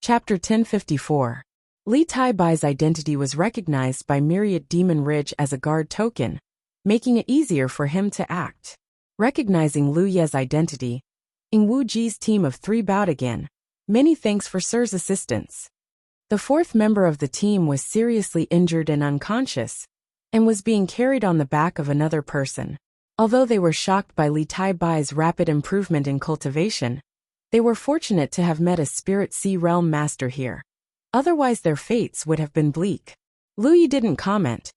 Chapter 1054. Li Tai-bai's identity was recognized by Myriad Demon Ridge as a guard token, making it easier for him to act. Recognizing Lu Ye's identity, Ing Wu Ji's team of 3 bowed again. Many thanks for Sir's assistance. The 4th member of the team was seriously injured and unconscious, and was being carried on the back of another person. Although they were shocked by Li Tai-bai's rapid improvement in cultivation, they were fortunate to have met a Spirit Sea Realm Master here. Otherwise their fates would have been bleak. Lu Yi didn't comment.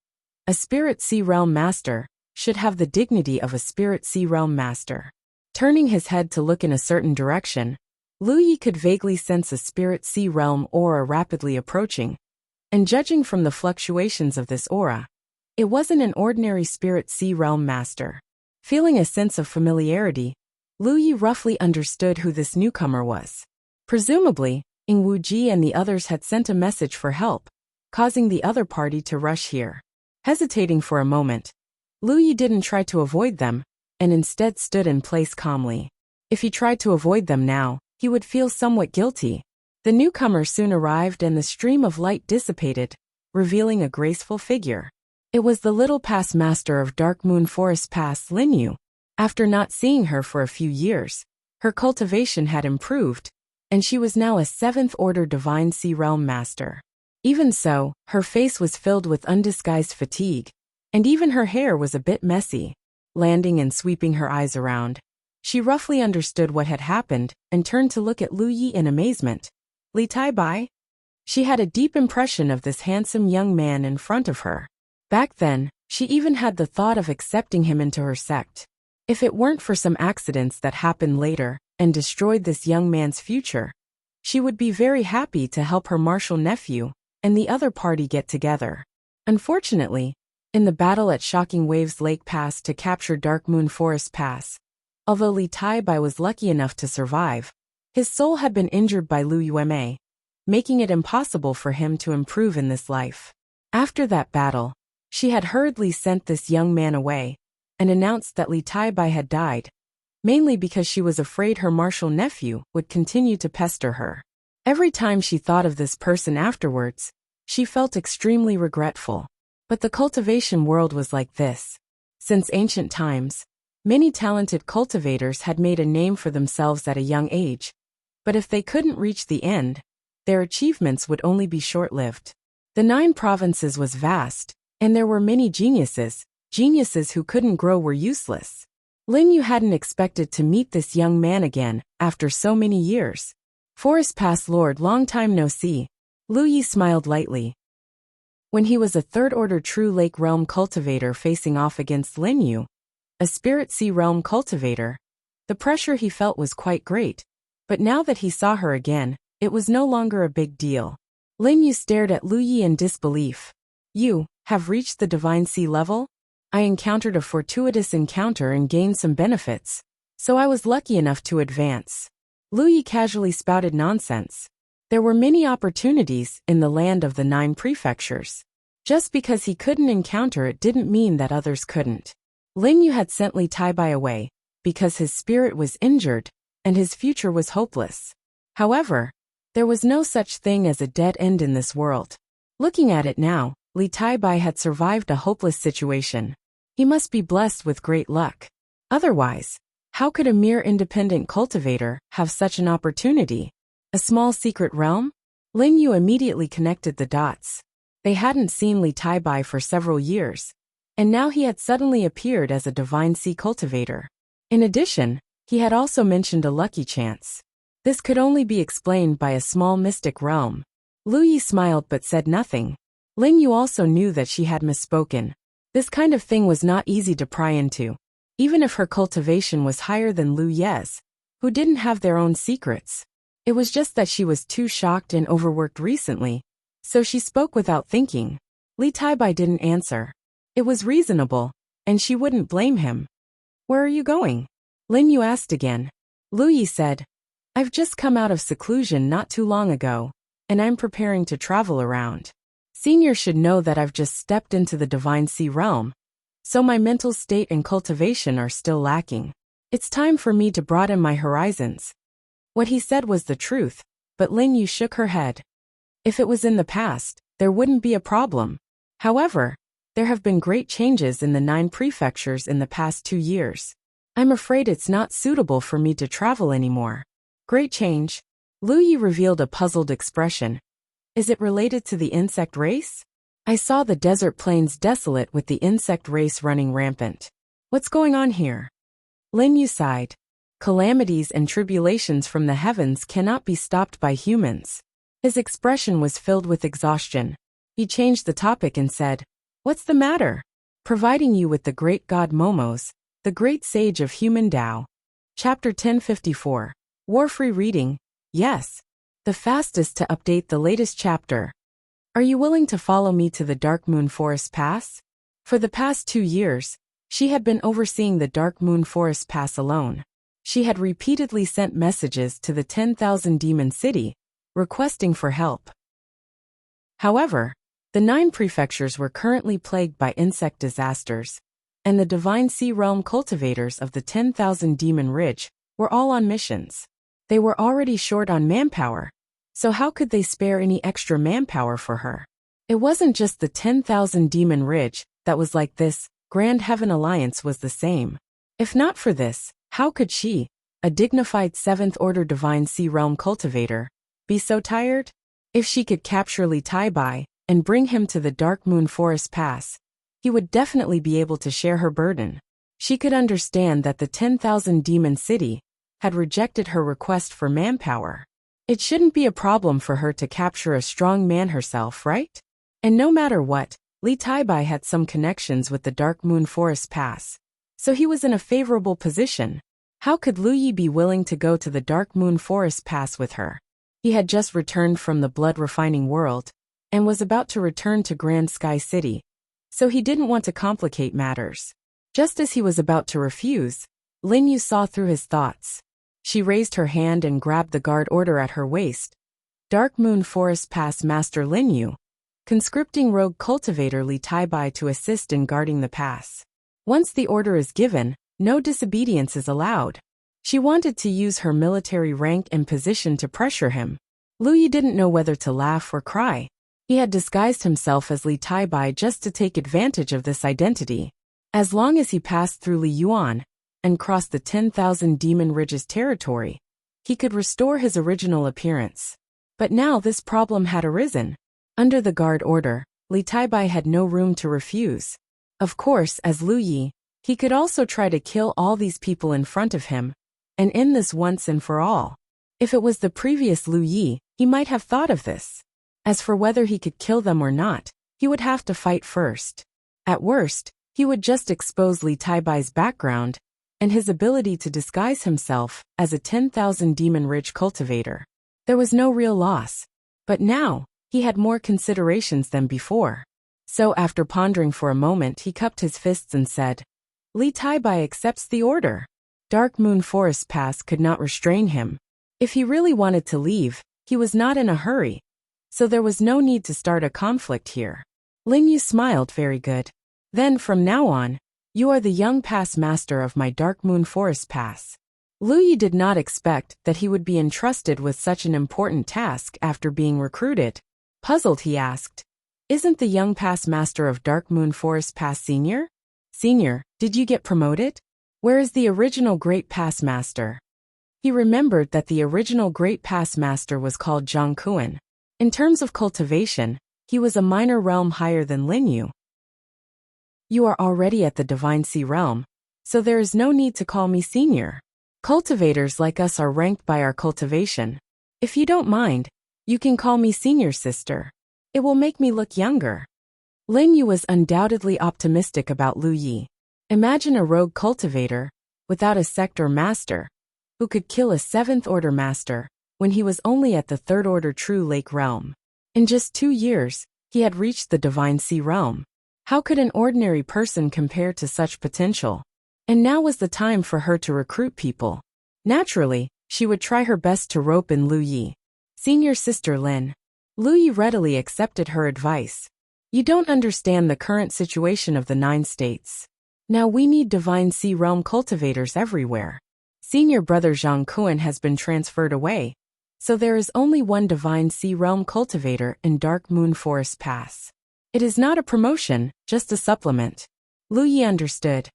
A Spirit Sea Realm Master should have the dignity of a Spirit Sea Realm Master. Turning his head to look in a certain direction, Lu Yi could vaguely sense a Spirit Sea Realm aura rapidly approaching, and judging from the fluctuations of this aura, it wasn't an ordinary Spirit Sea Realm Master. Feeling a sense of familiarity, Lu Yi roughly understood who this newcomer was. Presumably, Ing Wu Ji and the others had sent a message for help, causing the other party to rush here. Hesitating for a moment, Lu Yi didn't try to avoid them, and instead stood in place calmly. If he tried to avoid them now, he would feel somewhat guilty. The newcomer soon arrived and the stream of light dissipated, revealing a graceful figure. It was the little past master of Dark Moon Forest Pass, Lin Yu. After not seeing her for a few years, her cultivation had improved, and she was now a 7th Order Divine Sea Realm Master. Even so, her face was filled with undisguised fatigue, and even her hair was a bit messy. Landing and sweeping her eyes around, she roughly understood what had happened and turned to look at Lu Yi in amazement. Li Tai-bai? She had a deep impression of this handsome young man in front of her. Back then, she even had the thought of accepting him into her sect. If it weren't for some accidents that happened later and destroyed this young man's future, she would be very happy to help her martial nephew and the other party get together. Unfortunately, in the battle at Shocking Waves Lake Pass to capture Dark Moon Forest Pass, although Li Tai-bai was lucky enough to survive, his soul had been injured by Lu Yuemei, making it impossible for him to improve in this life. After that battle, she had hurriedly sent this young man away, and announced that Li Tai-bai had died, mainly because she was afraid her martial nephew would continue to pester her. Every time she thought of this person afterwards, she felt extremely regretful. But the cultivation world was like this. Since ancient times, many talented cultivators had made a name for themselves at a young age, but if they couldn't reach the end, their achievements would only be short-lived. The 9 provinces was vast, and there were many geniuses. Geniuses who couldn't grow were useless. Lin Yu hadn't expected to meet this young man again after so many years. Forest Pass Lord, long time no see. Lu Yi smiled lightly. When he was a 3rd Order True Lake Realm cultivator facing off against Lin Yu, a Spirit Sea Realm cultivator, the pressure he felt was quite great. But now that he saw her again, it was no longer a big deal. Lin Yu stared at Lu Yi in disbelief. You have reached the Divine Sea level? I encountered a fortuitous encounter and gained some benefits, so I was lucky enough to advance. Lu Yi casually spouted nonsense. There were many opportunities in the land of the 9 prefectures. Just because he couldn't encounter it didn't mean that others couldn't. Lin Yu had sent Li Tai-bai away because his spirit was injured and his future was hopeless. However, there was no such thing as a dead end in this world. Looking at it now, Li Tai-bai had survived a hopeless situation. He must be blessed with great luck. Otherwise, how could a mere independent cultivator have such an opportunity? A small secret realm? Lin Yu immediately connected the dots. They hadn't seen Li Tai-bai for several years, and now he had suddenly appeared as a Divine Sea cultivator. In addition, he had also mentioned a lucky chance. This could only be explained by a small mystic realm. Lu Yi smiled but said nothing. Lin Yu also knew that she had misspoken. This kind of thing was not easy to pry into, even if her cultivation was higher than Lu Ye's, who didn't have their own secrets. It was just that she was too shocked and overworked recently, so she spoke without thinking. Li Tai-bai didn't answer. It was reasonable, and she wouldn't blame him. Where are you going? Lin Yu asked again. Lu Yi said, I've just come out of seclusion not too long ago, and I'm preparing to travel around. Senior should know that I've just stepped into the Divine Sea realm, so my mental state and cultivation are still lacking. It's time for me to broaden my horizons. What he said was the truth, But Lin Yu shook her head. If it was in the past, there wouldn't be a problem. However, there have been great changes in the 9 prefectures in the past 2 years. I'm afraid it's not suitable for me to travel anymore. Great change? Lu Yi revealed a puzzled expression. Is it related to the insect race? I saw the desert plains desolate with the insect race running rampant. What's going on here? Lin Yu sighed. Calamities and tribulations from the heavens cannot be stopped by humans. His expression was filled with exhaustion. He changed the topic and said, What's the matter? Providing you with the great god Momos, the great sage of human Tao. Chapter 1054. War-free reading, yes. The fastest to update the latest chapter. Are you willing to follow me to the Dark Moon Forest Pass? For the past 2 years, she had been overseeing the Dark Moon Forest Pass alone. She had repeatedly sent messages to the 10,000 Demon City, requesting for help. However, the 9 prefectures were currently plagued by insect disasters, and the Divine Sea Realm cultivators of the 10,000 Demon Ridge were all on missions. They were already short on manpower, so how could they spare any extra manpower for her? It wasn't just the 10,000 Demon Ridge that was like this, Grand Heaven Alliance was the same. If not for this, how could she, a dignified 7th Order Divine Sea Realm cultivator, be so tired? If she could capture Li Taibai and bring him to the Dark Moon Forest Pass, he would definitely be able to share her burden. She could understand that the 10,000 Demon City had rejected her request for manpower. It shouldn't be a problem for her to capture a strong man herself, right? And no matter what, Li Taibai had some connections with the Dark Moon Forest Pass, so he was in a favorable position. How could Lu Yi be willing to go to the Dark Moon Forest Pass with her? He had just returned from the blood refining world, and was about to return to Grand Sky City, so he didn't want to complicate matters. Just as he was about to refuse, Lin Yu saw through his thoughts. She raised her hand and grabbed the guard order at her waist. Dark Moon Forest Pass Master Lin Yu, conscripting rogue cultivator Li Taibai to assist in guarding the pass. Once the order is given, no disobedience is allowed. She wanted to use her military rank and position to pressure him. Lu Yi didn't know whether to laugh or cry. He had disguised himself as Li Taibai just to take advantage of this identity. As long as he passed through Li Yuan and crossed the 10,000 Demon Ridge's territory, he could restore his original appearance. But now this problem had arisen. Under the guard order, Li Taibai had no room to refuse. Of course, as Lu Yi, he could also try to kill all these people in front of him, and end this once and for all. If it was the previous Lu Yi, he might have thought of this. As for whether he could kill them or not, he would have to fight first. At worst, he would just expose Li Taibai's background and his ability to disguise himself as a 10,000 Demon Ridge cultivator. There was no real loss. But now, he had more considerations than before. So after pondering for a moment, he cupped his fists and said, Li Taibai accepts the order. Dark Moon Forest Pass could not restrain him. If he really wanted to leave, he was not in a hurry. So there was no need to start a conflict here. Lin Yu smiled. Very good. Then from now on, you are the young pass master of my Dark Moon Forest Pass. Lu Yi did not expect that he would be entrusted with such an important task after being recruited. Puzzled, he asked, Isn't the young pass master of Dark Moon Forest Pass senior? Senior, did you get promoted? Where is the original Great Pass Master? He remembered that the original Great Pass Master was called Zhang Kuan. In terms of cultivation, he was a minor realm higher than Lin Yu. You are already at the Divine Sea Realm, so there is no need to call me senior. Cultivators like us are ranked by our cultivation. If you don't mind, you can call me senior, sister. It will make me look younger. Lin Yu was undoubtedly optimistic about Lu Yi. Imagine a rogue cultivator, without a sect or master, who could kill a 7th Order master, when he was only at the 3rd Order True Lake Realm. In just 2 years, he had reached the Divine Sea Realm. How could an ordinary person compare to such potential? And now was the time for her to recruit people. Naturally, she would try her best to rope in Lu Yi. Senior sister Lin. Lu Yi readily accepted her advice. You don't understand the current situation of the 9 states. Now we need Divine Sea Realm cultivators everywhere. Senior brother Zhang Kuan has been transferred away, So there is only one Divine Sea Realm cultivator in Dark Moon Forest Pass. It is not a promotion, just a supplement. Lu Yi understood.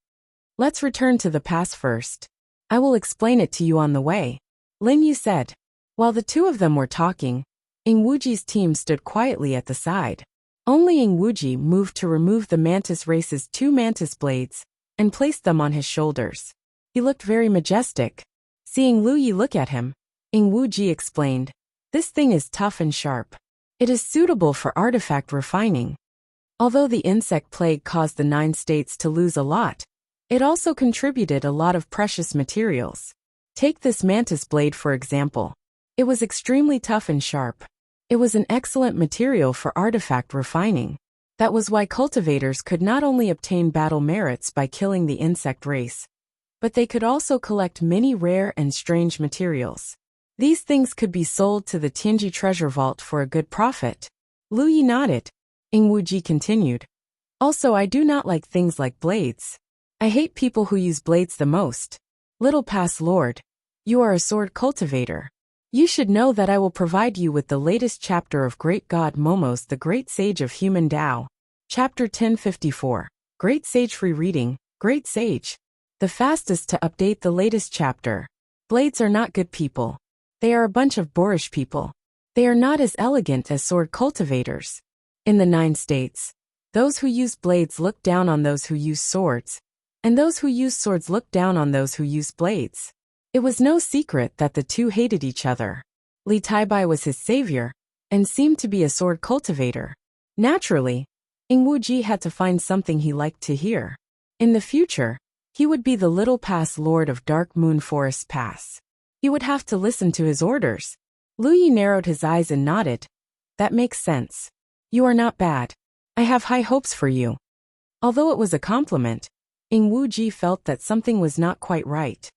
Let's return to the pass first. I will explain it to you on the way, Lin Yu said. While the two of them were talking, Ing Wuji's team stood quietly at the side. Only Ing Wuji moved to remove the mantis race's 2 mantis blades and placed them on his shoulders. He looked very majestic. Seeing Lu Yi look at him, Ing Wuji explained, "This thing is tough and sharp. It is suitable for artifact refining." Although the insect plague caused the 9 states to lose a lot, it also contributed a lot of precious materials. Take this mantis blade for example. It was extremely tough and sharp. It was an excellent material for artifact refining. That was why cultivators could not only obtain battle merits by killing the insect race, but they could also collect many rare and strange materials. These things could be sold to the Tianji treasure vault for a good profit. Lu Yi nodded. Ing Wuji continued. Also, I do not like things like blades. I hate people who use blades the most. Little Pass Lord, you are a sword cultivator. You should know that I will provide you with the latest chapter of Great God Momo's The Great Sage of Human Tao. Chapter 1054. Great Sage Free Reading, Great Sage. The fastest to update the latest chapter. Blades are not good people. They are a bunch of boorish people. They are not as elegant as sword cultivators. In the 9 states, those who use blades look down on those who use swords, and those who use swords look down on those who use blades. It was no secret that the two hated each other. Li Taibai was his savior, and seemed to be a sword cultivator. Naturally, Ing Wuji had to find something he liked to hear. In the future, he would be the Little Pass Lord of Dark Moon Forest Pass. He would have to listen to his orders. Lu Yi narrowed his eyes and nodded. That makes sense. You are not bad. I have high hopes for you. Although it was a compliment, Ing Wuji felt that something was not quite right.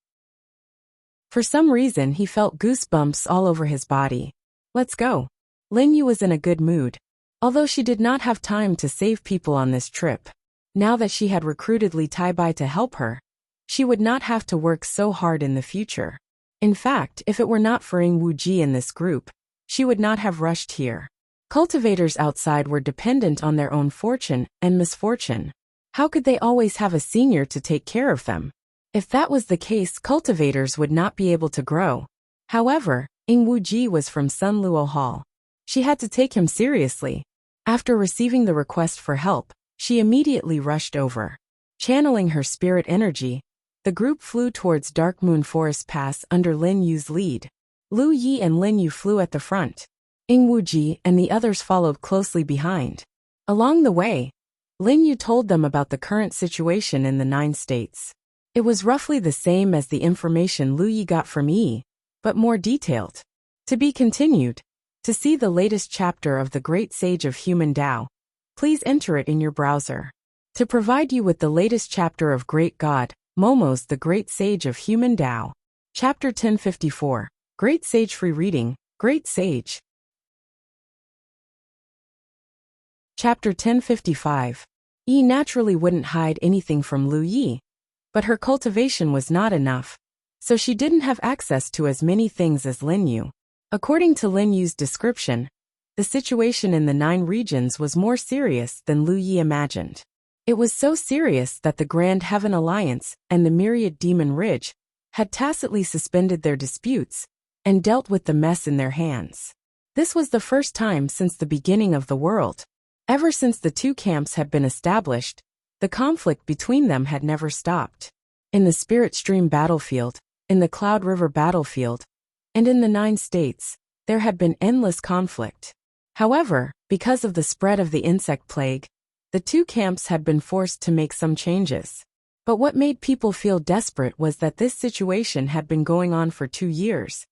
For some reason he felt goosebumps all over his body. Let's go. Lin Yu was in a good mood. Although she did not have time to save people on this trip, now that she had recruited Li Taibai to help her, she would not have to work so hard in the future. In fact, if it were not for Ing Wuji in this group, she would not have rushed here. Cultivators outside were dependent on their own fortune and misfortune. How could they always have a senior to take care of them? If that was the case, cultivators would not be able to grow. However, Ing Wuji was from Sun Luo Hall. She had to take him seriously. After receiving the request for help, she immediately rushed over. Channeling her spirit energy, the group flew towards Dark Moon Forest Pass under Lin Yu's lead. Lu Yi and Lin Yu flew at the front. Ing Wuji and the others followed closely behind. Along the way, Lin Yu told them about the current situation in the 9 states. It was roughly the same as the information Lu Yi got from Yi, but more detailed. To be continued. To see the latest chapter of The Great Sage of Human Tao, please enter it in your browser. To provide you with the latest chapter of Great God Momo's The Great Sage of Human Tao. Chapter 1054. Great Sage Free Reading, Great Sage. Chapter 1055. Yi naturally wouldn't hide anything from Lu Yi, but her cultivation was not enough, so she didn't have access to as many things as Lin Yu. According to Lin Yu's description, the situation in the 9 regions was more serious than Lu Yi imagined. It was so serious that the Grand Heaven Alliance and the Myriad Demon Ridge had tacitly suspended their disputes and dealt with the mess in their hands. This was the first time since the beginning of the world. Ever since the 2 camps had been established, the conflict between them had never stopped. In the Spirit Stream battlefield, in the Cloud River battlefield, and in the 9 states, there had been endless conflict. However, because of the spread of the insect plague, the 2 camps had been forced to make some changes. But what made people feel desperate was that this situation had been going on for 2 years,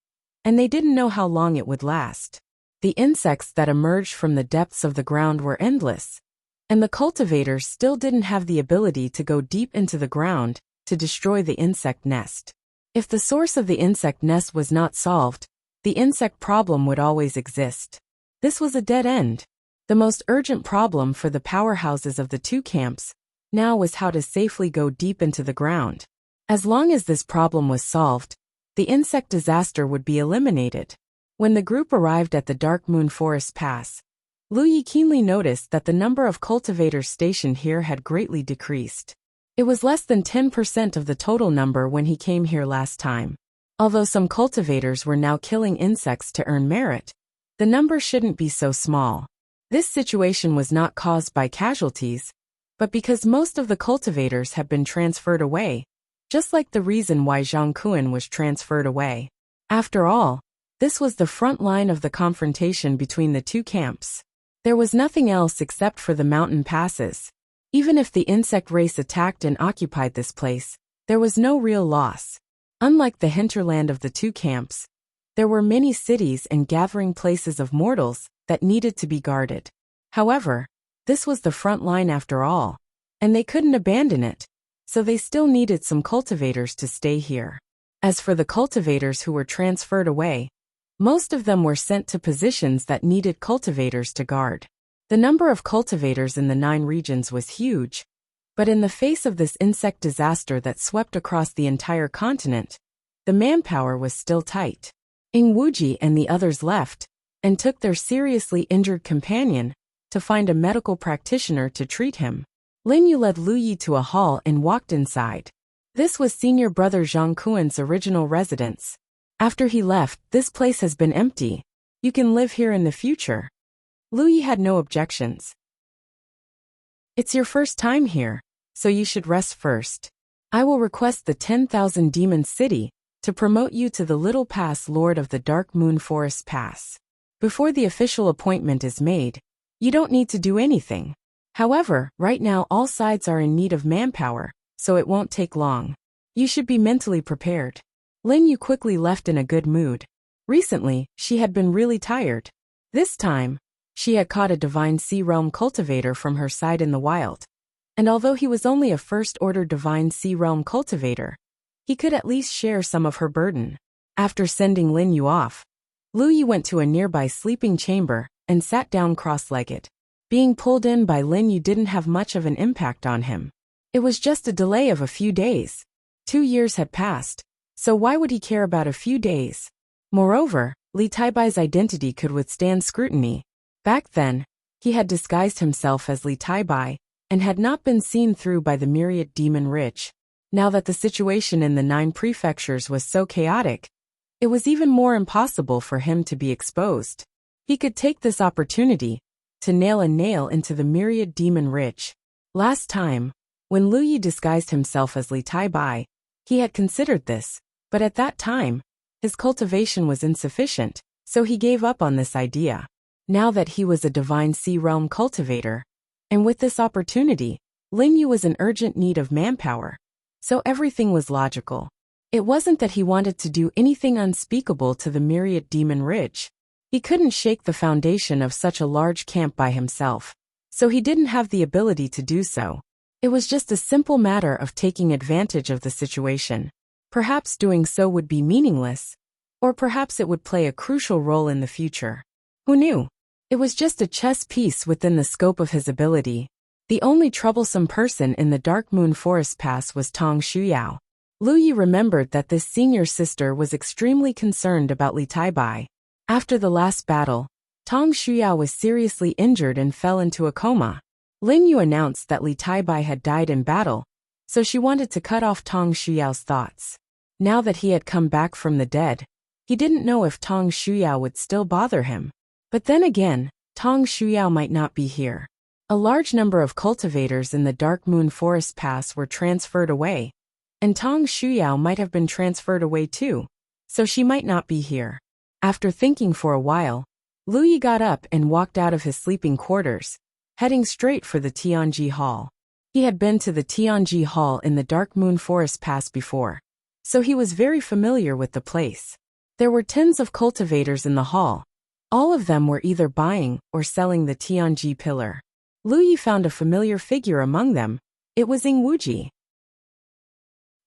and they didn't know how long it would last. The insects that emerged from the depths of the ground were endless, and the cultivators still didn't have the ability to go deep into the ground to destroy the insect nest. If the source of the insect nest was not solved, the insect problem would always exist. This was a dead end. The most urgent problem for the powerhouses of the 2 camps now was how to safely go deep into the ground. As long as this problem was solved, the insect disaster would be eliminated. When the group arrived at the Dark Moon Forest Pass, Lu Yi keenly noticed that the number of cultivators stationed here had greatly decreased. It was less than 10% of the total number when he came here last time. Although some cultivators were now killing insects to earn merit, the number shouldn't be so small. This situation was not caused by casualties, but because most of the cultivators have been transferred away, just like the reason why Zhang Kuan was transferred away. After all, this was the front line of the confrontation between the two camps. There was nothing else except for the mountain passes. Even if the insect race attacked and occupied this place, there was no real loss. Unlike the hinterland of the two camps, there were many cities and gathering places of mortals that needed to be guarded. However, this was the front line after all, and they couldn't abandon it, so they still needed some cultivators to stay here. As for the cultivators who were transferred away, most of them were sent to positions that needed cultivators to guard. The number of cultivators in the 9 regions was huge, but in the face of this insect disaster that swept across the entire continent, the manpower was still tight. Ing Wuji and the others left, and took their seriously injured companion to find a medical practitioner to treat him. Lin Yu led Lu Yi to a hall and walked inside. This was senior brother Zhang Kuan's original residence. After he left, this place has been empty. You can live here in the future. Lu Yi had no objections. It's your first time here, so you should rest first. I will request the 10,000 Demon City to promote you to the Little Pass Lord of the Dark Moon Forest Pass. Before the official appointment is made, you don't need to do anything. However, right now all sides are in need of manpower, so it won't take long. You should be mentally prepared. Lin Yu quickly left in a good mood. Recently, she had been really tired. This time, she had caught a Divine Sea Realm cultivator from her side in the wild. And although he was only a first-order Divine Sea Realm cultivator, he could at least share some of her burden. After sending Lin Yu off, Lu Yi went to a nearby sleeping chamber and sat down cross-legged. Being pulled in by Lin Yu didn't have much of an impact on him. It was just a delay of a few days. 2 years had passed, so why would he care about a few days? Moreover, Li Taibai's identity could withstand scrutiny. Back then, he had disguised himself as Li Taibai and had not been seen through by the myriad demon rich. Now that the situation in the 9 prefectures was so chaotic, it was even more impossible for him to be exposed. He could take this opportunity to nail a nail into the myriad demon rich. Last time, when Lu Yi disguised himself as Li Taibai, he had considered this, but at that time, his cultivation was insufficient, so he gave up on this idea. Now that he was a Divine Sea Realm cultivator, and with this opportunity, Lin Yu was in urgent need of manpower, so everything was logical. It wasn't that he wanted to do anything unspeakable to the myriad demon rich. He couldn't shake the foundation of such a large camp by himself, so he didn't have the ability to do so. It was just a simple matter of taking advantage of the situation. Perhaps doing so would be meaningless, or perhaps it would play a crucial role in the future. Who knew? It was just a chess piece within the scope of his ability. The only troublesome person in the Dark Moon Forest Pass was Tong Shuyao. Lu Yi remembered that this senior sister was extremely concerned about Li Taibai. After the last battle, Tong Shuyao was seriously injured and fell into a coma. Lin Yu announced that Li Taibai had died in battle, so she wanted to cut off Tong Shuyao's thoughts. Now that he had come back from the dead, he didn't know if Tong Shuyao would still bother him. But then again, Tong Shuyao might not be here. A large number of cultivators in the Dark Moon Forest Pass were transferred away, and Tong Shuyao might have been transferred away too, so she might not be here. After thinking for a while, Lu Yi got up and walked out of his sleeping quarters, heading straight for the Tianji Hall. He had been to the Tianji Hall in the Dark Moon Forest Pass before, so he was very familiar with the place. There were tens of cultivators in the hall. All of them were either buying or selling the Tianji pillar. Lu Yi found a familiar figure among them. It was Ing Wuji.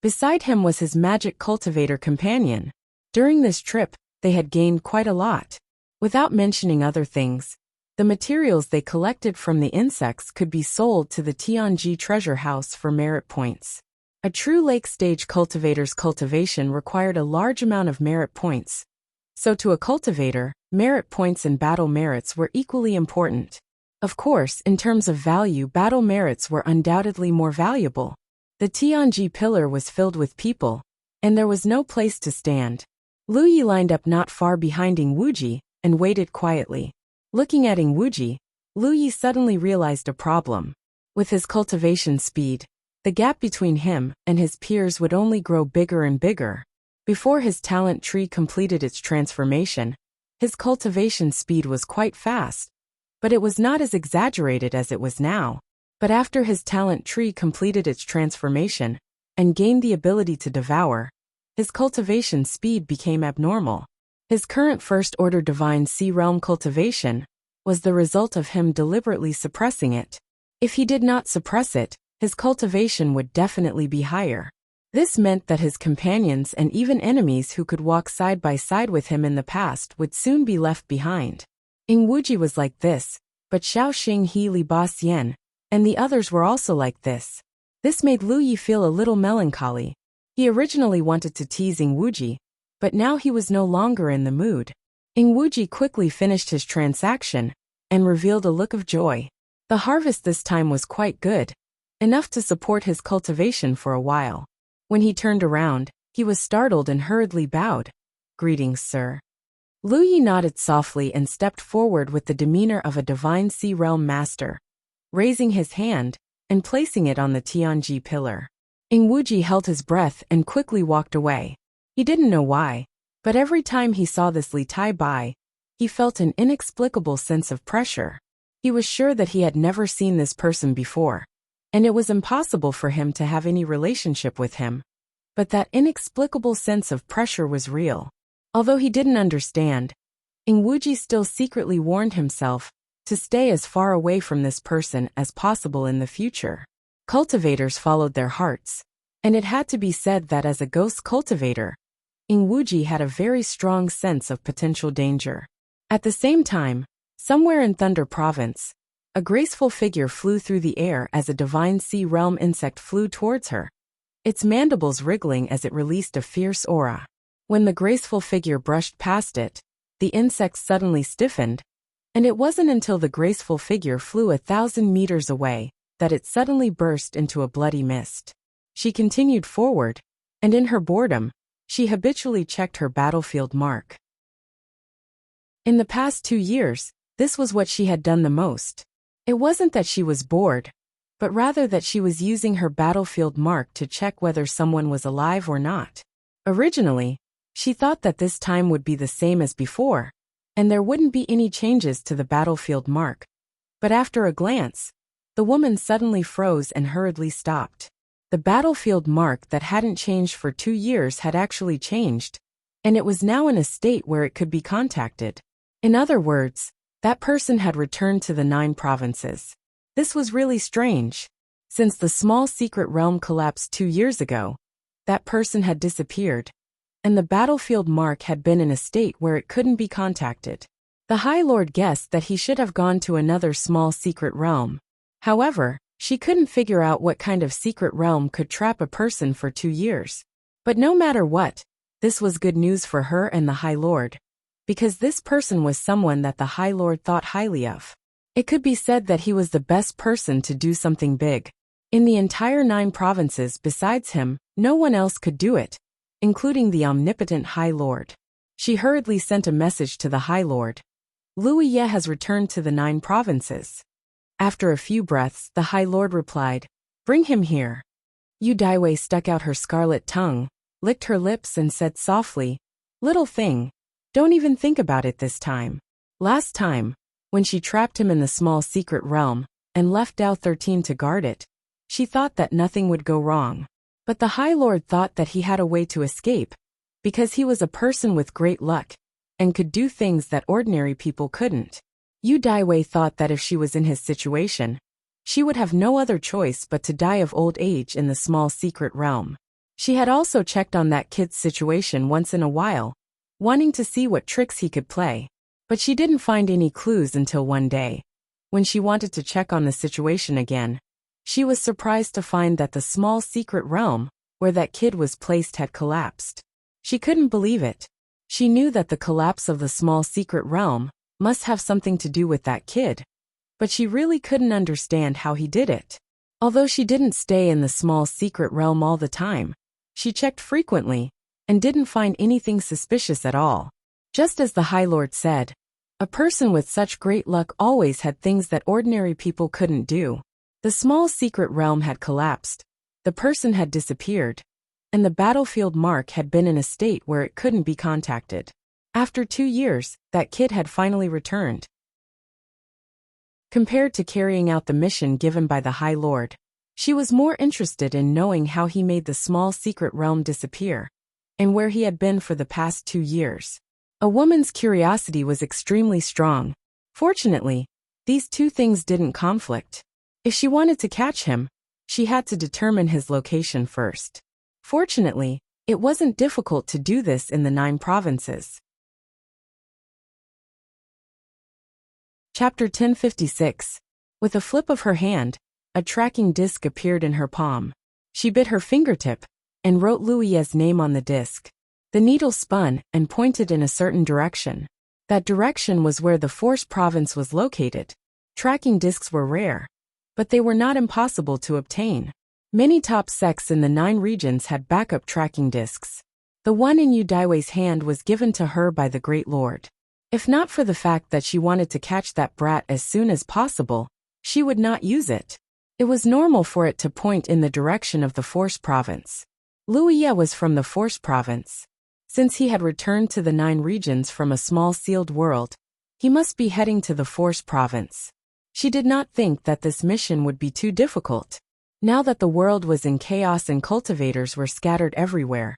Beside him was his magic cultivator companion. During this trip, they had gained quite a lot. Without mentioning other things, the materials they collected from the insects could be sold to the Tianji treasure house for merit points. A true lake stage cultivator's cultivation required a large amount of merit points, So to a cultivator, merit points and battle merits were equally important. Of course, in terms of value, battle merits were undoubtedly more valuable. The Tianji pillar was filled with people, and there was no place to stand. Lu Yi lined up not far behind Ing Wuji and waited quietly. Looking at Ing Wuji, Lu Yi suddenly realized a problem. With his cultivation speed, the gap between him and his peers would only grow bigger and bigger. Before his talent tree completed its transformation, his cultivation speed was quite fast, but it was not as exaggerated as it was now. But after his talent tree completed its transformation and gained the ability to devour, his cultivation speed became abnormal. His current first-order Divine Sea Realm cultivation was the result of him deliberately suppressing it. If he did not suppress it, his cultivation would definitely be higher. This meant that his companions and even enemies who could walk side by side with him in the past would soon be left behind. Ing Wuji was like this, but Xiao Xing He Li Ba Xian and the others were also like this. This made Lu Yi feel a little melancholy. He originally wanted to tease Ing Wuji, but now he was no longer in the mood. Ing Wuji quickly finished his transaction and revealed a look of joy. The harvest this time was quite good, enough to support his cultivation for a while. When he turned around, he was startled and hurriedly bowed. "Greetings, sir." Lu Yi nodded softly and stepped forward with the demeanor of a Divine Sea Realm master, raising his hand and placing it on the Tianji pillar. Ing Wuji held his breath and quickly walked away. He didn't know why, but every time he saw this Li Tai Bai, he felt an inexplicable sense of pressure. He was sure that he had never seen this person before, and it was impossible for him to have any relationship with him. But that inexplicable sense of pressure was real. Although he didn't understand, Ing Wuji still secretly warned himself to stay as far away from this person as possible in the future. Cultivators followed their hearts, and it had to be said that as a ghost cultivator, Ing Wuji had a very strong sense of potential danger. At the same time, somewhere in Thunder Province, a graceful figure flew through the air as a Divine Sea Realm insect flew towards her, its mandibles wriggling as it released a fierce aura. When the graceful figure brushed past it, the insect suddenly stiffened, and it wasn't until the graceful figure flew 1,000 meters away that it suddenly burst into a bloody mist. She continued forward, and in her boredom, she habitually checked her battlefield mark. In the past 2 years, this was what she had done the most. It wasn't that she was bored, but rather that she was using her battlefield mark to check whether someone was alive or not. Originally, she thought that this time would be the same as before, and there wouldn't be any changes to the battlefield mark. But after a glance, the woman suddenly froze and hurriedly stopped. The battlefield mark that hadn't changed for 2 years had actually changed, and it was now in a state where it could be contacted. In other words, that person had returned to the 9 provinces. This was really strange. Since the small secret realm collapsed 2 years ago, that person had disappeared, and the battlefield mark had been in a state where it couldn't be contacted. The High Lord guessed that he should have gone to another small secret realm. However, she couldn't figure out what kind of secret realm could trap a person for 2 years. But no matter what, this was good news for her and the High Lord, because this person was someone that the High Lord thought highly of. It could be said that he was the best person to do something big. In the entire 9 provinces besides him, no one else could do it, including the omnipotent High Lord. She hurriedly sent a message to the High Lord. "Lu Yi has returned to the 9 provinces." After a few breaths, the High Lord replied, "Bring him here." Yu Daiwei stuck out her scarlet tongue, licked her lips and said softly, "Little thing, don't even think about it this time." Last time, when she trapped him in the small secret realm and left Dao 13 to guard it, she thought that nothing would go wrong. But the High Lord thought that he had a way to escape, because he was a person with great luck, and could do things that ordinary people couldn't. Yu Daiwei thought that if she was in his situation, she would have no other choice but to die of old age in the small secret realm. She had also checked on that kid's situation once in a while, wanting to see what tricks he could play. But she didn't find any clues until one day, when she wanted to check on the situation again. She was surprised to find that the small secret realm where that kid was placed had collapsed. She couldn't believe it. She knew that the collapse of the small secret realm must have something to do with that kid, but she really couldn't understand how he did it. Although she didn't stay in the small secret realm all the time, she checked frequently and didn't find anything suspicious at all. Just as the High Lord said, a person with such great luck always had things that ordinary people couldn't do. The small secret realm had collapsed, the person had disappeared, and the battlefield mark had been in a state where it couldn't be contacted. After 2 years, that kid had finally returned. Compared to carrying out the mission given by the High Lord, she was more interested in knowing how he made the small secret realm disappear, and where he had been for the past 2 years. A woman's curiosity was extremely strong. Fortunately, these two things didn't conflict. If she wanted to catch him, she had to determine his location first. Fortunately, it wasn't difficult to do this in the 9 provinces. Chapter 1056. With a flip of her hand, a tracking disc appeared in her palm. She bit her fingertip and wrote Wuxia's name on the disc. The needle spun and pointed in a certain direction. That direction was where the Force province was located. Tracking discs were rare, but they were not impossible to obtain. Many top sects in the 9 regions had backup tracking discs. The one in Yu Daiwei's hand was given to her by the Great Lord. If not for the fact that she wanted to catch that brat as soon as possible, she would not use it. It was normal for it to point in the direction of the Force province. Wuxia was from the Force province. Since he had returned to the 9 regions from a small sealed world, he must be heading to the Force province. She did not think that this mission would be too difficult. Now that the world was in chaos and cultivators were scattered everywhere,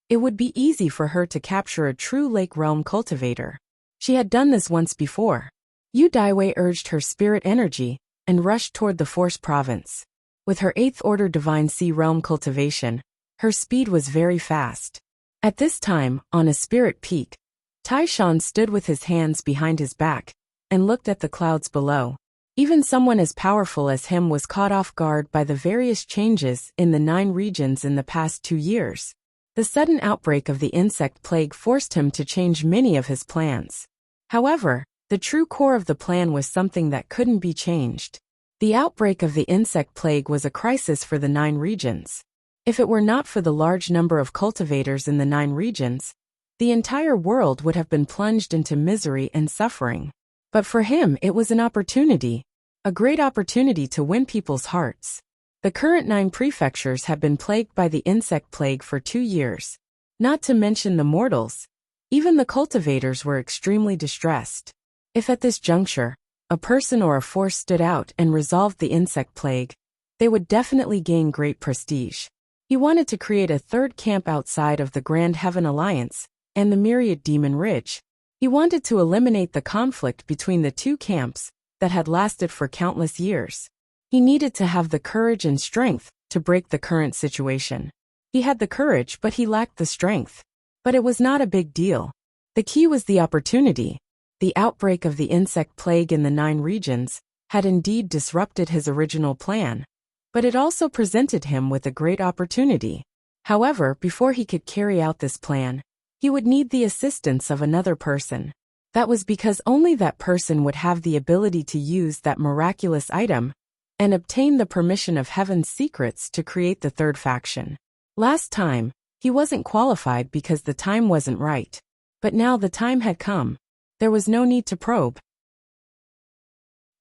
it would be easy for her to capture a true Lake Realm cultivator. She had done this once before. Yu Daiwei urged her spirit energy and rushed toward the Force province. With her 8th order Divine Sea Realm cultivation, her speed was very fast. At this time, on a spirit peak, Taishan stood with his hands behind his back and looked at the clouds below. Even someone as powerful as him was caught off guard by the various changes in the 9 regions in the past 2 years. The sudden outbreak of the insect plague forced him to change many of his plans. However, the true core of the plan was something that couldn't be changed. The outbreak of the insect plague was a crisis for the 9 regions. If it were not for the large number of cultivators in the 9 regions, the entire world would have been plunged into misery and suffering. But for him it was an opportunity, a great opportunity to win people's hearts. The current 9 prefectures had been plagued by the insect plague for 2 years. Not to mention the mortals. Even the cultivators were extremely distressed. If at this juncture, a person or a force stood out and resolved the insect plague, they would definitely gain great prestige. He wanted to create a 3rd camp outside of the Grand Heaven Alliance and the Myriad Demon Ridge. He wanted to eliminate the conflict between the 2 camps that had lasted for countless years. He needed to have the courage and strength to break the current situation. He had the courage, but he lacked the strength. But it was not a big deal. The key was the opportunity. The outbreak of the insect plague in the 9 regions had indeed disrupted his original plan, but it also presented him with a great opportunity. However, before he could carry out this plan, he would need the assistance of another person. That was because only that person would have the ability to use that miraculous item and obtain the permission of Heaven's secrets to create the 3rd faction. Last time, he wasn't qualified because the time wasn't right. But now the time had come. There was no need to probe.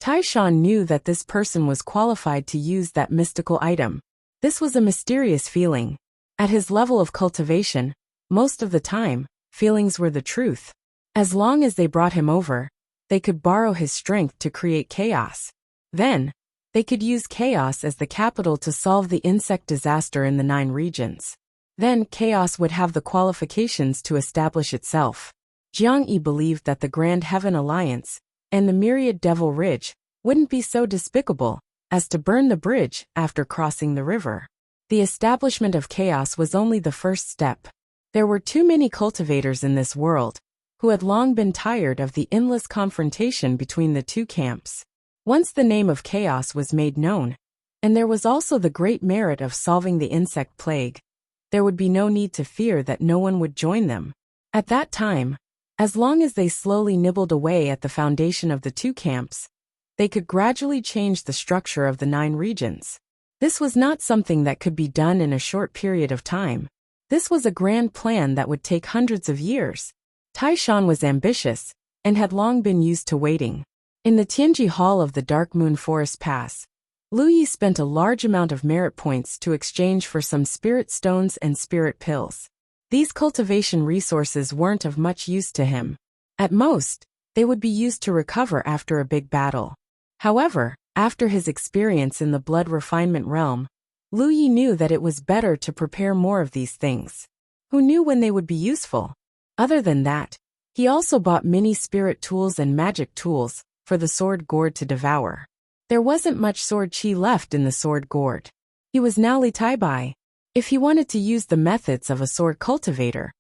Taishan knew that this person was qualified to use that mystical item. This was a mysterious feeling. At his level of cultivation, most of the time, feelings were the truth. As long as they brought him over, they could borrow his strength to create chaos. Then, they could use chaos as the capital to solve the insect disaster in the 9 regions. Then chaos would have the qualifications to establish itself. Jiang Yi believed that the Grand Heaven Alliance and the Myriad Devil Ridge wouldn't be so despicable as to burn the bridge after crossing the river. The establishment of chaos was only the first step. There were too many cultivators in this world who had long been tired of the endless confrontation between the 2 camps. Once the name of chaos was made known, and there was also the great merit of solving the insect plague, there would be no need to fear that no one would join them. At that time, as long as they slowly nibbled away at the foundation of the two camps, they could gradually change the structure of the 9 regions. This was not something that could be done in a short period of time. This was a grand plan that would take hundreds of years. Taishan was ambitious and had long been used to waiting. In the Tianji Hall of the Dark Moon Forest Pass, Lu Yi spent a large amount of merit points to exchange for some spirit stones and spirit pills. These cultivation resources weren't of much use to him. At most, they would be used to recover after a big battle. However, after his experience in the blood refinement realm, Lu Yi knew that it was better to prepare more of these things. Who knew when they would be useful? Other than that, he also bought many spirit tools and magic tools for the sword gourd to devour. There wasn't much sword chi left in the sword gourd. He was now Li Tai Bai. If he wanted to use the methods of a sword cultivator,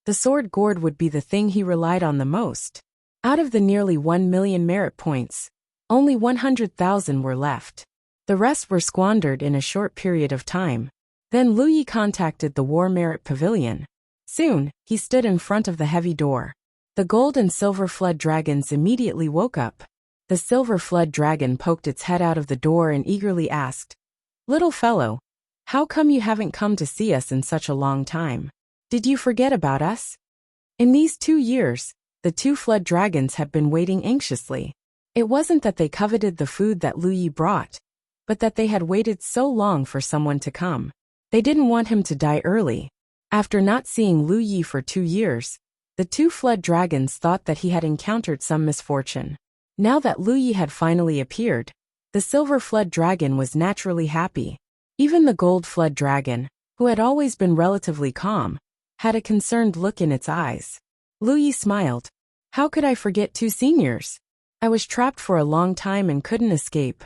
the sword gourd would be the thing he relied on the most. Out of the nearly 1 million merit points, only 100,000 were left. The rest were squandered in a short period of time. Then Lu Yi contacted the War Merit Pavilion. Soon, he stood in front of the heavy door. The gold and silver flood dragons immediately woke up. The silver flood dragon poked its head out of the door and eagerly asked, "Little fellow, how come you haven't come to see us in such a long time? Did you forget about us?" In these 2 years, the 2 flood dragons had been waiting anxiously. It wasn't that they coveted the food that Lu Yi brought, but that they had waited so long for someone to come. They didn't want him to die early. After not seeing Lu Yi for 2 years, the 2 flood dragons thought that he had encountered some misfortune. Now that Lu Yi had finally appeared, the silver flood dragon was naturally happy. Even the gold flood dragon, who had always been relatively calm, had a concerned look in its eyes. Lu Yi smiled. "How could I forget 2 seniors? I was trapped for a long time and couldn't escape.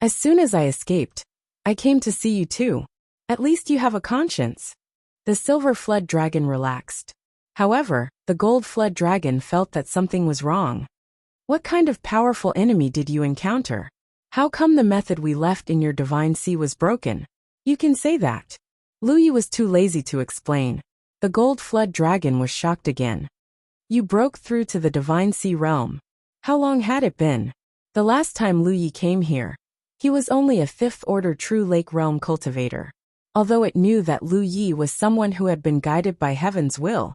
As soon as I escaped, I came to see you too. At least you have a conscience." The silver flood dragon relaxed. However, the gold flood dragon felt that something was wrong. "What kind of powerful enemy did you encounter? How come the method we left in your divine sea was broken? You can say that." Lu Yi was too lazy to explain. The gold flood dragon was shocked again. "You broke through to the divine sea realm. How long had it been?" The last time Lu Yi came here, he was only a 5th-order true lake realm cultivator. Although it knew that Lu Yi was someone who had been guided by heaven's will,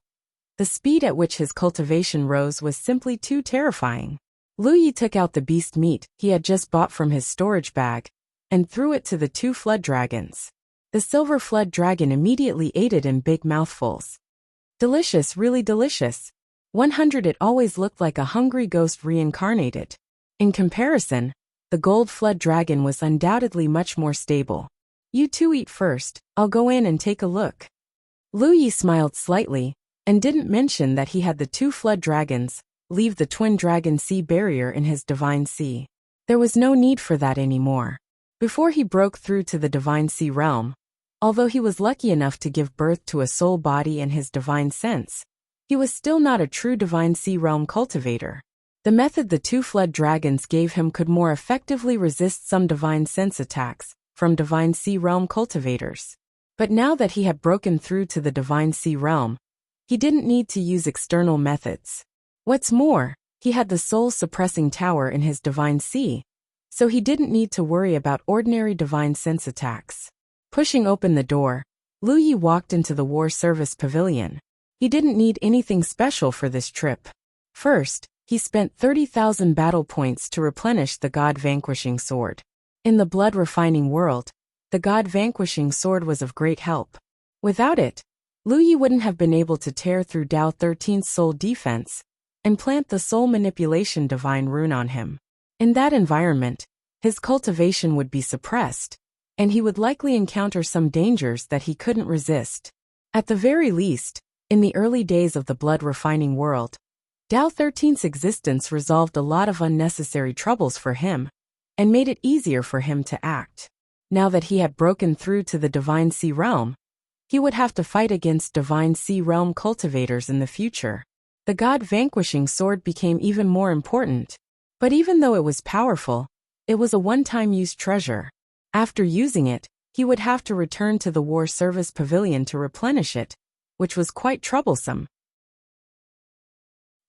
the speed at which his cultivation rose was simply too terrifying. Lu Yi took out the beast meat he had just bought from his storage bag and threw it to the 2 flood dragons. The silver flood dragon immediately ate it in big mouthfuls. "Delicious, really delicious. 100." It always looked like a hungry ghost reincarnated. In comparison, the gold flood dragon was undoubtedly much more stable. "You 2 eat first, I'll go in and take a look." Lu Yi smiled slightly and didn't mention that he had the 2 flood dragons leave the twin dragon sea barrier in his divine sea. There was no need for that anymore. Before he broke through to the divine sea realm, although he was lucky enough to give birth to a soul body in his divine sense, he was still not a true divine sea realm cultivator. The method the 2 flood dragons gave him could more effectively resist some divine sense attacks from divine sea realm cultivators. But now that he had broken through to the divine sea realm, he didn't need to use external methods. What's more, he had the soul-suppressing tower in his divine sea, so he didn't need to worry about ordinary divine sense attacks. Pushing open the door, Lu Yi walked into the war service pavilion. He didn't need anything special for this trip. First, he spent 30,000 battle points to replenish the God-vanquishing sword. In the blood-refining world, the God-vanquishing sword was of great help. Without it, Lu Yi wouldn't have been able to tear through Dao 13's soul defense and plant the soul manipulation divine rune on him. In that environment, his cultivation would be suppressed, and he would likely encounter some dangers that he couldn't resist. At the very least, in the early days of the blood-refining world, Dao 13's existence resolved a lot of unnecessary troubles for him and made it easier for him to act. Now that he had broken through to the divine sea realm, he would have to fight against divine sea realm cultivators in the future. The God-vanquishing sword became even more important. But even though it was powerful, it was a one-time use treasure. After using it, he would have to return to the war service pavilion to replenish it, which was quite troublesome.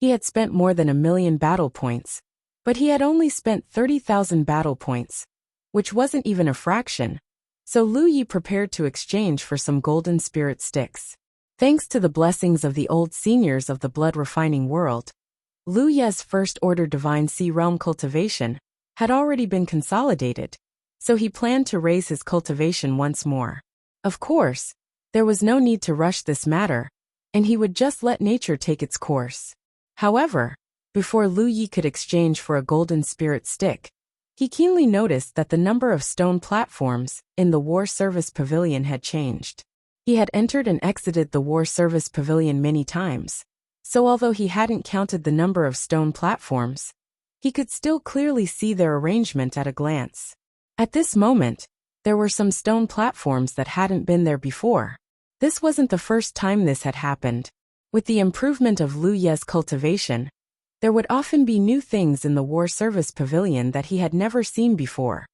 He had spent more than 1,000,000 battle points, but he had only spent 30,000 battle points, which wasn't even a fraction, so Lu Yi prepared to exchange for some golden spirit sticks. Thanks to the blessings of the old seniors of the blood-refining world, Lu Ye's first-order divine sea realm cultivation had already been consolidated, so he planned to raise his cultivation once more. Of course, there was no need to rush this matter, and he would just let nature take its course. However, before Lu Yi could exchange for a golden spirit stick, he keenly noticed that the number of stone platforms in the War Service Pavilion had changed. He had entered and exited the War Service Pavilion many times, so although he hadn't counted the number of stone platforms, he could still clearly see their arrangement at a glance. At this moment, there were some stone platforms that hadn't been there before. This wasn't the first time this had happened. With the improvement of Lu Ye's cultivation, there would often be new things in the War Service Pavilion that he had never seen before,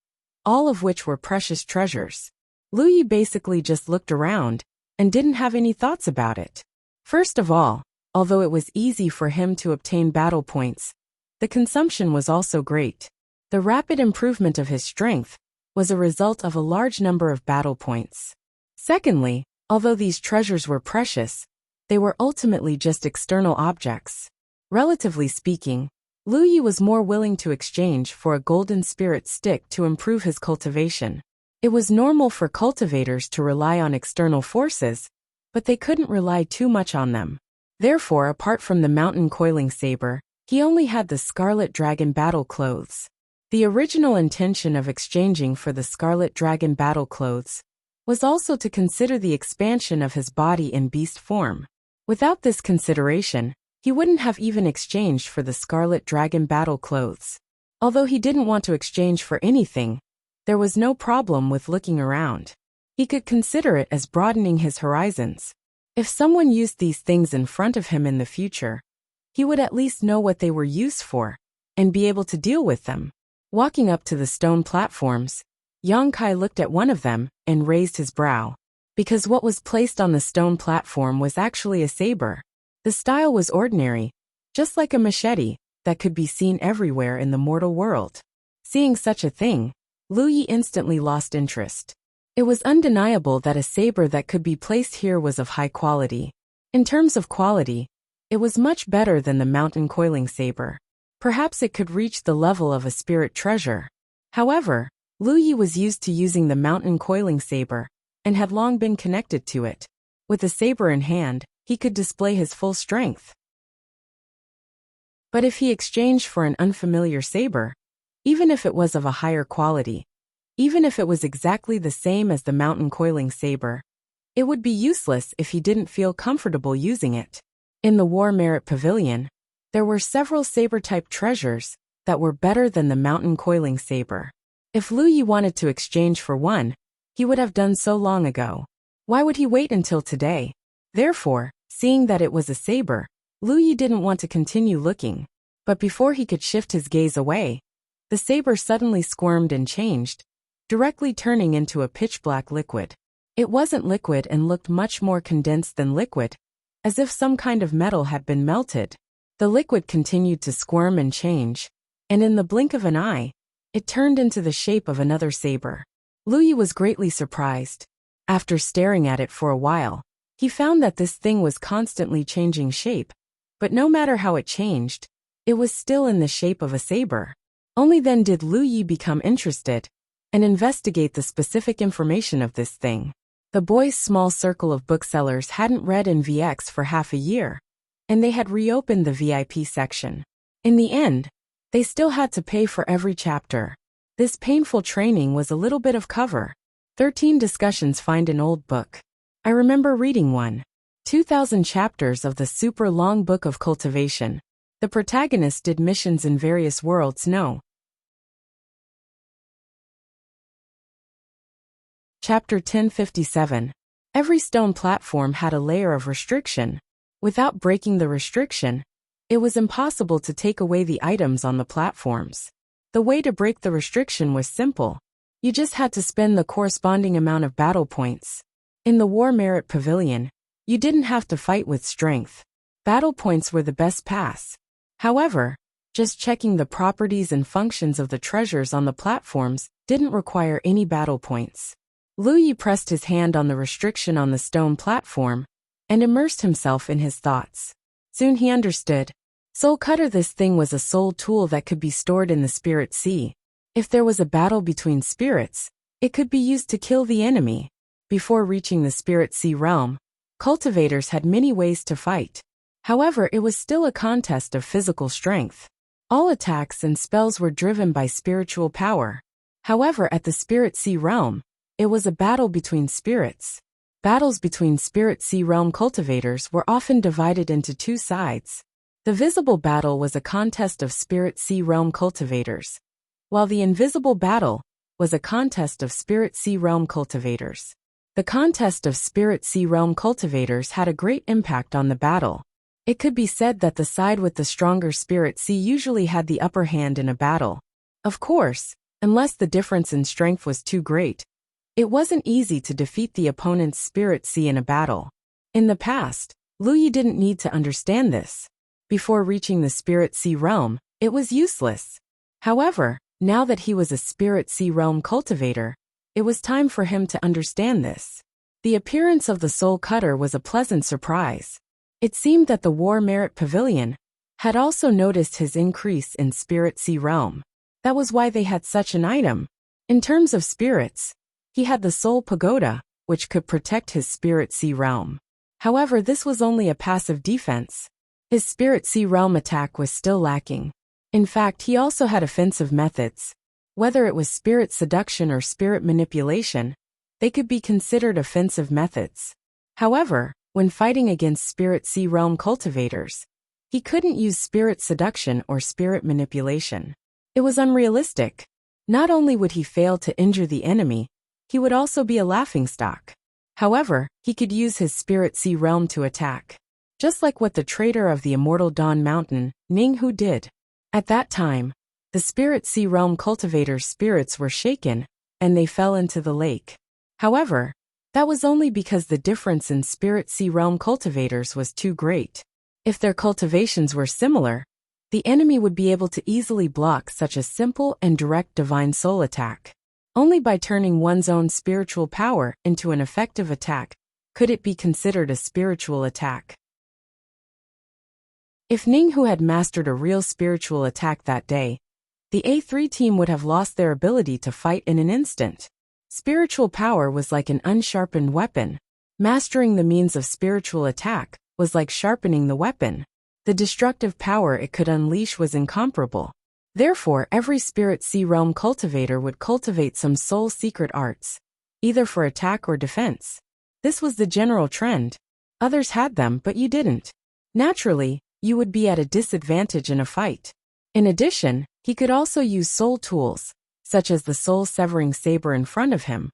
all of which were precious treasures. Lu Yi basically just looked around and didn't have any thoughts about it. First of all, although it was easy for him to obtain battle points, the consumption was also great. The rapid improvement of his strength was a result of a large number of battle points. Secondly, although these treasures were precious, they were ultimately just external objects. Relatively speaking, Lu Yi was more willing to exchange for a golden spirit stick to improve his cultivation. It was normal for cultivators to rely on external forces, but they couldn't rely too much on them. Therefore, apart from the mountain coiling saber, he only had the Scarlet Dragon battle clothes. The original intention of exchanging for the Scarlet Dragon battle clothes was also to consider the expansion of his body in beast form. Without this consideration, he wouldn't have even exchanged for the Scarlet Dragon battle clothes. Although he didn't want to exchange for anything, there was no problem with looking around. He could consider it as broadening his horizons. If someone used these things in front of him in the future, he would at least know what they were used for and be able to deal with them. Walking up to the stone platforms, Yang Kai looked at one of them and raised his brow, because what was placed on the stone platform was actually a saber. The style was ordinary, just like a machete that could be seen everywhere in the mortal world. Seeing such a thing, Lu Yi instantly lost interest. It was undeniable that a saber that could be placed here was of high quality. In terms of quality, it was much better than the mountain coiling saber. Perhaps it could reach the level of a spirit treasure. However, Lu Yi was used to using the mountain coiling saber and had long been connected to it. With the saber in hand, he could display his full strength. But if he exchanged for an unfamiliar saber, even if it was of a higher quality, even if it was exactly the same as the mountain coiling saber, it would be useless if he didn't feel comfortable using it. In the War Merit Pavilion, there were several saber-type treasures that were better than the mountain coiling saber. If Lu Yi wanted to exchange for one, he would have done so long ago. Why would he wait until today? Therefore, seeing that it was a saber, Lu Yi didn't want to continue looking. But before he could shift his gaze away, the saber suddenly squirmed and changed, directly turning into a pitch-black liquid. It wasn't liquid and looked much more condensed than liquid, as if some kind of metal had been melted. The liquid continued to squirm and change, and in the blink of an eye, it turned into the shape of another saber. Lu Yi was greatly surprised. After staring at it for a while, he found that this thing was constantly changing shape, but no matter how it changed, it was still in the shape of a saber. Only then did Lu Yi become interested and investigate the specific information of this thing. The boys' small circle of booksellers hadn't read in VX for half a year, and they had reopened the VIP section. In the end, they still had to pay for every chapter. This painful training was a little bit of cover. 13 discussions find an old book. I remember reading one. 2,000 chapters of the super long book of cultivation. The protagonist did missions in various worlds. No. Chapter 1057. Every stone platform had a layer of restriction. Without breaking the restriction, it was impossible to take away the items on the platforms. The way to break the restriction was simple. You just had to spend the corresponding amount of battle points. In the War Merit Pavilion, You didn't have to fight with strength. Battle points were the best pass. However, just checking the properties and functions of the treasures on the platforms didn't require any battle points. Lu Yi pressed his hand on the restriction on the stone platform and immersed himself in his thoughts. Soon he understood. Soul Cutter, this thing was a soul tool that could be stored in the Spirit Sea. If there was a battle between spirits, it could be used to kill the enemy. Before reaching the Spirit Sea realm, cultivators had many ways to fight. However, it was still a contest of physical strength. All attacks and spells were driven by spiritual power. However, at the Spirit Sea realm, it was a battle between spirits. Battles between Spirit Sea realm cultivators were often divided into two sides. The visible battle was a contest of Spirit Sea realm cultivators, while the invisible battle was a contest of Spirit Sea realm cultivators. The contest of Spirit Sea realm cultivators had a great impact on the battle. It could be said that the side with the stronger Spirit Sea usually had the upper hand in a battle. Of course, unless the difference in strength was too great, it wasn't easy to defeat the opponent's Spirit Sea in a battle. In the past, Lu Yi didn't need to understand this. Before reaching the Spirit Sea realm, it was useless. However, now that he was a Spirit Sea realm cultivator, it was time for him to understand this. The appearance of the Soul Cutter was a pleasant surprise. It seemed that the War Merit Pavilion had also noticed his increase in Spirit Sea realm. That was why they had such an item. In terms of spirits, he had the Soul Pagoda, which could protect his Spirit Sea realm. However, this was only a passive defense. His Spirit Sea realm attack was still lacking. In fact, he also had offensive methods. Whether it was spirit seduction or spirit manipulation, they could be considered offensive methods. However, when fighting against Spirit Sea realm cultivators, he couldn't use spirit seduction or spirit manipulation. It was unrealistic. Not only would he fail to injure the enemy, he would also be a laughingstock. However, he could use his Spirit Sea realm to attack. Just like what the traitor of the Immortal Dawn Mountain, Ning Hu, did. At that time, the Spirit Sea realm cultivators' spirits were shaken, and they fell into the lake. However, that was only because the difference in Spirit Sea realm cultivators was too great. If their cultivations were similar, the enemy would be able to easily block such a simple and direct divine soul attack. Only by turning one's own spiritual power into an effective attack could it be considered a spiritual attack. If Ning Hu had mastered a real spiritual attack that day, the A3 team would have lost their ability to fight in an instant. Spiritual power was like an unsharpened weapon. Mastering the means of spiritual attack was like sharpening the weapon. The destructive power it could unleash was incomparable. Therefore, every Spirit Sea realm cultivator would cultivate some soul secret arts, either for attack or defense. This was the general trend. Others had them, but you didn't. Naturally, you would be at a disadvantage in a fight. In addition, he could also use soul tools, such as the soul-severing saber in front of him,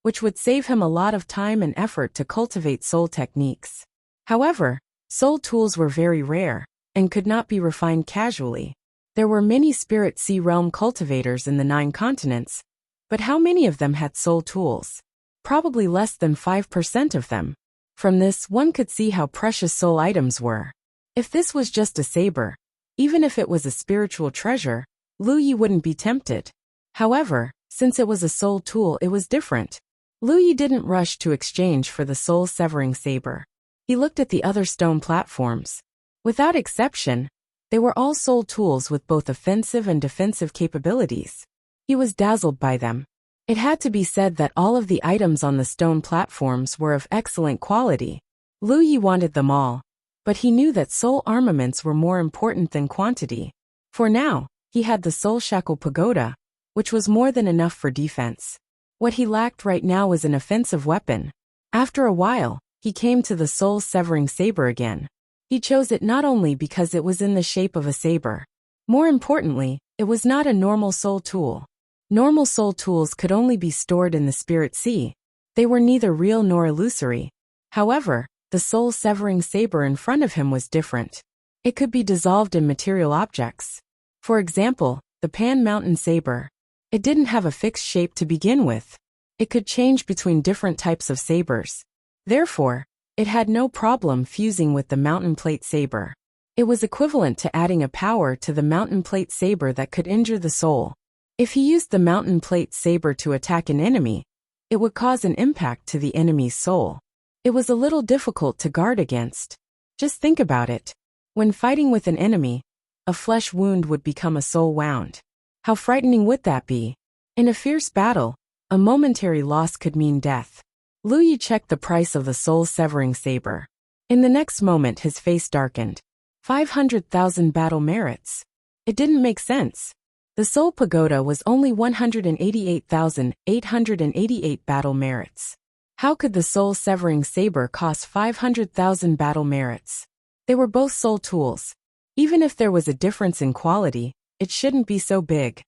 which would save him a lot of time and effort to cultivate soul techniques. However, soul tools were very rare, and could not be refined casually. There were many Spirit Sea realm cultivators in the 9 continents, but how many of them had soul tools? Probably less than 5% of them. From this, one could see how precious soul items were. If this was just a saber, even if it was a spiritual treasure, Lu Yi wouldn't be tempted. However, since it was a soul tool, it was different. Lu Yi didn't rush to exchange for the soul-severing saber. He looked at the other stone platforms. Without exception, they were all soul tools with both offensive and defensive capabilities. He was dazzled by them. It had to be said that all of the items on the stone platforms were of excellent quality. Lu Yi wanted them all, but he knew that soul armaments were more important than quantity. For now, he had the Soul Shackle Pagoda, which was more than enough for defense. What he lacked right now was an offensive weapon. After a while, he came to the soul-severing saber again. He chose it not only because it was in the shape of a saber. More importantly, it was not a normal soul tool. Normal soul tools could only be stored in the Spirit Sea. They were neither real nor illusory. However, the soul-severing saber in front of him was different. It could be dissolved in material objects. For example, the Pan Mountain saber. It didn't have a fixed shape to begin with. It could change between different types of sabers. Therefore, It had no problem fusing with the mountain plate saber. It was equivalent to adding a power to the mountain plate saber that could injure the soul. If he used the mountain plate saber to attack an enemy, it would cause an impact to the enemy's soul. It was a little difficult to guard against. Just think about it. When fighting with an enemy, a flesh wound would become a soul wound. How frightening would that be? In a fierce battle, a momentary loss could mean death. Lu Yi checked the price of the soul-severing saber. In the next moment his face darkened. 500,000 battle merits. It didn't make sense. The Soul Pagoda was only 188,888 battle merits. How could the soul-severing saber cost 500,000 battle merits? They were both soul tools. Even if there was a difference in quality, it shouldn't be so big.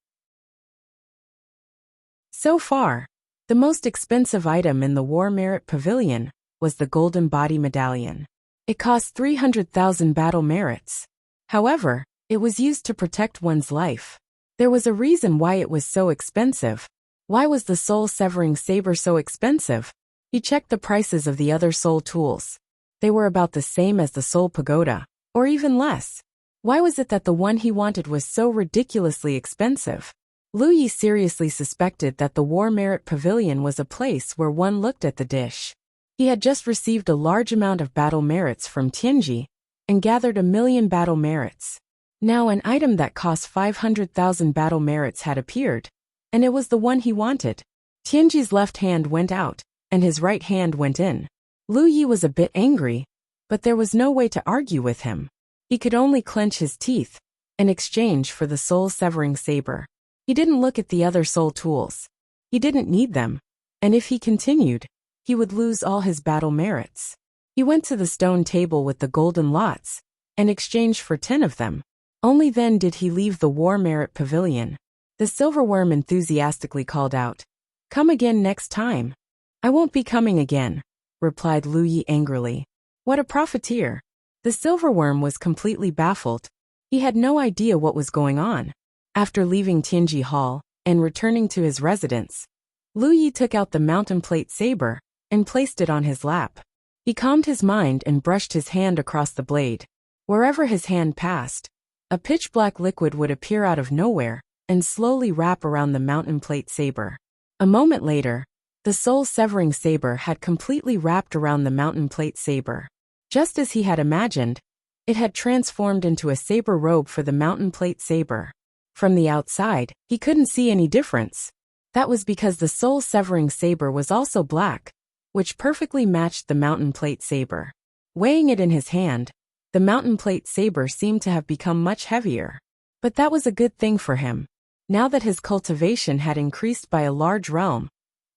So far, the most expensive item in the War Merit Pavilion was the Golden Body Medallion. It cost 300,000 battle merits. However, it was used to protect one's life. There was a reason why it was so expensive. Why was the soul-severing saber so expensive? He checked the prices of the other soul tools. They were about the same as the Soul Pagoda, or even less. Why was it that the one he wanted was so ridiculously expensive? Lu Yi seriously suspected that the War Merit Pavilion was a place where one looked at the dish. He had just received a large amount of battle merits from Tianji and gathered 1,000,000 battle merits. Now an item that cost 500,000 battle merits had appeared, and it was the one he wanted. Tianji's left hand went out, and his right hand went in. Lu Yi was a bit angry, but there was no way to argue with him. He could only clench his teeth in exchange for the soul-severing saber. He didn't look at the other soul tools. He didn't need them, and if he continued, he would lose all his battle merits. He went to the stone table with the golden lots and exchanged for 10 of them. Only then did he leave the War Merit Pavilion. The silverworm enthusiastically called out, "Come again next time." "I won't be coming again," replied Lu Yi angrily. What a profiteer! The silverworm was completely baffled. He had no idea what was going on. After leaving Tianji Hall and returning to his residence, Lu Yi took out the mountain plate saber and placed it on his lap. He calmed his mind and brushed his hand across the blade. Wherever his hand passed, a pitch-black liquid would appear out of nowhere and slowly wrap around the mountain plate saber. A moment later, the soul-severing saber had completely wrapped around the mountain plate saber. Just as he had imagined, it had transformed into a saber robe for the mountain plate saber. From the outside, he couldn't see any difference. That was because the soul-severing saber was also black, which perfectly matched the mountain plate saber. Weighing it in his hand, the mountain plate saber seemed to have become much heavier. But that was a good thing for him. Now that his cultivation had increased by a large realm,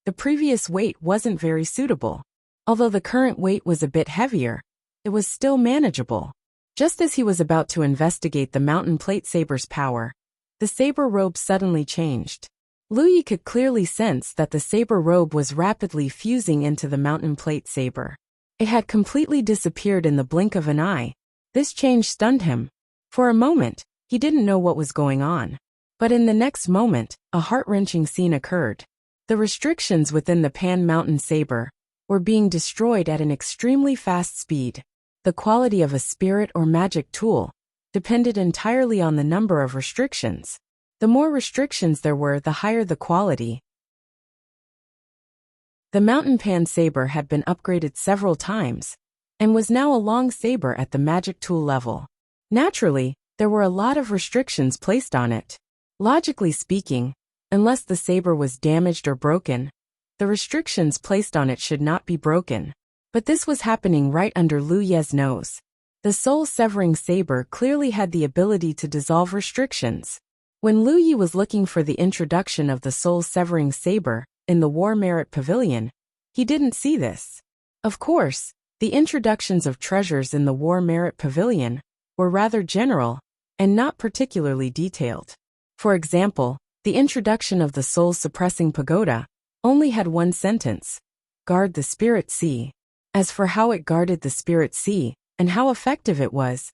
the previous weight wasn't very suitable. Although the current weight was a bit heavier, it was still manageable. Just as he was about to investigate the mountain plate saber's power, the saber robe suddenly changed. Lu Yi could clearly sense that the saber robe was rapidly fusing into the mountain plate saber. It had completely disappeared in the blink of an eye. This change stunned him. For a moment, he didn't know what was going on. But in the next moment, a heart-wrenching scene occurred. The restrictions within the Pan Mountain Saber were being destroyed at an extremely fast speed. The quality of a spirit or magic tool depended entirely on the number of restrictions. The more restrictions there were, the higher the quality. The Mountain Pan Saber had been upgraded several times, and was now a long saber at the magic tool level. Naturally, there were a lot of restrictions placed on it. Logically speaking, unless the saber was damaged or broken, the restrictions placed on it should not be broken. But this was happening right under Lu Ye's nose. The soul-severing saber clearly had the ability to dissolve restrictions. When Lu Yi was looking for the introduction of the soul-severing saber in the War Merit Pavilion, he didn't see this. Of course, the introductions of treasures in the War Merit Pavilion were rather general and not particularly detailed. For example, the introduction of the soul-suppressing pagoda only had one sentence: guard the spirit sea. As for how it guarded the spirit sea and how effective it was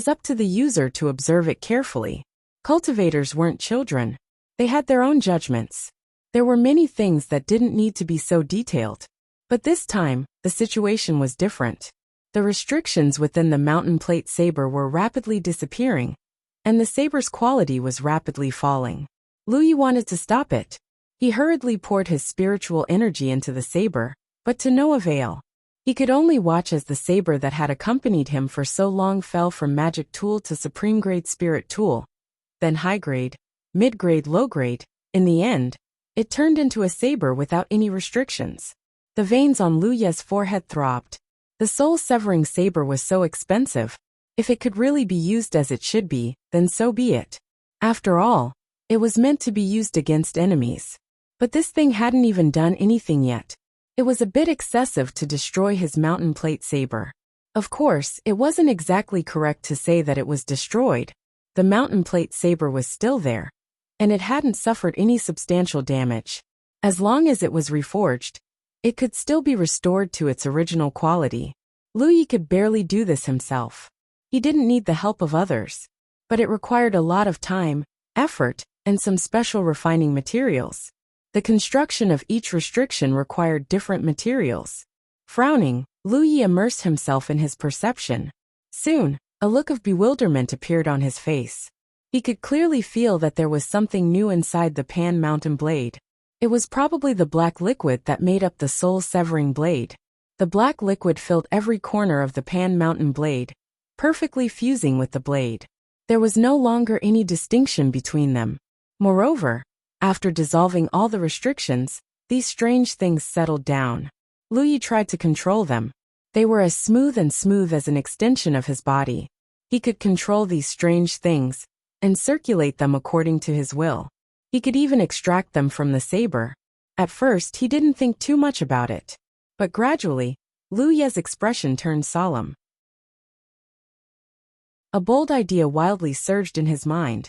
up to the user to observe it carefully. Cultivators weren't children. They had their own judgments. There were many things that didn't need to be so detailed. But this time, the situation was different. The restrictions within the mountain plate saber were rapidly disappearing, and the saber's quality was rapidly falling. Lu Yi wanted to stop it. He hurriedly poured his spiritual energy into the saber, but to no avail. He could only watch as the saber that had accompanied him for so long fell from magic tool to supreme grade spirit tool, then high grade, mid grade, low grade. In the end, it turned into a saber without any restrictions. The veins on Lu Ye's forehead throbbed. The soul-severing saber was so expensive. If it could really be used as it should be, then so be it. After all, it was meant to be used against enemies. But this thing hadn't even done anything yet. It was a bit excessive to destroy his mountain plate saber. Of course, it wasn't exactly correct to say that it was destroyed. The mountain plate saber was still there, and it hadn't suffered any substantial damage. As long as it was reforged, it could still be restored to its original quality. Lu Yi could barely do this himself. He didn't need the help of others, but it required a lot of time, effort, and some special refining materials. The construction of each restriction required different materials. Frowning, Lu Yi immersed himself in his perception. Soon, a look of bewilderment appeared on his face. He could clearly feel that there was something new inside the Pan Mountain blade. It was probably the black liquid that made up the soul-severing blade. The black liquid filled every corner of the Pan Mountain blade, perfectly fusing with the blade. There was no longer any distinction between them. Moreover, after dissolving all the restrictions, these strange things settled down. Lu Yi tried to control them. They were as smooth as an extension of his body. He could control these strange things and circulate them according to his will. He could even extract them from the saber. At first, he didn't think too much about it. But gradually, Lu Ye's expression turned solemn. A bold idea wildly surged in his mind.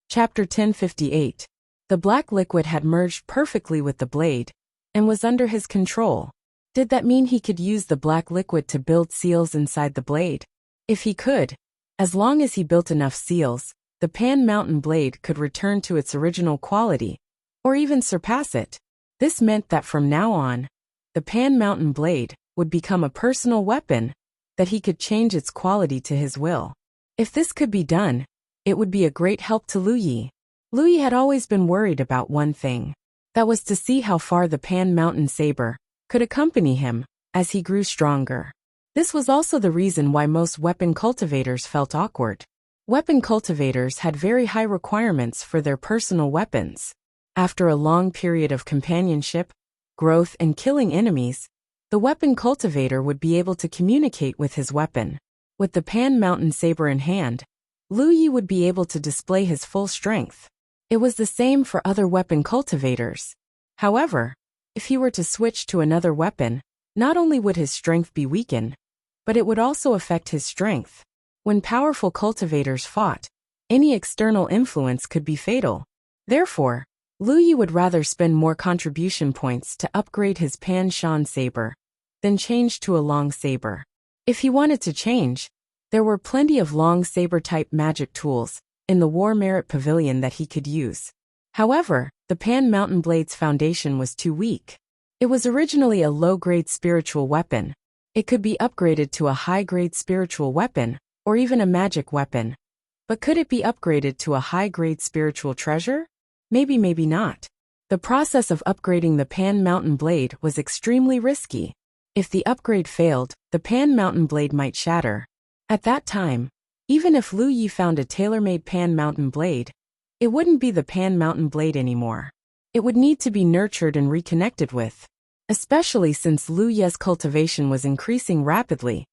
Chapter 1058. The black liquid had merged perfectly with the blade, and was under his control. Did that mean he could use the black liquid to build seals inside the blade? If he could, as long as he built enough seals, the Pan Mountain blade could return to its original quality, or even surpass it. This meant that from now on, the Pan Mountain blade would become a personal weapon, that he could change its quality to his will. If this could be done, it would be a great help to Lu Yi. Lu Yi had always been worried about one thing. That was to see how far the Pan Mountain saber could accompany him as he grew stronger. This was also the reason why most weapon cultivators felt awkward. Weapon cultivators had very high requirements for their personal weapons. After a long period of companionship, growth, and killing enemies, the weapon cultivator would be able to communicate with his weapon. With the Pan Mountain saber in hand, Lu Yi would be able to display his full strength. It was the same for other weapon cultivators. However, if he were to switch to another weapon, not only would his strength be weakened, but it would also affect his strength. When powerful cultivators fought, any external influence could be fatal. Therefore, Lu Yi would rather spend more contribution points to upgrade his Pan Shan saber than change to a long saber. If he wanted to change, there were plenty of long saber-type magic tools in the War Merit Pavilion that he could use. However, the Pan Mountain blade's foundation was too weak. It was originally a low-grade spiritual weapon. It could be upgraded to a high-grade spiritual weapon, or even a magic weapon. But could it be upgraded to a high-grade spiritual treasure? Maybe, maybe not. The process of upgrading the Pan Mountain blade was extremely risky. If the upgrade failed, the Pan Mountain blade might shatter. At that time, even if Lu Yi found a tailor-made Pan Mountain blade, it wouldn't be the Pan Mountain blade anymore. It would need to be nurtured and reconnected with. Especially since Lu Ye's cultivation was increasing rapidly,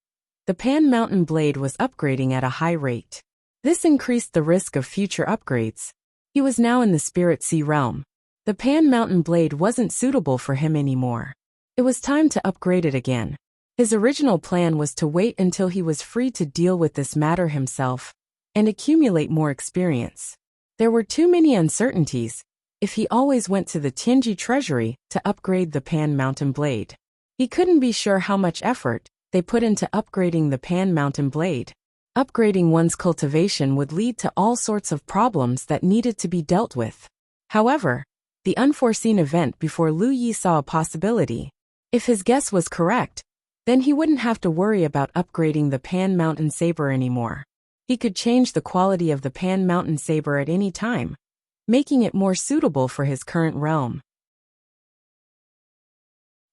the Pan Mountain blade was upgrading at a high rate. This increased the risk of future upgrades. He was now in the Spirit Sea realm. The Pan Mountain blade wasn't suitable for him anymore. It was time to upgrade it again. His original plan was to wait until he was free to deal with this matter himself and accumulate more experience. There were too many uncertainties if he always went to the Tianji treasury to upgrade the Pan Mountain blade. He couldn't be sure how much effort they put into upgrading the Pan Mountain blade. Upgrading one's cultivation would lead to all sorts of problems that needed to be dealt with. However, the unforeseen event before Lu Yi saw a possibility. If his guess was correct, then he wouldn't have to worry about upgrading the Pan Mountain Saber anymore. He could change the quality of the Pan Mountain Saber at any time, making it more suitable for his current realm.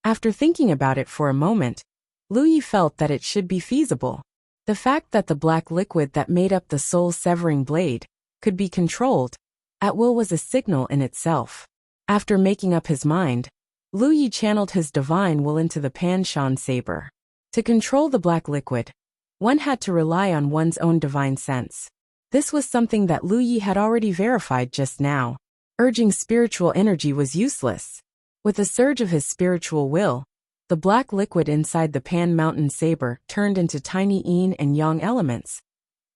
After thinking about it for a moment, Lu Yi felt that it should be feasible. The fact that the black liquid that made up the soul-severing blade could be controlled at will was a signal in itself. After making up his mind, Lu Yi channeled his divine will into the Pan Shan saber. To control the black liquid, one had to rely on one's own divine sense. This was something that Lu Yi had already verified just now. Urging spiritual energy was useless. With a surge of his spiritual will, the black liquid inside the Pan Mountain Saber turned into tiny yin and yang elements,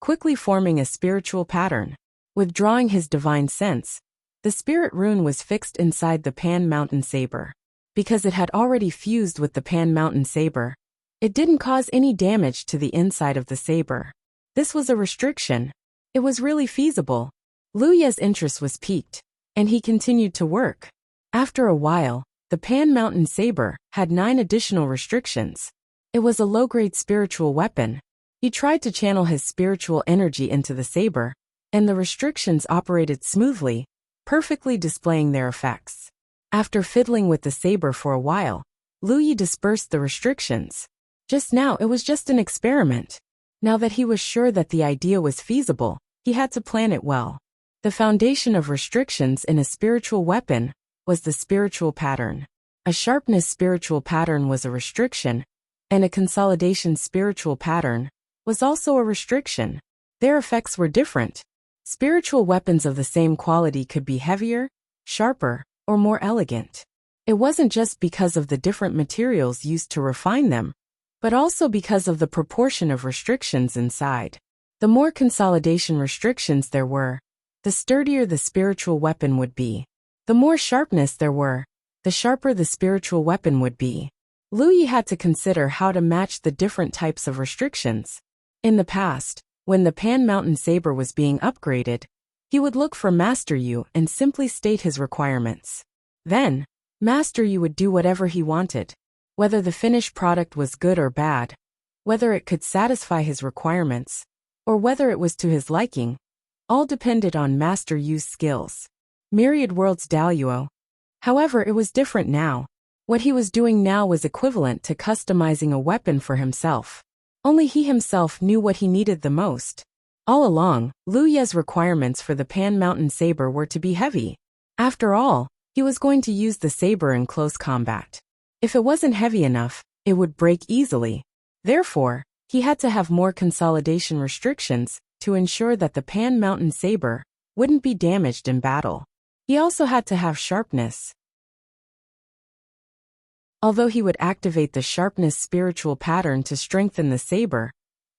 quickly forming a spiritual pattern. Withdrawing his divine sense, the spirit rune was fixed inside the Pan Mountain Saber. Because it had already fused with the Pan Mountain Saber, it didn't cause any damage to the inside of the saber. This was a restriction. It was really feasible. Lu Ye's interest was piqued, and he continued to work. After a while, the Pan Mountain Saber had 9 additional restrictions. It was a low-grade spiritual weapon. He tried to channel his spiritual energy into the saber, and the restrictions operated smoothly, perfectly displaying their effects. After fiddling with the saber for a while, Lu Yi dispersed the restrictions. Just now it was just an experiment. Now that he was sure that the idea was feasible, he had to plan it well. The foundation of restrictions in a spiritual weapon was the spiritual pattern. A sharpness spiritual pattern was a restriction, and a consolidation spiritual pattern was also a restriction. Their effects were different. Spiritual weapons of the same quality could be heavier, sharper, or more elegant. It wasn't just because of the different materials used to refine them, but also because of the proportion of restrictions inside. The more consolidation restrictions there were, the sturdier the spiritual weapon would be. The more sharpness there were, the sharper the spiritual weapon would be. Lu Yi had to consider how to match the different types of restrictions. In the past, when the Pan Mountain Saber was being upgraded, he would look for Master Yu and simply state his requirements. Then, Master Yu would do whatever he wanted. Whether the finished product was good or bad, whether it could satisfy his requirements, or whether it was to his liking, all depended on Master Yu's skills. Myriad Worlds Daluo. However, it was different now. What he was doing now was equivalent to customizing a weapon for himself. Only he himself knew what he needed the most. All along, Lu Ye's requirements for the Pan Mountain Saber were to be heavy. After all, he was going to use the saber in close combat. If it wasn't heavy enough, it would break easily. Therefore, he had to have more consolidation restrictions to ensure that the Pan Mountain Saber wouldn't be damaged in battle. He also had to have sharpness. Although he would activate the sharpness spiritual pattern to strengthen the saber,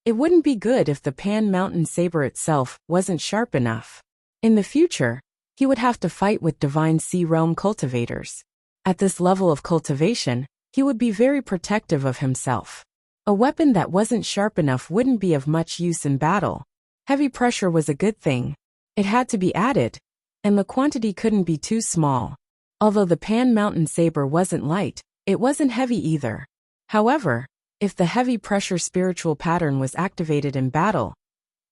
it wouldn't be good if the Pan Mountain Saber itself wasn't sharp enough. In the future, he would have to fight with Divine Sea Realm cultivators. At this level of cultivation, he would be very protective of himself. A weapon that wasn't sharp enough wouldn't be of much use in battle. Heavy pressure was a good thing. It had to be added, and the quantity couldn't be too small. Although the Pan Mountain Saber wasn't light, it wasn't heavy either. However, if the heavy pressure spiritual pattern was activated in battle,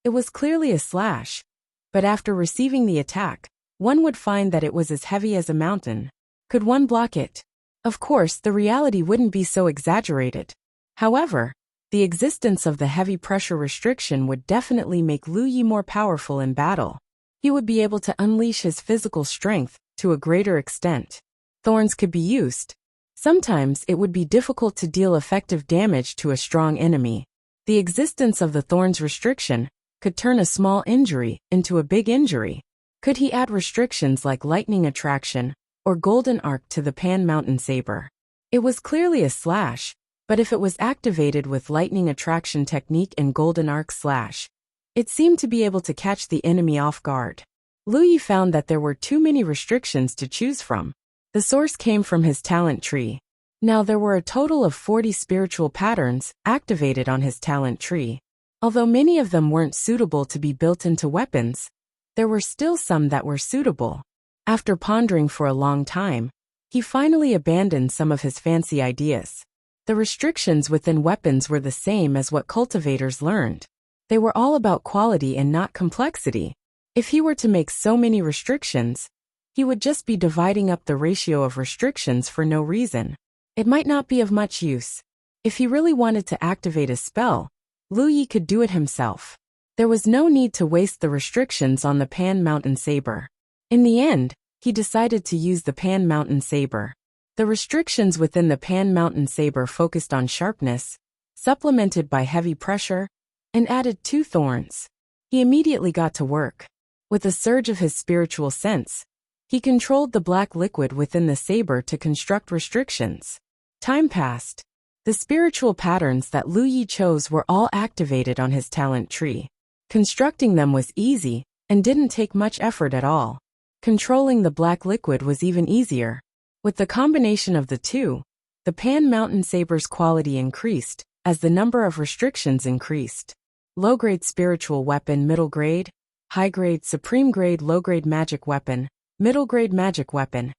it was clearly a slash. But after receiving the attack, one would find that it was as heavy as a mountain. Could one block it? Of course, the reality wouldn't be so exaggerated. However, the existence of the heavy pressure restriction would definitely make Lu Yi more powerful in battle. He would be able to unleash his physical strength to a greater extent. Thorns could be used. Sometimes it would be difficult to deal effective damage to a strong enemy. The existence of the thorns restriction could turn a small injury into a big injury. Could he add restrictions like lightning attraction or golden arc to the Pan Mountain Saber? It was clearly a slash, but if it was activated with lightning attraction technique and golden arc slash, it seemed to be able to catch the enemy off guard. Lu Yi found that there were too many restrictions to choose from. The source came from his talent tree. Now there were a total of 40 spiritual patterns activated on his talent tree. Although many of them weren't suitable to be built into weapons, there were still some that were suitable. After pondering for a long time, he finally abandoned some of his fancy ideas. The restrictions within weapons were the same as what cultivators learned. They were all about quality and not complexity. If he were to make so many restrictions, he would just be dividing up the ratio of restrictions for no reason. It might not be of much use. If he really wanted to activate a spell, Lu Yi could do it himself. There was no need to waste the restrictions on the Pan Mountain Saber. In the end, he decided to use the Pan Mountain Saber. The restrictions within the Pan Mountain Saber focused on sharpness, supplemented by heavy pressure, and added 2 thorns. He immediately got to work. With a surge of his spiritual sense, he controlled the black liquid within the saber to construct restrictions. Time passed. The spiritual patterns that Lu Yi chose were all activated on his talent tree. Constructing them was easy and didn't take much effort at all. Controlling the black liquid was even easier. With the combination of the two, the Pan Mountain Saber's quality increased as the number of restrictions increased. Low-grade spiritual weapon, middle grade, high-grade, supreme grade, low-grade magic weapon, middle-grade magic weapon.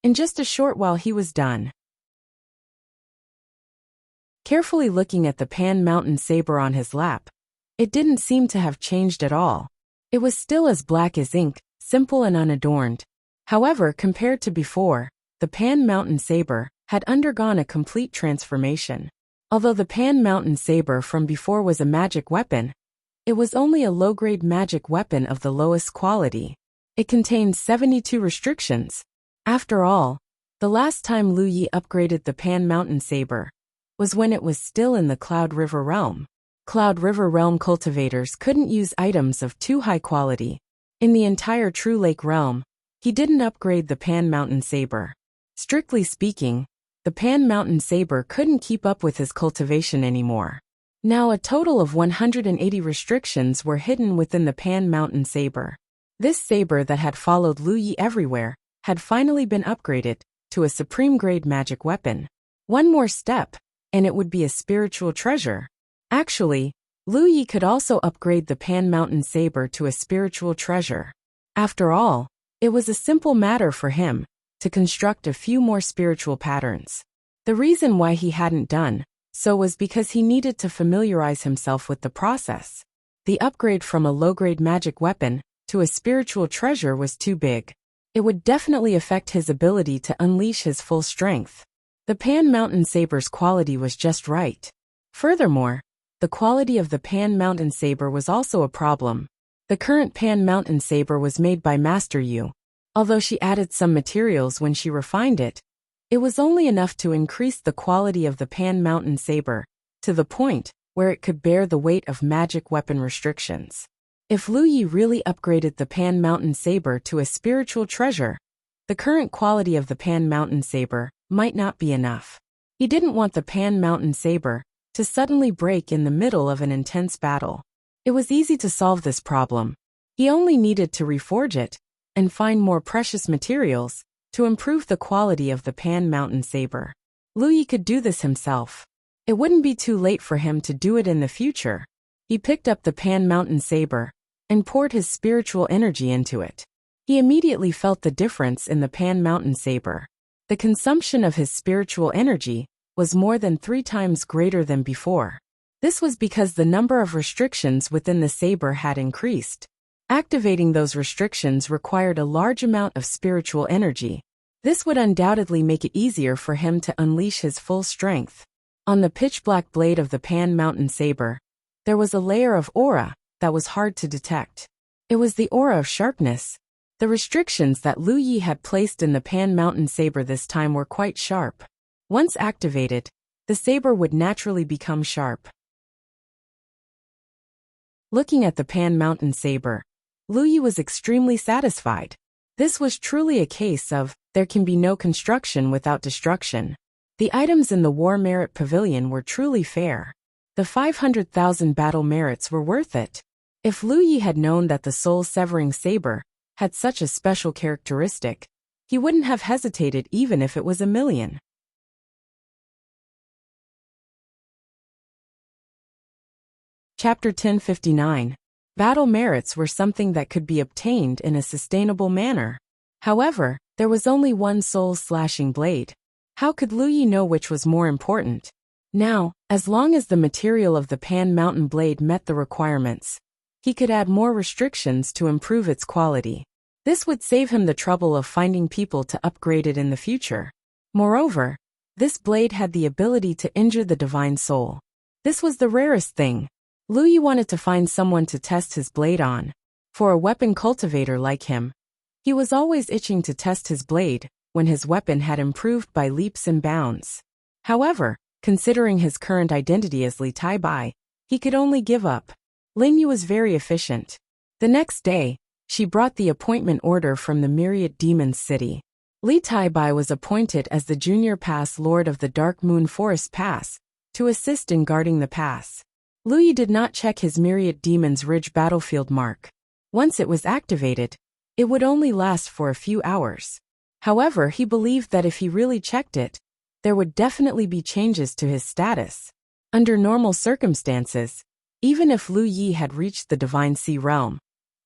In just a short while he was done. Carefully looking at the Pan Mountain Saber on his lap, it didn't seem to have changed at all. It was still as black as ink, simple and unadorned. However, compared to before, the Pan Mountain Saber had undergone a complete transformation. Although the Pan Mountain Saber from before was a magic weapon, it was only a low-grade magic weapon of the lowest quality. It contained 72 restrictions. After all, the last time Lu Yi upgraded the Pan Mountain Saber was when it was still in the Cloud River realm. Cloud River realm cultivators couldn't use items of too high quality. In the entire True Lake realm, he didn't upgrade the Pan Mountain Saber. Strictly speaking, the Pan Mountain Saber couldn't keep up with his cultivation anymore. Now a total of 180 restrictions were hidden within the Pan Mountain Saber. This saber that had followed Lu Yi everywhere had finally been upgraded to a supreme grade magic weapon. One more step, and it would be a spiritual treasure. Actually, Lu Yi could also upgrade the Pan Mountain Saber to a spiritual treasure. After all, it was a simple matter for him to construct a few more spiritual patterns. The reason why he hadn't done so was because he needed to familiarize himself with the process. The upgrade from a low-grade magic weapon to a spiritual treasure was too big. It would definitely affect his ability to unleash his full strength. The Pan Mountain Saber's quality was just right. Furthermore, the quality of the Pan Mountain Saber was also a problem. The current Pan Mountain Saber was made by Master Yu. Although she added some materials when she refined it, it was only enough to increase the quality of the Pan Mountain Saber to the point where it could bear the weight of magic weapon restrictions. If Lu Yi really upgraded the Pan Mountain Saber to a spiritual treasure, the current quality of the Pan Mountain Saber might not be enough. He didn't want the Pan Mountain Saber to suddenly break in the middle of an intense battle. It was easy to solve this problem. He only needed to reforge it and find more precious materials to improve the quality of the Pan Mountain Saber. Lu Yi could do this himself. It wouldn't be too late for him to do it in the future. He picked up the Pan Mountain Saber and poured his spiritual energy into it. He immediately felt the difference in the Pan Mountain Saber. The consumption of his spiritual energy was more than 3 times greater than before. This was because the number of restrictions within the saber had increased. Activating those restrictions required a large amount of spiritual energy. This would undoubtedly make it easier for him to unleash his full strength. On the pitch-black blade of the Pan Mountain Saber, there was a layer of aura that was hard to detect. It was the aura of sharpness. The restrictions that Lu Yi had placed in the Pan Mountain Saber this time were quite sharp. Once activated, the saber would naturally become sharp. Looking at the Pan Mountain Saber, Lu Yi was extremely satisfied. This was truly a case of, there can be no construction without destruction. The items in the War Merit Pavilion were truly fair. The 500,000 battle merits were worth it. If Lu Yi had known that the soul-severing saber had such a special characteristic, he wouldn't have hesitated even if it was 1,000,000. Chapter 1059. Battle merits were something that could be obtained in a sustainable manner. However, there was only one soul-slashing blade. How could Lu Yi know which was more important? Now, as long as the material of the Pan Mountain blade met the requirements, he could add more restrictions to improve its quality. This would save him the trouble of finding people to upgrade it in the future. Moreover, this blade had the ability to injure the divine soul. This was the rarest thing. Lu Yi wanted to find someone to test his blade on. For a weapon cultivator like him, he was always itching to test his blade when his weapon had improved by leaps and bounds. However, considering his current identity as Li Tai Bai, he could only give up. Lin Yu was very efficient. The next day, she brought the appointment order from the Myriad Demons City. Li Tai Bai was appointed as the Junior Pass Lord of the Dark Moon Forest Pass to assist in guarding the pass. Lu Yi did not check his Myriad Demons Ridge battlefield mark. Once it was activated, it would only last for a few hours. However, he believed that if he really checked it, there would definitely be changes to his status. Under normal circumstances, even if Lu Yi had reached the Divine Sea Realm,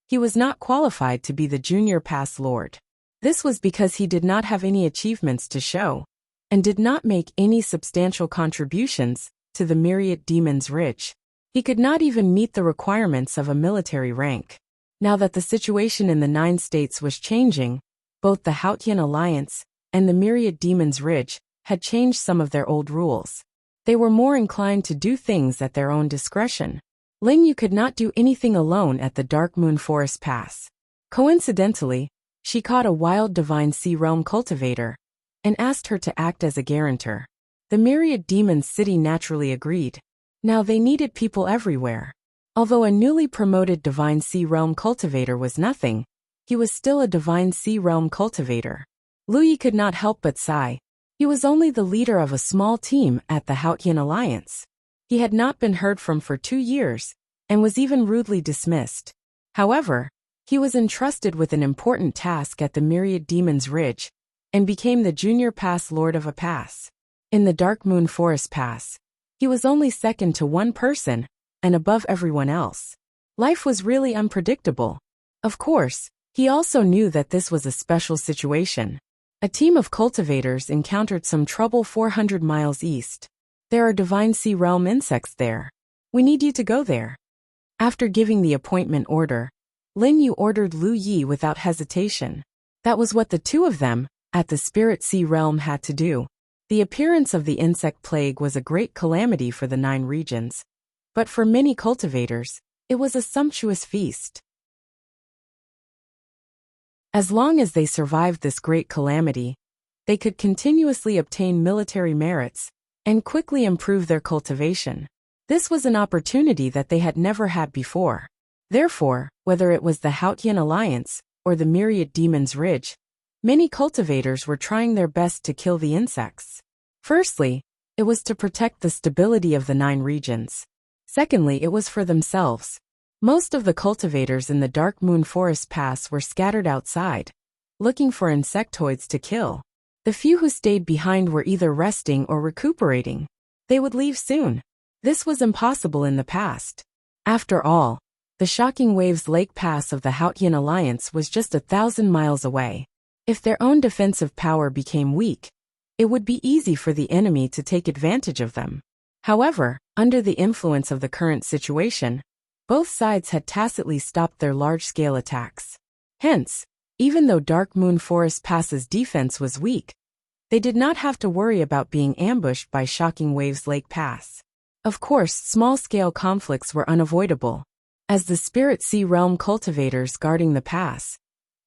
he was not qualified to be the Junior Pass Lord. This was because he did not have any achievements to show, and did not make any substantial contributions to the Myriad Demons Ridge. He could not even meet the requirements of a military rank. Now that the situation in the 9 states was changing, both the Haotian Alliance and the Myriad Demons Ridge had changed some of their old rules. They were more inclined to do things at their own discretion. Lin Yu could not do anything alone at the Dark Moon Forest Pass. Coincidentally, she caught a wild Divine Sea Realm cultivator and asked her to act as a guarantor. The Myriad Demons City naturally agreed. Now they needed people everywhere. Although a newly promoted Divine Sea Realm cultivator was nothing, he was still a Divine Sea Realm cultivator. Lu Yi could not help but sigh. He was only the leader of a small team at the Haotian Alliance. He had not been heard from for 2 years, and was even rudely dismissed. However, he was entrusted with an important task at the Myriad Demons Ridge, and became the Junior Pass Lord of a pass. In the Dark Moon Forest Pass, he was only second to one person, and above everyone else. Life was really unpredictable. Of course, he also knew that this was a special situation. A team of cultivators encountered some trouble 400 miles east. There are Divine Sea Realm insects there. We need you to go there. After giving the appointment order, Lin Yu ordered Lu Yi without hesitation. That was what the two of them, at the Spirit Sea Realm, had to do. The appearance of the insect plague was a great calamity for the 9 regions. But for many cultivators, it was a sumptuous feast. As long as they survived this great calamity, they could continuously obtain military merits and quickly improve their cultivation. This was an opportunity that they had never had before. Therefore, whether it was the Haotian Alliance or the Myriad Demons Ridge, many cultivators were trying their best to kill the insects. Firstly, it was to protect the stability of the 9 regions. Secondly, it was for themselves. Most of the cultivators in the Dark Moon Forest Pass were scattered outside, looking for insectoids to kill. The few who stayed behind were either resting or recuperating. They would leave soon. This was impossible in the past. After all, the Shocking Waves Lake Pass of the Haotian Alliance was just 1,000 miles away. If their own defensive power became weak, it would be easy for the enemy to take advantage of them. However, under the influence of the current situation, both sides had tacitly stopped their large-scale attacks. Hence, even though Dark Moon Forest Pass's defense was weak, they did not have to worry about being ambushed by Shocking Waves Lake Pass. Of course, small-scale conflicts were unavoidable. As the Spirit Sea Realm cultivators guarding the pass,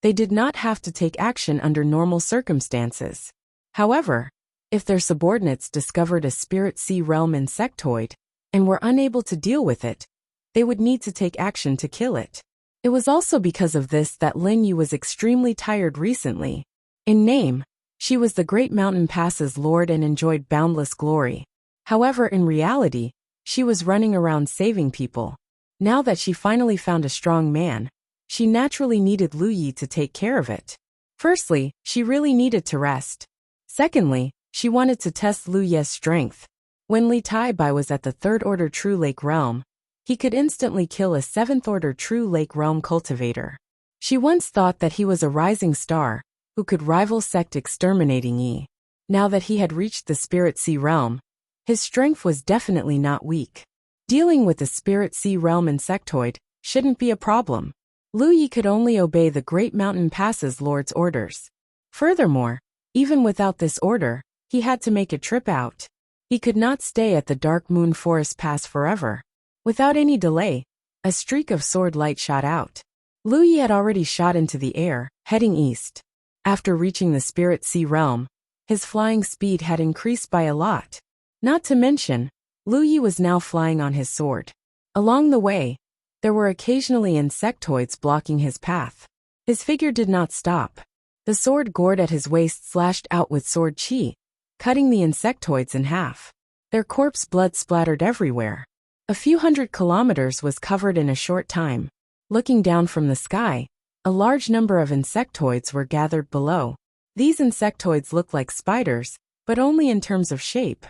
they did not have to take action under normal circumstances. However, if their subordinates discovered a Spirit Sea Realm insectoid and were unable to deal with it, they would need to take action to kill it. It was also because of this that Lin Yu was extremely tired recently. In name, she was the Great Mountain Pass's lord and enjoyed boundless glory. However, in reality, she was running around saving people. Now that she finally found a strong man, she naturally needed Lu Yi to take care of it. Firstly, she really needed to rest. Secondly, she wanted to test Lu Yi's strength. When Li Tai Bai was at the 3rd Order True Lake Realm, he could instantly kill a 7th Order True Lake Realm cultivator. She once thought that he was a rising star, who could rival sect exterminating Yi. Now that he had reached the Spirit Sea realm, his strength was definitely not weak. Dealing with the Spirit Sea realm insectoid shouldn't be a problem. Lu Yi could only obey the Great Mountain Pass's Lord's orders. Furthermore, even without this order, he had to make a trip out. He could not stay at the Dark Moon Forest Pass forever. Without any delay, a streak of sword light shot out. Lu Yi had already shot into the air, heading east. After reaching the Spirit Sea realm, his flying speed had increased by a lot. Not to mention, Lu Yi was now flying on his sword. Along the way, there were occasionally insectoids blocking his path. His figure did not stop. The sword gourd at his waist slashed out with sword chi, cutting the insectoids in half. Their corpse blood splattered everywhere. A few hundred kilometers was covered in a short time. Looking down from the sky, a large number of insectoids were gathered below. These insectoids looked like spiders, but only in terms of shape.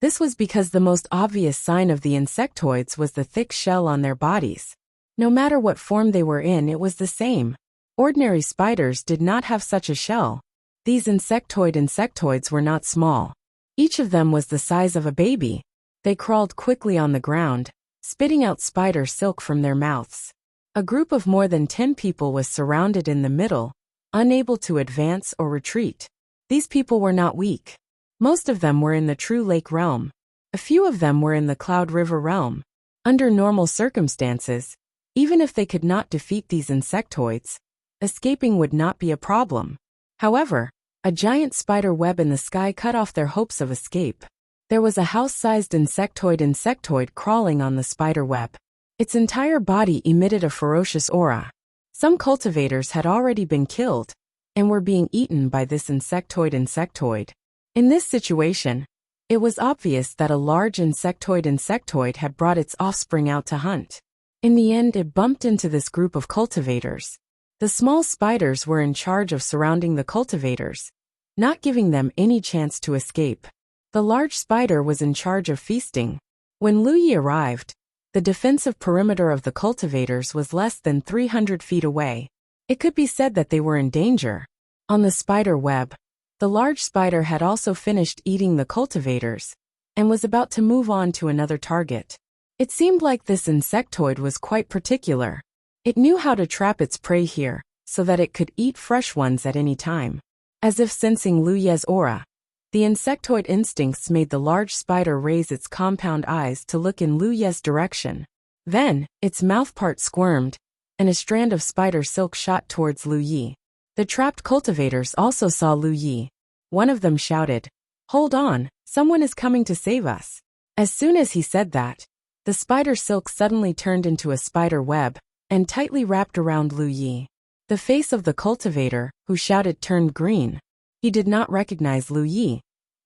This was because the most obvious sign of the insectoids was the thick shell on their bodies. No matter what form they were in, it was the same. Ordinary spiders did not have such a shell. These insectoids were not small. Each of them was the size of a baby. They crawled quickly on the ground, spitting out spider silk from their mouths. A group of more than 10 people was surrounded in the middle, unable to advance or retreat. These people were not weak. Most of them were in the True Lake realm. A few of them were in the Cloud River realm. Under normal circumstances, even if they could not defeat these insectoids, escaping would not be a problem. However, a giant spider web in the sky cut off their hopes of escape. There was a house-sized insectoid crawling on the spider web. Its entire body emitted a ferocious aura. Some cultivators had already been killed and were being eaten by this insectoid. In this situation, it was obvious that a large insectoid had brought its offspring out to hunt. In the end, it bumped into this group of cultivators. The small spiders were in charge of surrounding the cultivators, not giving them any chance to escape. The large spider was in charge of feasting. When Lu Yi arrived, the defensive perimeter of the cultivators was less than 300 feet away. It could be said that they were in danger. On the spider web, the large spider had also finished eating the cultivators and was about to move on to another target. It seemed like this insectoid was quite particular. It knew how to trap its prey here, so that it could eat fresh ones at any time. As if sensing Lu Ye's aura, the insectoid instincts made the large spider raise its compound eyes to look in Lu Ye's direction. Then, its mouthpart squirmed, and a strand of spider silk shot towards Lu Yi. The trapped cultivators also saw Lu Yi. One of them shouted, "Hold on, someone is coming to save us." As soon as he said that, the spider silk suddenly turned into a spider web and tightly wrapped around Lu Yi. The face of the cultivator, who shouted, turned green. He did not recognize Lu Yi,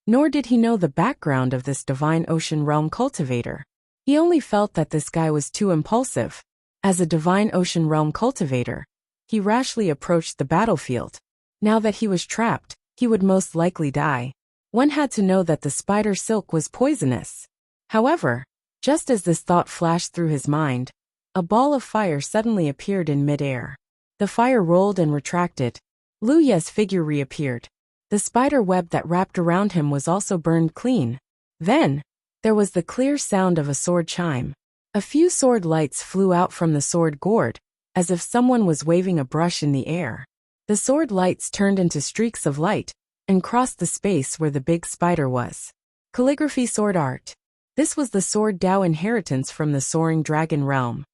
nor did he know the background of this Divine Ocean Realm cultivator. He only felt that this guy was too impulsive. As a Divine Ocean Realm cultivator, he rashly approached the battlefield. Now that he was trapped, he would most likely die. One had to know that the spider silk was poisonous. However, just as this thought flashed through his mind, a ball of fire suddenly appeared in mid-air. The fire rolled and retracted. Lu Ye's figure reappeared. The spider web that wrapped around him was also burned clean. Then, there was the clear sound of a sword chime. A few sword lights flew out from the sword gourd, as if someone was waving a brush in the air. The sword lights turned into streaks of light and crossed the space where the big spider was. Calligraphy sword art. This was the sword Dao inheritance from the Soaring Dragon realm.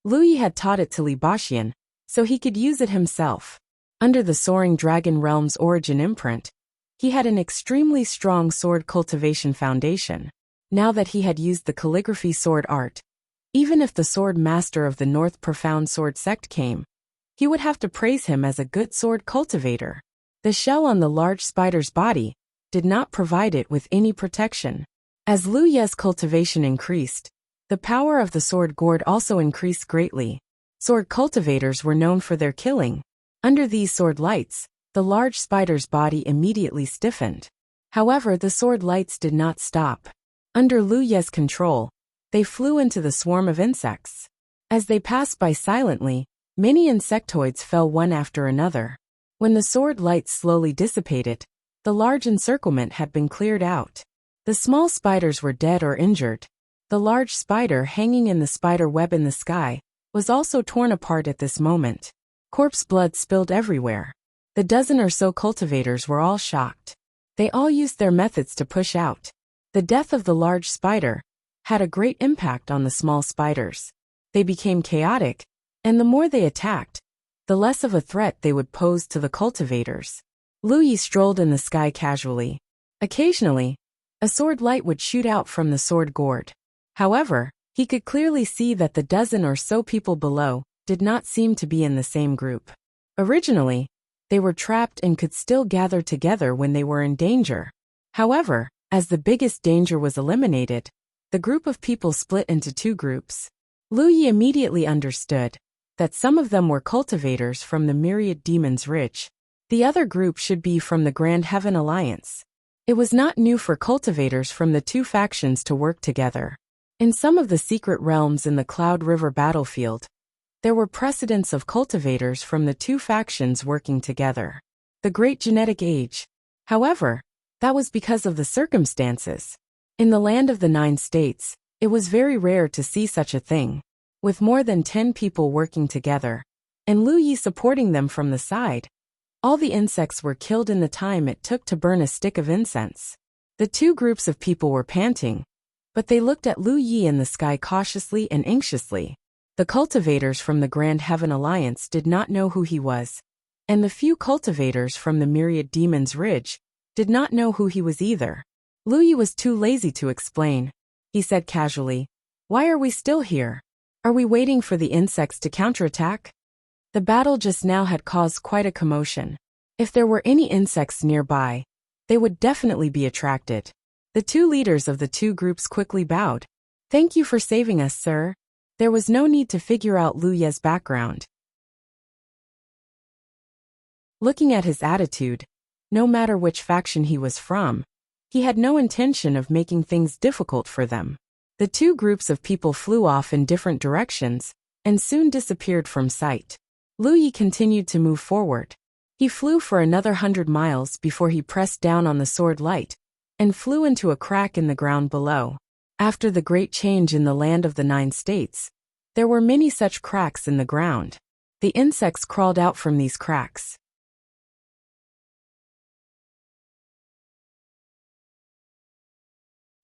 Lu Yi had taught it to Li Baxian, so he could use it himself. Under the Soaring Dragon realm's origin imprint, he had an extremely strong sword cultivation foundation. Now that he had used the calligraphy sword art, even if the sword master of the North Profound Sword Sect came, he would have to praise him as a good sword cultivator. The shell on the large spider's body did not provide it with any protection. As Lu Ye's cultivation increased, the power of the sword gourd also increased greatly. Sword cultivators were known for their killing. Under these sword lights, the large spider's body immediately stiffened. However, the sword lights did not stop. Under Lu Ye's control, they flew into the swarm of insects. As they passed by silently, many insectoids fell one after another. When the sword light slowly dissipated, the large encirclement had been cleared out. The small spiders were dead or injured. The large spider hanging in the spider web in the sky was also torn apart at this moment. Corpse blood spilled everywhere. The dozen or so cultivators were all shocked. They all used their methods to push out. The death of the large spider had a great impact on the small spiders. They became chaotic, and the more they attacked, the less of a threat they would pose to the cultivators. Lu Yi strolled in the sky casually. Occasionally, a sword light would shoot out from the sword gourd. However, he could clearly see that the dozen or so people below did not seem to be in the same group. Originally, they were trapped and could still gather together when they were in danger. However, as the biggest danger was eliminated, the group of people split into two groups. Lu Yi immediately understood that some of them were cultivators from the Myriad Demon's Ridge. The other group should be from the Grand Heaven Alliance. It was not new for cultivators from the two factions to work together. In some of the secret realms in the Cloud River battlefield, there were precedents of cultivators from the two factions working together. The Great Genetic Age. However, that was because of the circumstances. In the land of the 9 states, it was very rare to see such a thing. With more than 10 people working together, and Lu Yi supporting them from the side, all the insects were killed in the time it took to burn a stick of incense. The two groups of people were panting, but they looked at Lu Yi in the sky cautiously and anxiously. The cultivators from the Grand Heaven Alliance did not know who he was, and the few cultivators from the Myriad Demon's Ridge did not know who he was either. Lu Yi was too lazy to explain. He said casually, "Why are we still here? Are we waiting for the insects to counterattack?" The battle just now had caused quite a commotion. If there were any insects nearby, they would definitely be attracted. The two leaders of the two groups quickly bowed. "Thank you for saving us, sir." There was no need to figure out Lu Ye's background. Looking at his attitude, no matter which faction he was from, he had no intention of making things difficult for them. The two groups of people flew off in different directions and soon disappeared from sight. Lu Yi continued to move forward. He flew for another 100 miles before he pressed down on the sword light and flew into a crack in the ground below. After the great change in the land of the 9 states, there were many such cracks in the ground. The insects crawled out from these cracks.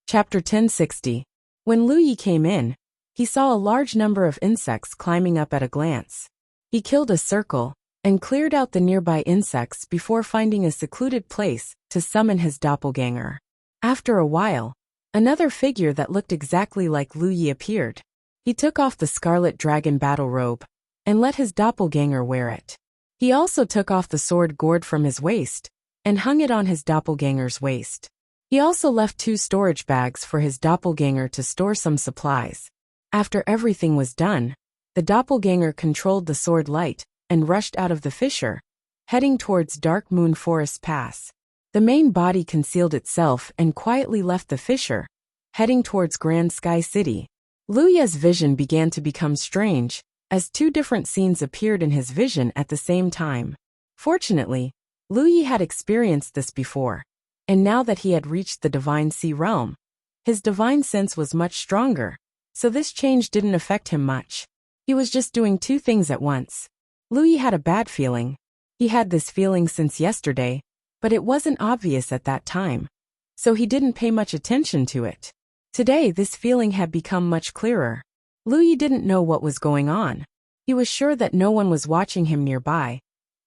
Chapter 1060. When Lu Yi came in, he saw a large number of insects climbing up at a glance. He killed a circle and cleared out the nearby insects before finding a secluded place to summon his doppelganger. After a while, another figure that looked exactly like Lu Yi appeared. He took off the scarlet dragon battle robe and let his doppelganger wear it. He also took off the sword gourd from his waist and hung it on his doppelganger's waist. He also left 2 storage bags for his doppelganger to store some supplies. After everything was done, the doppelganger controlled the sword light and rushed out of the fissure, heading towards Dark Moon Forest Pass. The main body concealed itself and quietly left the fissure, heading towards Grand Sky City. Lu Ye's vision began to become strange, as 2 different scenes appeared in his vision at the same time. Fortunately, Lu Yi had experienced this before, and now that he had reached the Divine Sea Realm, his divine sense was much stronger, so this change didn't affect him much. He was just doing 2 things at once. Lu Yi had a bad feeling. He had this feeling since yesterday, but it wasn't obvious at that time, so he didn't pay much attention to it. Today this feeling had become much clearer. Lu Yi didn't know what was going on. He was sure that no one was watching him nearby,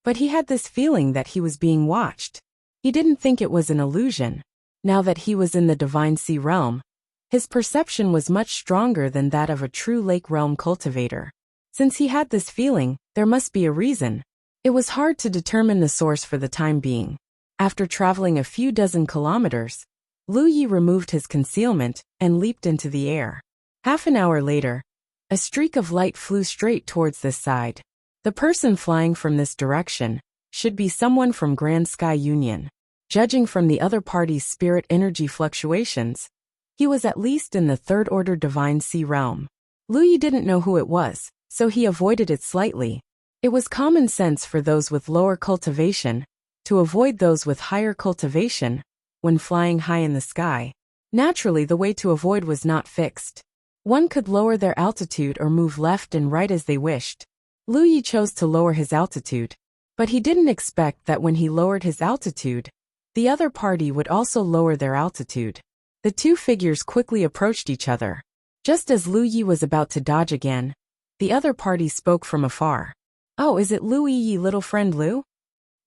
but he had this feeling that he was being watched. He didn't think it was an illusion. Now that he was in the Divine Sea Realm, his perception was much stronger than that of a true Lake Realm cultivator. Since he had this feeling, there must be a reason. It was hard to determine the source for the time being. After traveling a few dozen kilometers, Lu Yi removed his concealment and leaped into the air. Half an hour later, a streak of light flew straight towards this side. The person flying from this direction should be someone from Grand Sky Union. Judging from the other party's spirit energy fluctuations, he was at least in the 3rd order Divine Sea Realm. Lu Yi didn't know who it was, so he avoided it slightly. It was common sense for those with lower cultivation to avoid those with higher cultivation when flying high in the sky. Naturally, the way to avoid was not fixed. One could lower their altitude or move left and right as they wished. Lu Yi chose to lower his altitude, but he didn't expect that when he lowered his altitude, the other party would also lower their altitude. The two figures quickly approached each other. Just as Lu Yi was about to dodge again, the other party spoke from afar. "Oh, is it Lu Yi, little friend Lu?"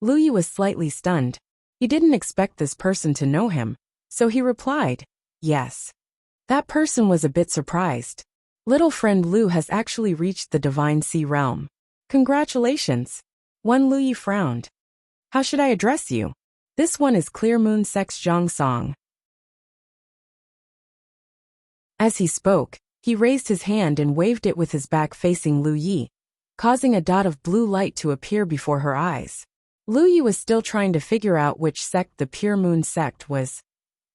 Lu Yi was slightly stunned. He didn't expect this person to know him, so he replied, "Yes." That person was a bit surprised. Little friend Lu has actually reached the Divine Sea realm. Congratulations. One Lu Yi frowned. "How should I address you?" "This one is Clear Moon Sex Zhang Song." As he spoke, he raised his hand and waved it with his back facing Lu Yi, causing a dot of blue light to appear before her eyes. Lu Yi was still trying to figure out which sect the Pure Moon sect was.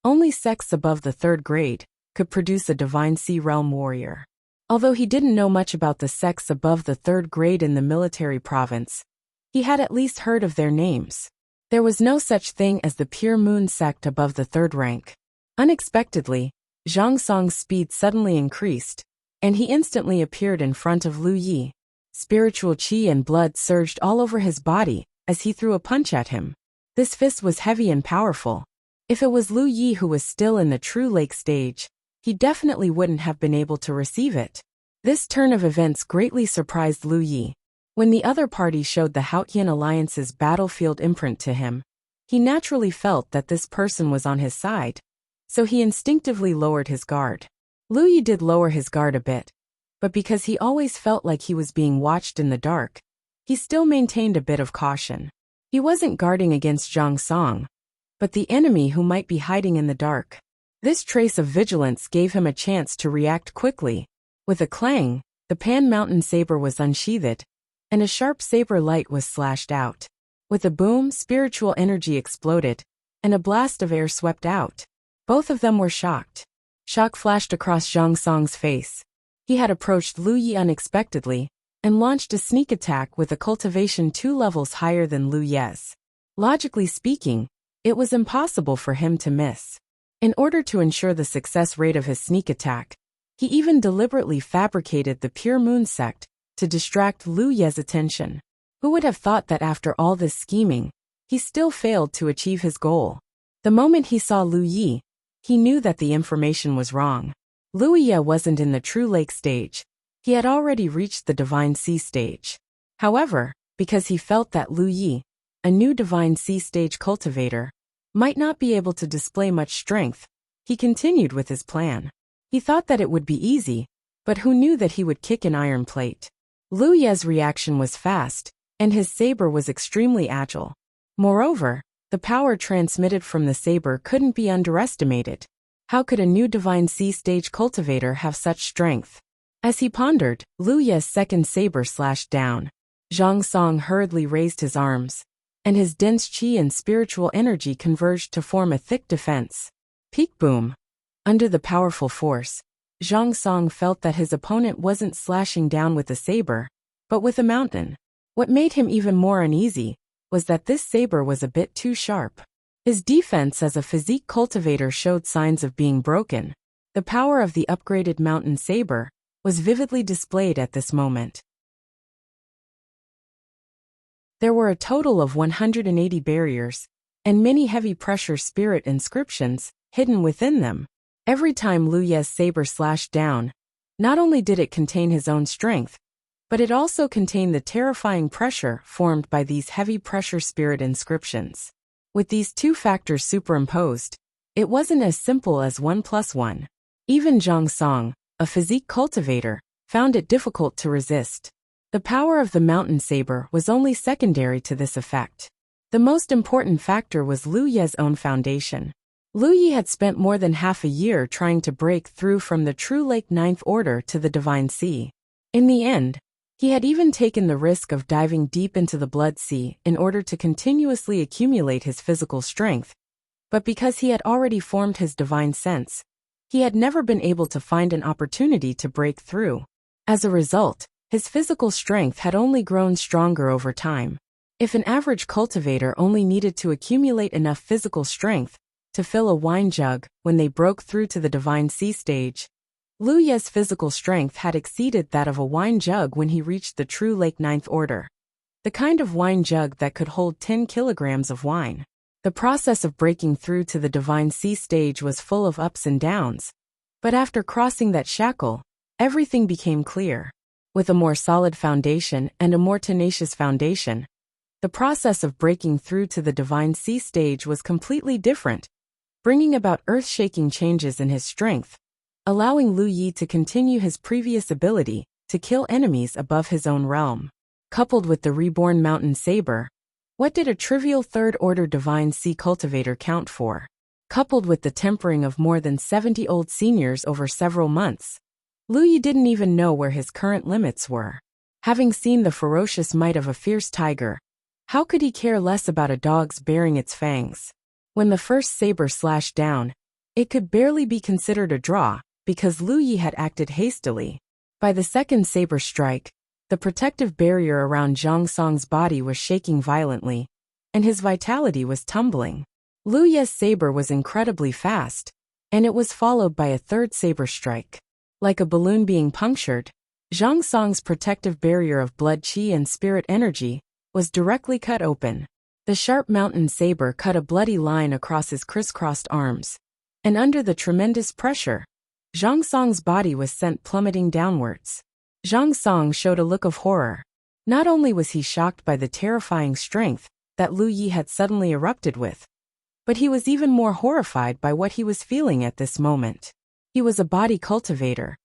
Only sects above the 3rd grade could produce a Divine Sea Realm warrior. Although he didn't know much about the sects above the 3rd grade in the military province, he had at least heard of their names. There was no such thing as the Pure Moon sect above the 3rd rank. Unexpectedly, Zhang Song's speed suddenly increased, and he instantly appeared in front of Lu Yi. Spiritual qi and blood surged all over his body as he threw a punch at him. This fist was heavy and powerful. If it was Lu Yi who was still in the true lake stage, he definitely wouldn't have been able to receive it. This turn of events greatly surprised Lu Yi. When the other party showed the Haotian Alliance's battlefield imprint to him, he naturally felt that this person was on his side, so he instinctively lowered his guard. Lu Yi did lower his guard a bit, but because he always felt like he was being watched in the dark, he still maintained a bit of caution. He wasn't guarding against Zhang Song, but the enemy who might be hiding in the dark. This trace of vigilance gave him a chance to react quickly. With a clang, the Pan Mountain saber was unsheathed, and a sharp saber light was slashed out. With a boom, spiritual energy exploded, and a blast of air swept out. Both of them were shocked. Shock flashed across Zhang Song's face. He had approached Lu Yi unexpectedly, and launched a sneak attack with a cultivation 2 levels higher than Lu Ye's. Logically speaking, it was impossible for him to miss. In order to ensure the success rate of his sneak attack, he even deliberately fabricated the Pure Moon sect to distract Lu Ye's attention. Who would have thought that after all this scheming, he still failed to achieve his goal? The moment he saw Lu Yi, he knew that the information was wrong. Lu Ye wasn't in the true lake stage. He had already reached the Divine Sea stage. However, because he felt that Lu Yi, a new Divine Sea stage cultivator, might not be able to display much strength, he continued with his plan. He thought that it would be easy, but who knew that he would kick an iron plate? Lu Ye's reaction was fast, and his saber was extremely agile. Moreover, the power transmitted from the saber couldn't be underestimated. How could a new Divine Sea stage cultivator have such strength? As he pondered, Lu Ye's second saber slashed down. Zhang Song hurriedly raised his arms, and his dense qi and spiritual energy converged to form a thick defense. Peak boom. Under the powerful force, Zhang Song felt that his opponent wasn't slashing down with a saber, but with a mountain. What made him even more uneasy was that this saber was a bit too sharp. His defense as a physique cultivator showed signs of being broken. The power of the upgraded mountain saber was vividly displayed at this moment. There were a total of 180 barriers, and many heavy pressure spirit inscriptions hidden within them. Every time Lu Ye's saber slashed down, not only did it contain his own strength, but it also contained the terrifying pressure formed by these heavy pressure spirit inscriptions. With these two factors superimposed, it wasn't as simple as 1 + 1. Even Zhang Song, a physique cultivator, found it difficult to resist. The power of the mountain saber was only secondary to this effect. The most important factor was Lu Ye's own foundation. Lu Yi had spent more than half a year trying to break through from the True Lake Ninth Order to the Divine Sea. In the end, he had even taken the risk of diving deep into the Blood Sea in order to continuously accumulate his physical strength. But because he had already formed his divine sense, he had never been able to find an opportunity to break through. As a result, his physical strength had only grown stronger over time. If an average cultivator only needed to accumulate enough physical strength to fill a wine jug when they broke through to the Divine Sea stage, Lu Ye's physical strength had exceeded that of a wine jug when he reached the true Lake Ninth Order. The kind of wine jug that could hold 10 kilograms of wine. The process of breaking through to the Divine Sea stage was full of ups and downs. But after crossing that shackle, everything became clear. With a more solid foundation and a more tenacious foundation, the process of breaking through to the Divine Sea stage was completely different, bringing about earth-shaking changes in his strength, allowing Lu Yi to continue his previous ability to kill enemies above his own realm. Coupled with the reborn mountain saber, what did a trivial third-order Divine Sea cultivator count for? Coupled with the tempering of more than 70 old seniors over several months, Lu Yi didn't even know where his current limits were. Having seen the ferocious might of a fierce tiger, how could he care less about a dog's baring its fangs? When the first saber slashed down, it could barely be considered a draw, because Lu Yi had acted hastily. By the second saber strike, the protective barrier around Zhang Song's body was shaking violently, and his vitality was tumbling. Lu Ye's saber was incredibly fast, and it was followed by a third saber strike. Like a balloon being punctured, Zhang Song's protective barrier of blood qi and spirit energy was directly cut open. The sharp mountain saber cut a bloody line across his crisscrossed arms, and under the tremendous pressure, Zhang Song's body was sent plummeting downwards. Zhang Song showed a look of horror. Not only was he shocked by the terrifying strength that Lu Yi had suddenly erupted with, but he was even more horrified by what he was feeling at this moment. He was a body cultivator,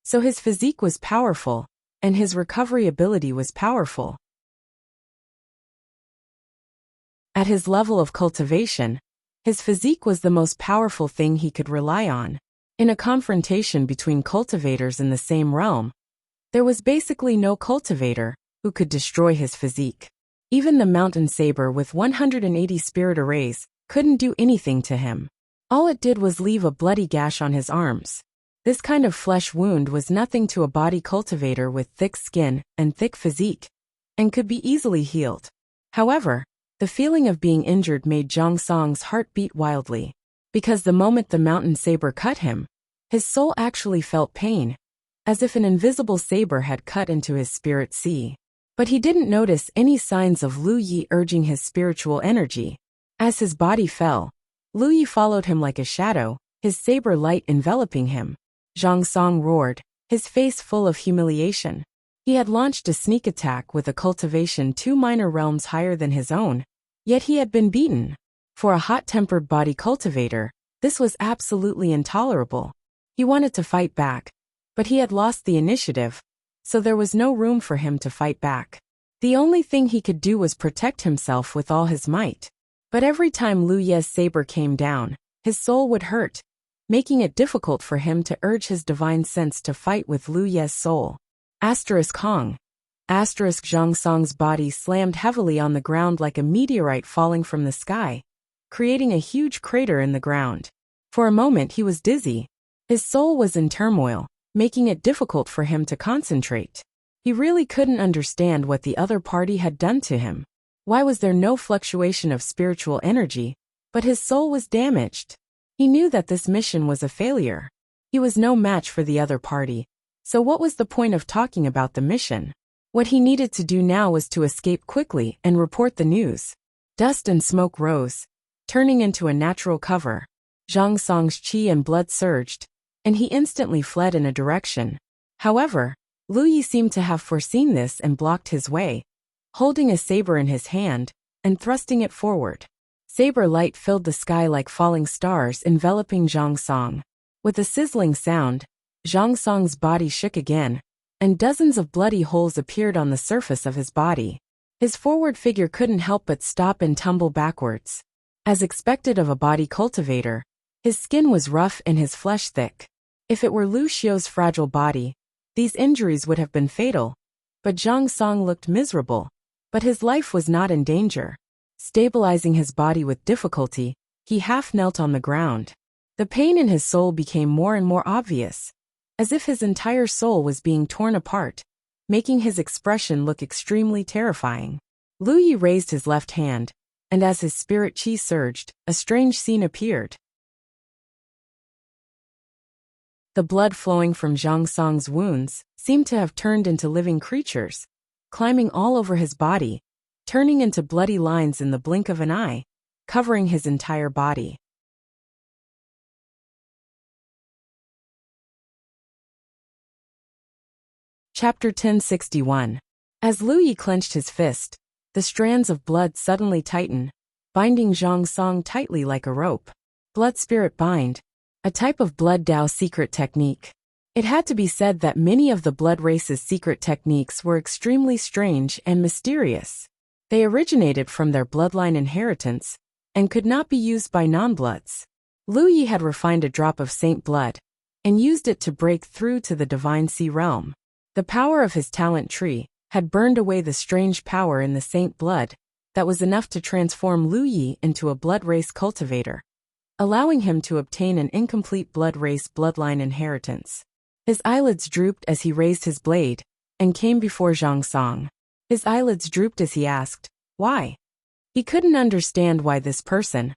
so his physique was powerful, and his recovery ability was powerful. At his level of cultivation, his physique was the most powerful thing he could rely on. In a confrontation between cultivators in the same realm, there was basically no cultivator who could destroy his physique. Even the mountain saber with 180 spirit arrays couldn't do anything to him. All it did was leave a bloody gash on his arms. This kind of flesh wound was nothing to a body cultivator with thick skin and thick physique, and could be easily healed. However, the feeling of being injured made Zhang Song's heart beat wildly, because the moment the mountain saber cut him, his soul actually felt pain, as if an invisible saber had cut into his spirit sea. But he didn't notice any signs of Lu Yi urging his spiritual energy. As his body fell, Lu Yi followed him like a shadow, his saber light enveloping him. Zhang Song roared, his face full of humiliation. He had launched a sneak attack with a cultivation 2 minor realms higher than his own, yet he had been beaten. For a hot-tempered body cultivator, this was absolutely intolerable. He wanted to fight back, but he had lost the initiative, so there was no room for him to fight back. The only thing he could do was protect himself with all his might. But every time Lu Ye's saber came down, his soul would hurt, making it difficult for him to urge his divine sense to fight with Lu Ye's soul. Hong. Zhang Song's body slammed heavily on the ground like a meteorite falling from the sky, creating a huge crater in the ground. For a moment he was dizzy. His soul was in turmoil, making it difficult for him to concentrate. He really couldn't understand what the other party had done to him. Why was there no fluctuation of spiritual energy, but his soul was damaged? He knew that this mission was a failure. He was no match for the other party, so what was the point of talking about the mission? What he needed to do now was to escape quickly and report the news. Dust and smoke rose, turning into a natural cover. Zhang Song's qi and blood surged, and he instantly fled in a direction. However, Lu Yi seemed to have foreseen this and blocked his way, holding a saber in his hand and thrusting it forward. Saber light filled the sky like falling stars enveloping Zhang Song. With a sizzling sound, Zhang Song's body shook again, and dozens of bloody holes appeared on the surface of his body. His forward figure couldn't help but stop and tumble backwards. As expected of a body cultivator, his skin was rough and his flesh thick. If it were Lu Xiu's fragile body, these injuries would have been fatal. But Zhang Song looked miserable. But his life was not in danger. Stabilizing his body with difficulty, he half knelt on the ground. The pain in his soul became more and more obvious. as if his entire soul was being torn apart, making his expression look extremely terrifying. Lu Yi raised his left hand, and as his spirit chi surged, a strange scene appeared. The blood flowing from Zhang Song's wounds seemed to have turned into living creatures, climbing all over his body, turning into bloody lines in the blink of an eye, covering his entire body. Chapter 1061. As Lu Yi clenched his fist, the strands of blood suddenly tightened, binding Zhang Song tightly like a rope. Blood spirit bind, a type of blood Dao secret technique. It had to be said that many of the blood race's secret techniques were extremely strange and mysterious. They originated from their bloodline inheritance and could not be used by non-bloods. Lu Yi had refined a drop of saint blood and used it to break through to the divine sea realm. The power of his talent tree had burned away the strange power in the saint blood that was enough to transform Lu Yi into a blood race cultivator, allowing him to obtain an incomplete blood race bloodline inheritance. His eyelids drooped as he raised his blade and came before Zhang Song. His eyelids drooped as he asked, "Why?" He couldn't understand why this person,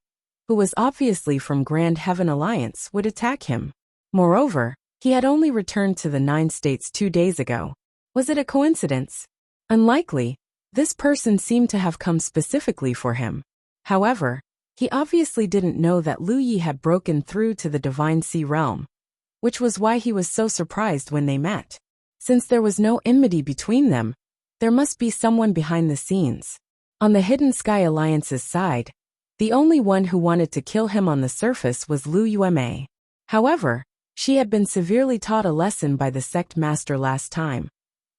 who was obviously from Grand Heaven Alliance, would attack him. Moreover, he had only returned to the 9 states 2 days ago. Was it a coincidence? Unlikely. This person seemed to have come specifically for him. However, he obviously didn't know that Lu Yi had broken through to the divine sea realm, which was why he was so surprised when they met. Since there was no enmity between them, there must be someone behind the scenes. On the Hidden Sky Alliance's side, the only one who wanted to kill him on the surface was Lu Yuemei. However, she had been severely taught a lesson by the sect master last time,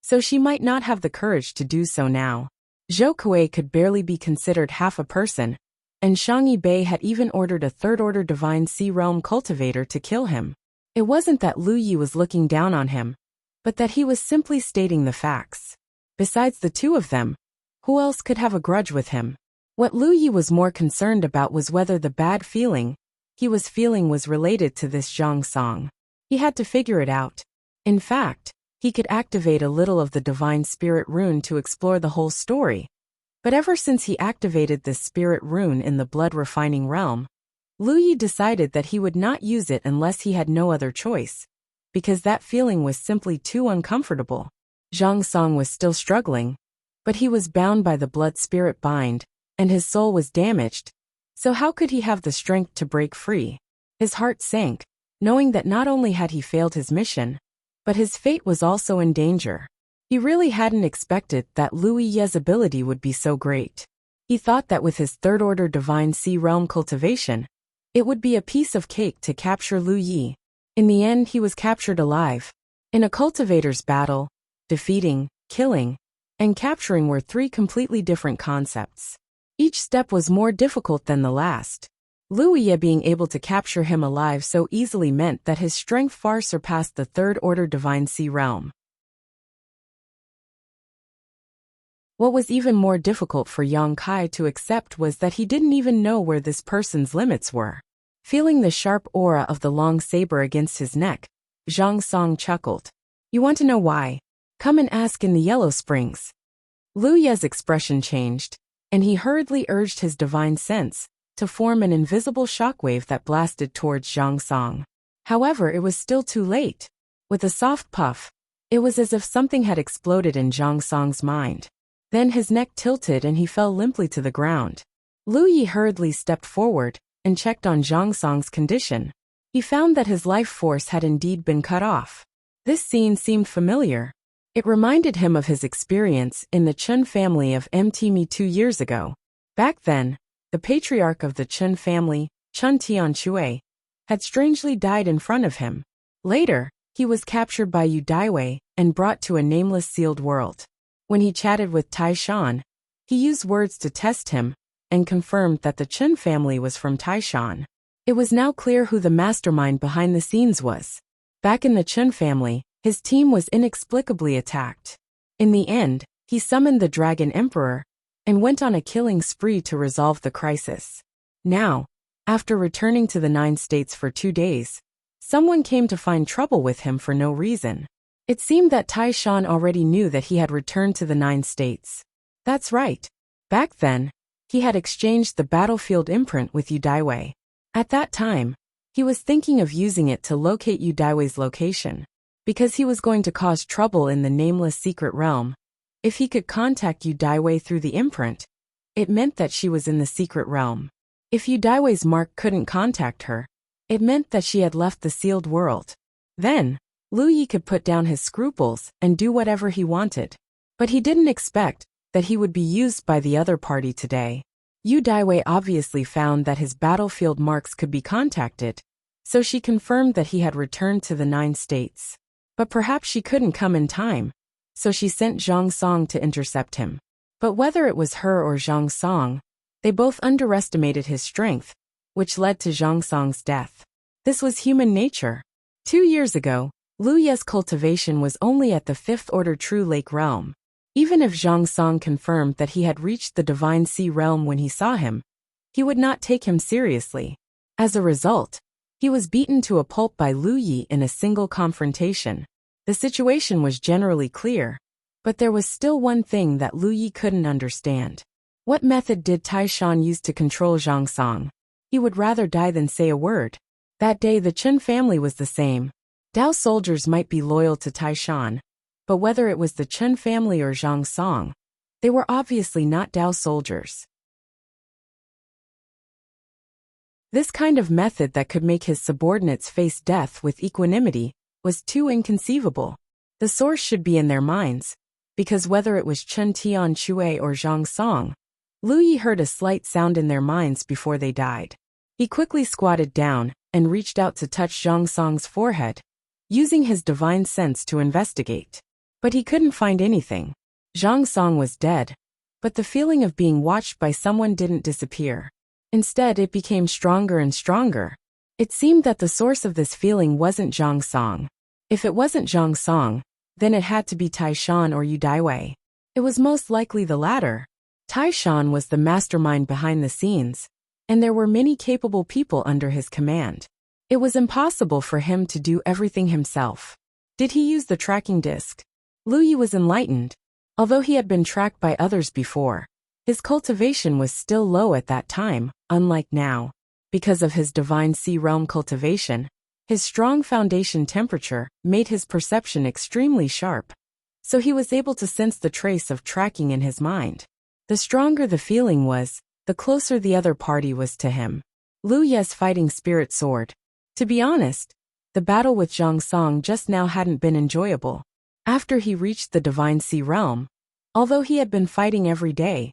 so she might not have the courage to do so now. Zhou Kuei could barely be considered half a person, and Shangyi Bei had even ordered a third-order divine sea realm cultivator to kill him. It wasn't that Lu Yi was looking down on him, but that he was simply stating the facts. Besides the two of them, who else could have a grudge with him? What Lu Yi was more concerned about was whether the bad feeling he was feeling was related to this Zhang Song. He had to figure it out. In fact, he could activate a little of the divine spirit rune to explore the whole story. But ever since he activated this spirit rune in the blood refining realm, Lu Yi decided that he would not use it unless he had no other choice, because that feeling was simply too uncomfortable. Zhang Song was still struggling, but he was bound by the blood spirit bind, and his soul was damaged, so how could he have the strength to break free? His heart sank, knowing that not only had he failed his mission, but his fate was also in danger. He really hadn't expected that Lu Yi's ability would be so great. He thought that with his third-order divine sea realm cultivation, it would be a piece of cake to capture Lu Yi. In the end, he was captured alive. In a cultivator's battle, defeating, killing, and capturing were 3 completely different concepts. Each step was more difficult than the last. Lu Yi being able to capture him alive so easily meant that his strength far surpassed the third-order divine sea realm. What was even more difficult for Yang Kai to accept was that he didn't even know where this person's limits were. Feeling the sharp aura of the long saber against his neck, Zhang Song chuckled. "You want to know why? Come and ask in the Yellow Springs." Lu Yi's expression changed, and he hurriedly urged his divine sense to form an invisible shockwave that blasted towards Zhang Song. However, it was still too late. With a soft puff, it was as if something had exploded in Zhang Song's mind. Then his neck tilted and he fell limply to the ground. Lu Yi hurriedly stepped forward and checked on Zhang Song's condition. He found that his life force had indeed been cut off. This scene seemed familiar. It reminded him of his experience in the Chun family of Mtimi 2 years ago. Back then, the patriarch of the Chun family, Chun Tianxue, had strangely died in front of him. Later, he was captured by Yu Daiwei and brought to a nameless sealed world. When he chatted with Tai Shan, he used words to test him and confirmed that the Chun family was from Tai Shan. It was now clear who the mastermind behind the scenes was. Back in the Chun family, his team was inexplicably attacked. In the end, he summoned the Dragon Emperor and went on a killing spree to resolve the crisis. Now, after returning to the 9 states for 2 days, Someone came to find trouble with him for no reason. It seemed that Tai Shan already knew that he had returned to the 9 states. That's right. Back then, he had exchanged the battlefield imprint with Yu Daiwei. At that time, he was thinking of using it to locate Yu Daiwei's location, because he was going to cause trouble in the nameless secret realm. If he could contact Yu Daiwei through the imprint, it meant that she was in the secret realm. If Yu Daiwei's mark couldn't contact her, it meant that she had left the sealed world. Then, Lu Yi could put down his scruples and do whatever he wanted. But he didn't expect that he would be used by the other party today. Yu Daiwei obviously found that his battlefield marks could be contacted, so she confirmed that he had returned to the 9 states. But perhaps she couldn't come in time, so she sent Zhang Song to intercept him. But whether it was her or Zhang Song, they both underestimated his strength, which led to Zhang Song's death. This was human nature. 2 years ago, Lu Ye's cultivation was only at the 5th order True Lake realm. Even if Zhang Song confirmed that he had reached the Divine Sea realm when he saw him, he would not take him seriously. As a result, he was beaten to a pulp by Lu Yi in a single confrontation. The situation was generally clear, but there was still one thing that Lu Yi couldn't understand. What method did Tai Shan use to control Zhang Song? He would rather die than say a word. That day the Chen family was the same. Dao soldiers might be loyal to Tai Shan, but whether it was the Chen family or Zhang Song, they were obviously not Dao soldiers. This kind of method that could make his subordinates face death with equanimity was too inconceivable. The source should be in their minds, because whether it was Chen Tianchui or Zhang Song, Lu Yi heard a slight sound in their minds before they died. He quickly squatted down and reached out to touch Zhang Song's forehead, using his divine sense to investigate. But he couldn't find anything. Zhang Song was dead, but the feeling of being watched by someone didn't disappear. Instead, it became stronger and stronger. It seemed that the source of this feeling wasn't Zhang Song. If it wasn't Zhang Song, then it had to be Tai Shan or Yu Daiwei. It was most likely the latter. Tai Shan was the mastermind behind the scenes, and there were many capable people under his command. It was impossible for him to do everything himself. Did he use the tracking disc? Lu Yi was enlightened. Although he had been tracked by others before, his cultivation was still low at that time, unlike now. Because of his Divine Sea realm cultivation, his strong foundation temperature made his perception extremely sharp, so he was able to sense the trace of tracking in his mind. The stronger the feeling was, the closer the other party was to him. Lu Ye's fighting spirit soared. To be honest, the battle with Zhang Song just now hadn't been enjoyable. After he reached the Divine Sea realm, although he had been fighting every day,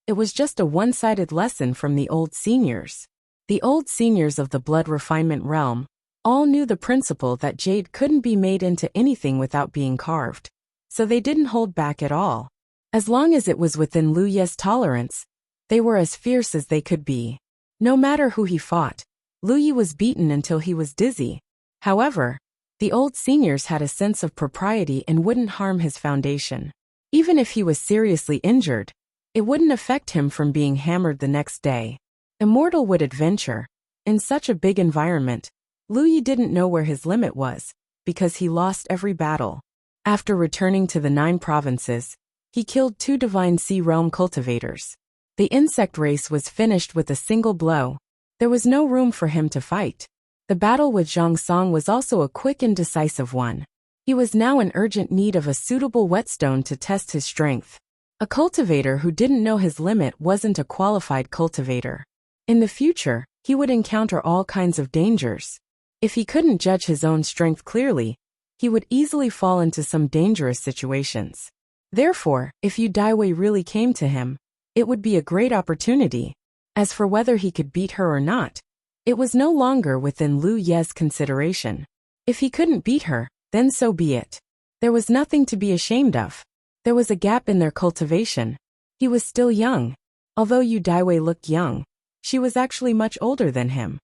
it was just a one-sided lesson from the old seniors. The old seniors of the blood refinement realm all knew the principle that jade couldn't be made into anything without being carved, so they didn't hold back at all. As long as it was within Lu Ye's tolerance, they were as fierce as they could be. No matter who he fought, Lu Yi was beaten until he was dizzy. However, the old seniors had a sense of propriety and wouldn't harm his foundation. Even if he was seriously injured, it wouldn't affect him from being hammered the next day. Immortal would adventure. In such a big environment, Lu Yi didn't know where his limit was, because he lost every battle. After returning to the 9 provinces, he killed 2 Divine Sea realm cultivators. The insect race was finished with a single blow. There was no room for him to fight. The battle with Zhang Song was also a quick and decisive one. He was now in urgent need of a suitable whetstone to test his strength. A cultivator who didn't know his limit wasn't a qualified cultivator. In the future, he would encounter all kinds of dangers. If he couldn't judge his own strength clearly, he would easily fall into some dangerous situations. Therefore, if Yu Daiwei really came to him, it would be a great opportunity. As for whether he could beat her or not, it was no longer within Lu Ye's consideration. If he couldn't beat her, then so be it. There was nothing to be ashamed of. There was a gap in their cultivation. He was still young. Although Yu Daiwei looked young, she was actually much older than him.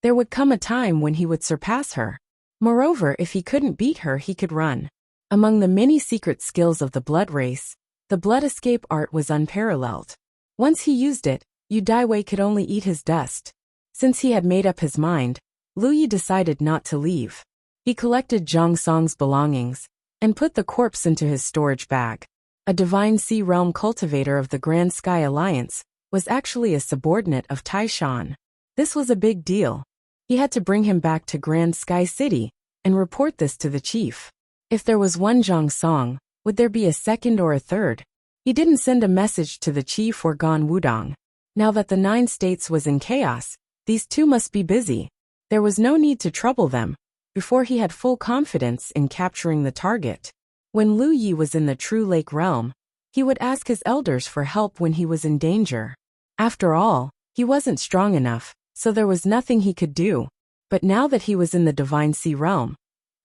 There would come a time when he would surpass her. Moreover, if he couldn't beat her, he could run. Among the many secret skills of the blood race, the blood escape art was unparalleled. Once he used it, Yu Daiwei could only eat his dust. Since he had made up his mind, Lu Yi decided not to leave. He collected Zhang Song's belongings and put the corpse into his storage bag. A Divine Sea Realm cultivator of the Grand Sky Alliance was actually a subordinate of Tai Shan. This was a big deal. He had to bring him back to Grand Sky City and report this to the chief. If there was one Zhang Song, would there be a second or a third? He didn't send a message to the chief or Gan Wudong. Now that the 9 states was in chaos, these two must be busy. There was no need to trouble them, before he had full confidence in capturing the target. When Lu Yi was in the True Lake realm, he would ask his elders for help when he was in danger. After all, he wasn't strong enough, so there was nothing he could do. But now that he was in the Divine Sea realm,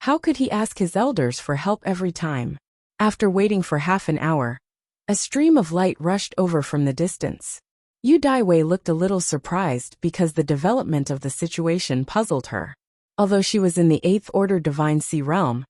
how could he ask his elders for help every time? After waiting for half an hour, a stream of light rushed over from the distance. Yu Daiwei looked a little surprised because the development of the situation puzzled her. Although she was in the 8th Order Divine Sea realm,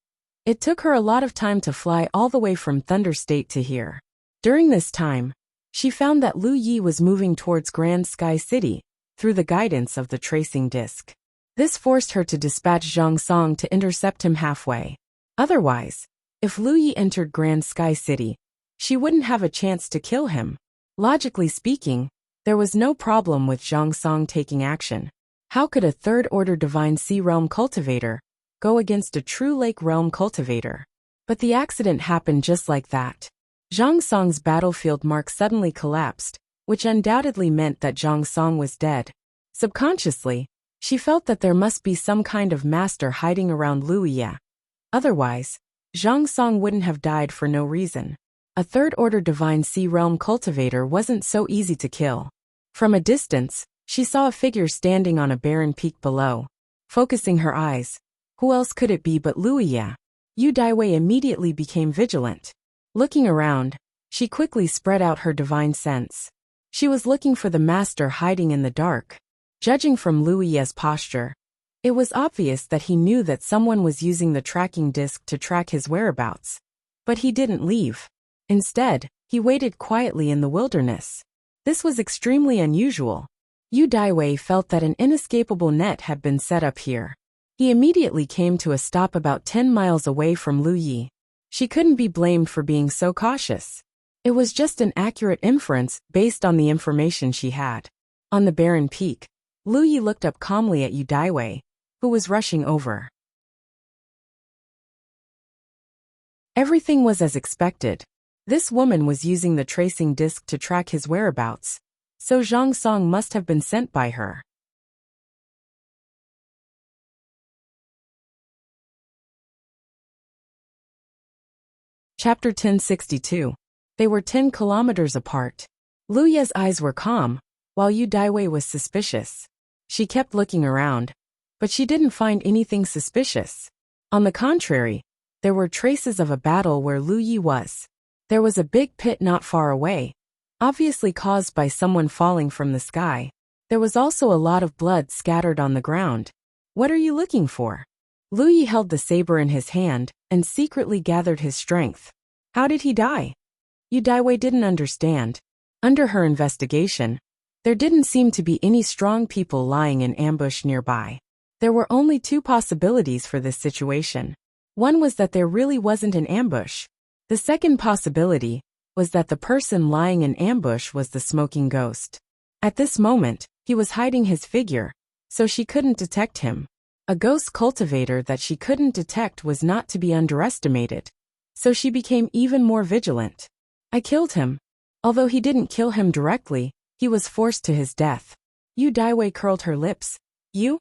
it took her a lot of time to fly all the way from Thunder State to here. During this time, she found that Lu Yi was moving towards Grand Sky City through the guidance of the tracing disc. This forced her to dispatch Zhang Song to intercept him halfway. Otherwise, if Lu Yi entered Grand Sky City, she wouldn't have a chance to kill him. Logically speaking, there was no problem with Zhang Song taking action. How could a 3rd Order Divine Sea Realm cultivator go against a True Lake Realm cultivator? But the accident happened just like that. Zhang Song's battlefield mark suddenly collapsed, which undoubtedly meant that Zhang Song was dead. Subconsciously, she felt that there must be some kind of master hiding around Lu Yi. Otherwise, Zhang Song wouldn't have died for no reason. A 3rd Order Divine Sea Realm cultivator wasn't so easy to kill. From a distance, she saw a figure standing on a barren peak below. Focusing her eyes, who else could it be but Lu Yi? Yu Daiwei immediately became vigilant. Looking around, she quickly spread out her divine sense. She was looking for the master hiding in the dark. Judging from Lu Yi's posture, it was obvious that he knew that someone was using the tracking disc to track his whereabouts. But he didn't leave. Instead, he waited quietly in the wilderness. This was extremely unusual. Yu Daiwei felt that an inescapable net had been set up here. He immediately came to a stop about 10 miles away from Lu Yi. She couldn't be blamed for being so cautious. It was just an accurate inference based on the information she had. On the barren peak, Lu Yi looked up calmly at Yu Daiwei, who was rushing over. Everything was as expected. This woman was using the tracing disc to track his whereabouts, so Zhang Song must have been sent by her. Chapter 1062. They were 10 kilometers apart. Lu Yi's eyes were calm, while Yu Daiwei was suspicious. She kept looking around, but she didn't find anything suspicious. On the contrary, there were traces of a battle where Lu Yi was. There was a big pit not far away, obviously caused by someone falling from the sky. There was also a lot of blood scattered on the ground. What are you looking for? Lu Yi held the saber in his hand and secretly gathered his strength. How did he die? Yu Daiwei didn't understand. Under her investigation, there didn't seem to be any strong people lying in ambush nearby. There were only 2 possibilities for this situation. One was that there really wasn't an ambush. The second possibility was that the person lying in ambush was the smoking ghost. At this moment, he was hiding his figure, so she couldn't detect him. A ghost cultivator that she couldn't detect was not to be underestimated, so she became even more vigilant. I killed him. Although he didn't kill him directly, he was forced to his death. Yu Daiwei curled her lips. You?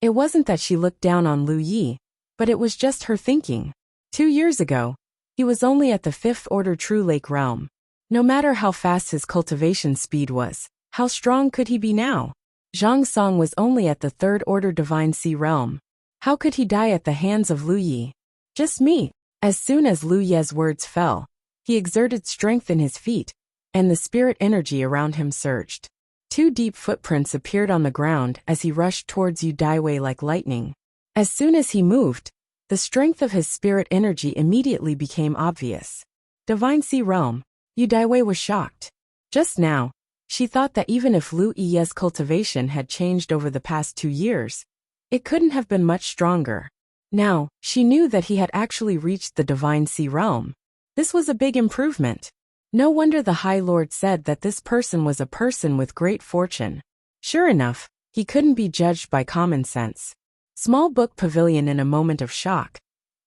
It wasn't that she looked down on Lu Yi, but it was just her thinking. 2 years ago, he was only at the 5th Order True Lake realm. No matter how fast his cultivation speed was, how strong could he be now? Zhang Song was only at the 3rd Order Divine Sea realm. How could he die at the hands of Lu Yi? Just me. As soon as Lu Yi's words fell, he exerted strength in his feet, and the spirit energy around him surged. 2 deep footprints appeared on the ground as he rushed towards Yu Daiwei like lightning. As soon as he moved, the strength of his spirit energy immediately became obvious. Divine Sea Realm. Yu Daiwei was shocked. Just now, She thought that even if Lu Yi's cultivation had changed over the past 2 years, it couldn't have been much stronger. Now, she knew that he had actually reached the Divine Sea realm. This was a big improvement. No wonder the High Lord said that this person was a person with great fortune. Sure enough, he couldn't be judged by common sense. Small Book Pavilion in a moment of shock.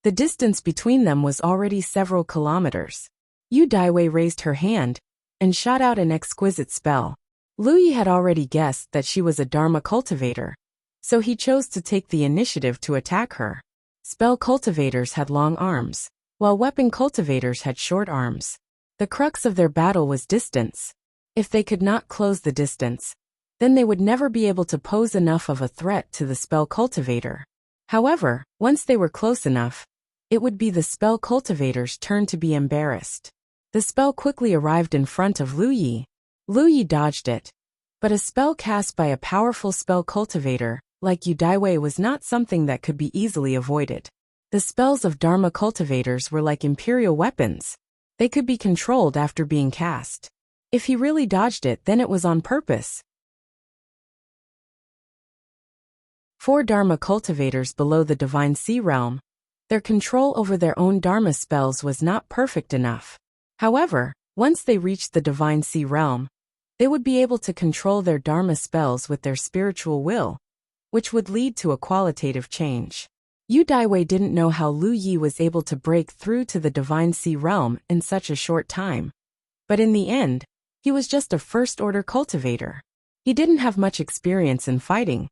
The distance between them was already several kilometers. Yu Daiwei raised her hand and shot out an exquisite spell. Lu Yi had already guessed that she was a Dharma cultivator, so he chose to take the initiative to attack her. Spell cultivators had long arms, while weapon cultivators had short arms. The crux of their battle was distance. If they could not close the distance, then they would never be able to pose enough of a threat to the spell cultivator. However, once they were close enough, it would be the spell cultivator's turn to be embarrassed. The spell quickly arrived in front of Lu Yi. Lu Yi dodged it, but a spell cast by a powerful spell cultivator like Yu Daiwei was not something that could be easily avoided. The spells of Dharma cultivators were like imperial weapons. They could be controlled after being cast. If he really dodged it, then it was on purpose. 4 Dharma cultivators below the Divine Sea realm. Their control over their own Dharma spells was not perfect enough. However, once they reached the Divine Sea realm, they would be able to control their Dharma spells with their spiritual will, which would lead to a qualitative change. Yu Daiwei didn't know how Lu Yi was able to break through to the Divine Sea realm in such a short time. But in the end, he was just a first-order cultivator. He didn't have much experience in fighting,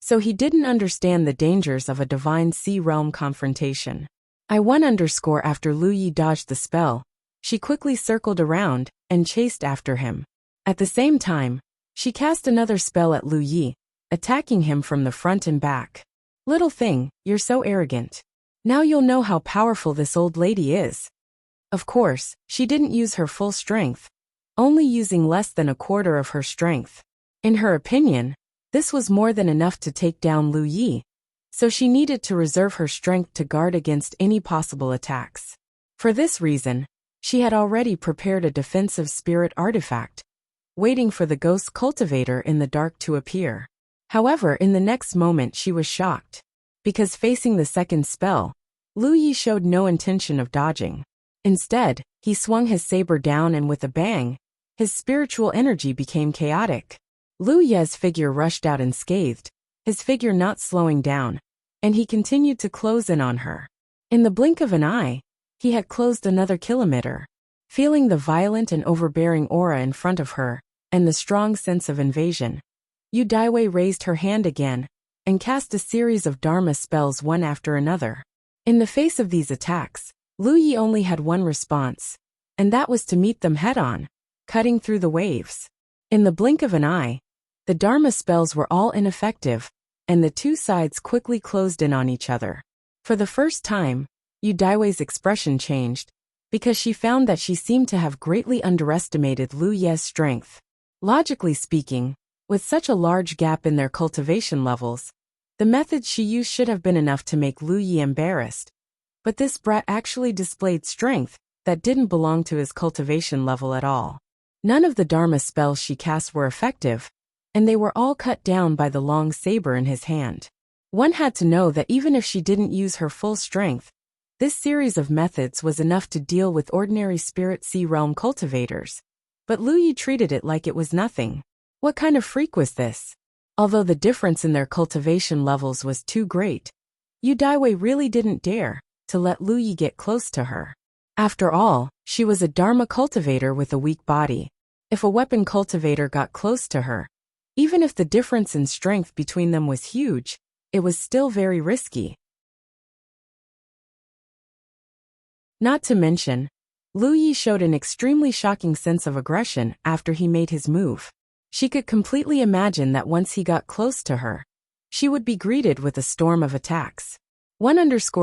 so he didn't understand the dangers of a Divine Sea realm confrontation. After Lu Yi dodged the spell, she quickly circled around and chased after him. At the same time, she cast another spell at Lu Yi, attacking him from the front and back. Little thing, you're so arrogant. Now you'll know how powerful this old lady is. Of course, she didn't use her full strength, only using less than a quarter of her strength. In her opinion, this was more than enough to take down Lu Yi, so she needed to reserve her strength to guard against any possible attacks. For this reason, she had already prepared a defensive spirit artifact, waiting for the ghost cultivator in the dark to appear. However, in the next moment she was shocked, because facing the second spell, Lu Yi showed no intention of dodging. Instead, he swung his saber down and with a bang, his spiritual energy became chaotic. Lu Yi's figure rushed out unscathed, his figure not slowing down, and he continued to close in on her. In the blink of an eye, he had closed another kilometer. Feeling the violent and overbearing aura in front of her, and the strong sense of invasion, Yu Daiwei raised her hand again, and cast a series of Dharma spells one after another. In the face of these attacks, Lu Yi only had one response, and that was to meet them head-on, cutting through the waves. In the blink of an eye, the Dharma spells were all ineffective, and the two sides quickly closed in on each other. For the first time, Yu Daiwei's expression changed, because she found that she seemed to have greatly underestimated Lu Yi's strength. Logically speaking, with such a large gap in their cultivation levels, the methods she used should have been enough to make Lu Yi embarrassed. But this brat actually displayed strength that didn't belong to his cultivation level at all. None of the Dharma spells she cast were effective, and they were all cut down by the long saber in his hand. One had to know that even if she didn't use her full strength, this series of methods was enough to deal with ordinary Spirit Sea Realm cultivators. But Lu Yi treated it like it was nothing. What kind of freak was this? Although the difference in their cultivation levels was too great, Yu Daiwei really didn't dare to let Lu Yi get close to her. After all, she was a Dharma cultivator with a weak body. If a weapon cultivator got close to her, even if the difference in strength between them was huge, it was still very risky. Not to mention, Lu Yi showed an extremely shocking sense of aggression after he made his move. She could completely imagine that once he got close to her, she would be greeted with a storm of attacks.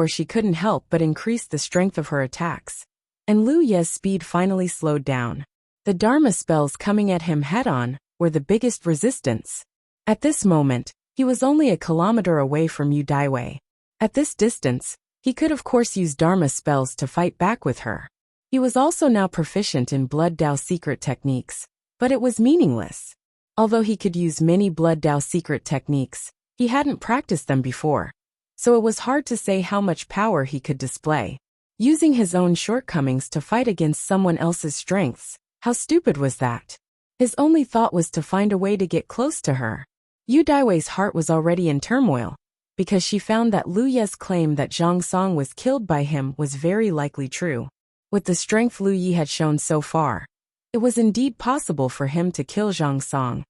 She couldn't help but increase the strength of her attacks, and Lu Yi's speed finally slowed down. The Dharma spells coming at him head-on were the biggest resistance. At this moment, he was only a kilometer away from Yu Daiwei. At this distance, he could of course use Dharma spells to fight back with her. He was also now proficient in Blood Dao secret techniques, But it was meaningless. Although he could use many Blood Dao secret techniques, he hadn't practiced them before, so it was hard to say how much power he could display. Using his own shortcomings to fight against someone else's strengths, how stupid was that? His only thought was to find a way to get close to her. Yu Daiwei's heart was already in turmoil, because she found that Lu Ye's claim that Zhang Song was killed by him was very likely true. With the strength Lu Yi had shown so far, it was indeed possible for him to kill Zhang Song.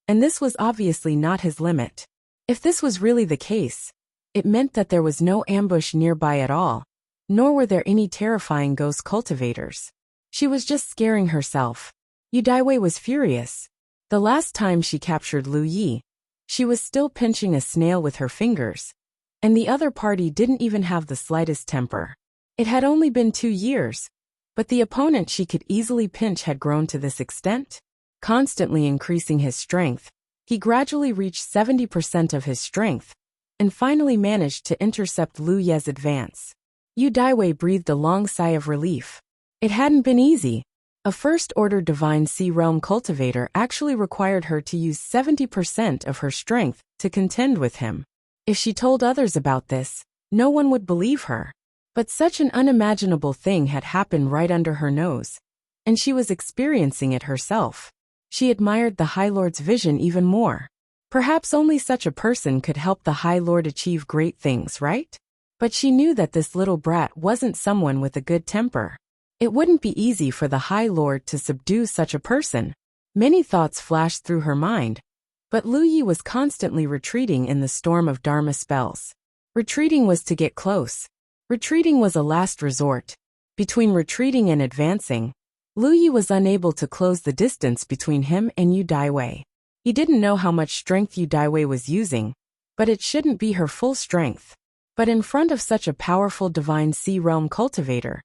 And this was obviously not his limit. If this was really the case, it meant that there was no ambush nearby at all, nor were there any terrifying ghost cultivators. She was just scaring herself. Yu Daiwei was furious. The last time she captured Lu Yi, she was still pinching a snail with her fingers, and the other party didn't even have the slightest temper. It had only been 2 years, but the opponent she could easily pinch had grown to this extent. Constantly increasing his strength, he gradually reached 70% of his strength, and finally managed to intercept Lu Ye's advance. Yu Daiwei breathed a long sigh of relief. It hadn't been easy. A first-order Divine Sea Realm cultivator actually required her to use 70% of her strength to contend with him. If she told others about this, no one would believe her. But such an unimaginable thing had happened right under her nose, and she was experiencing it herself. She admired the High Lord's vision even more. Perhaps only such a person could help the High Lord achieve great things, right? But she knew that this little brat wasn't someone with a good temper. It wouldn't be easy for the High Lord to subdue such a person. Many thoughts flashed through her mind, but Lu Yi was constantly retreating in the storm of Dharma spells. Retreating was to get close. Retreating was a last resort. Between retreating and advancing, Lu Yi was unable to close the distance between him and Yu Daiwei. He didn't know how much strength Yu Daiwei was using, but it shouldn't be her full strength. But in front of such a powerful Divine Sea Realm cultivator,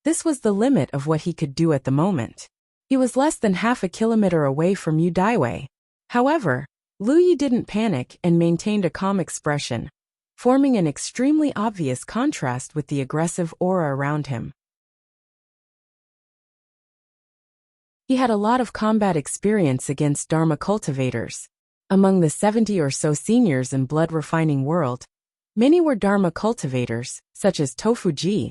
this was the limit of what he could do at the moment. He was less than half a kilometer away from Yu Daiwei. However, Lu Yi didn't panic and maintained a calm expression, forming an extremely obvious contrast with the aggressive aura around him. He had a lot of combat experience against Dharma cultivators. Among the 70 or so seniors in blood refining world, many were Dharma cultivators, such as Tofuji.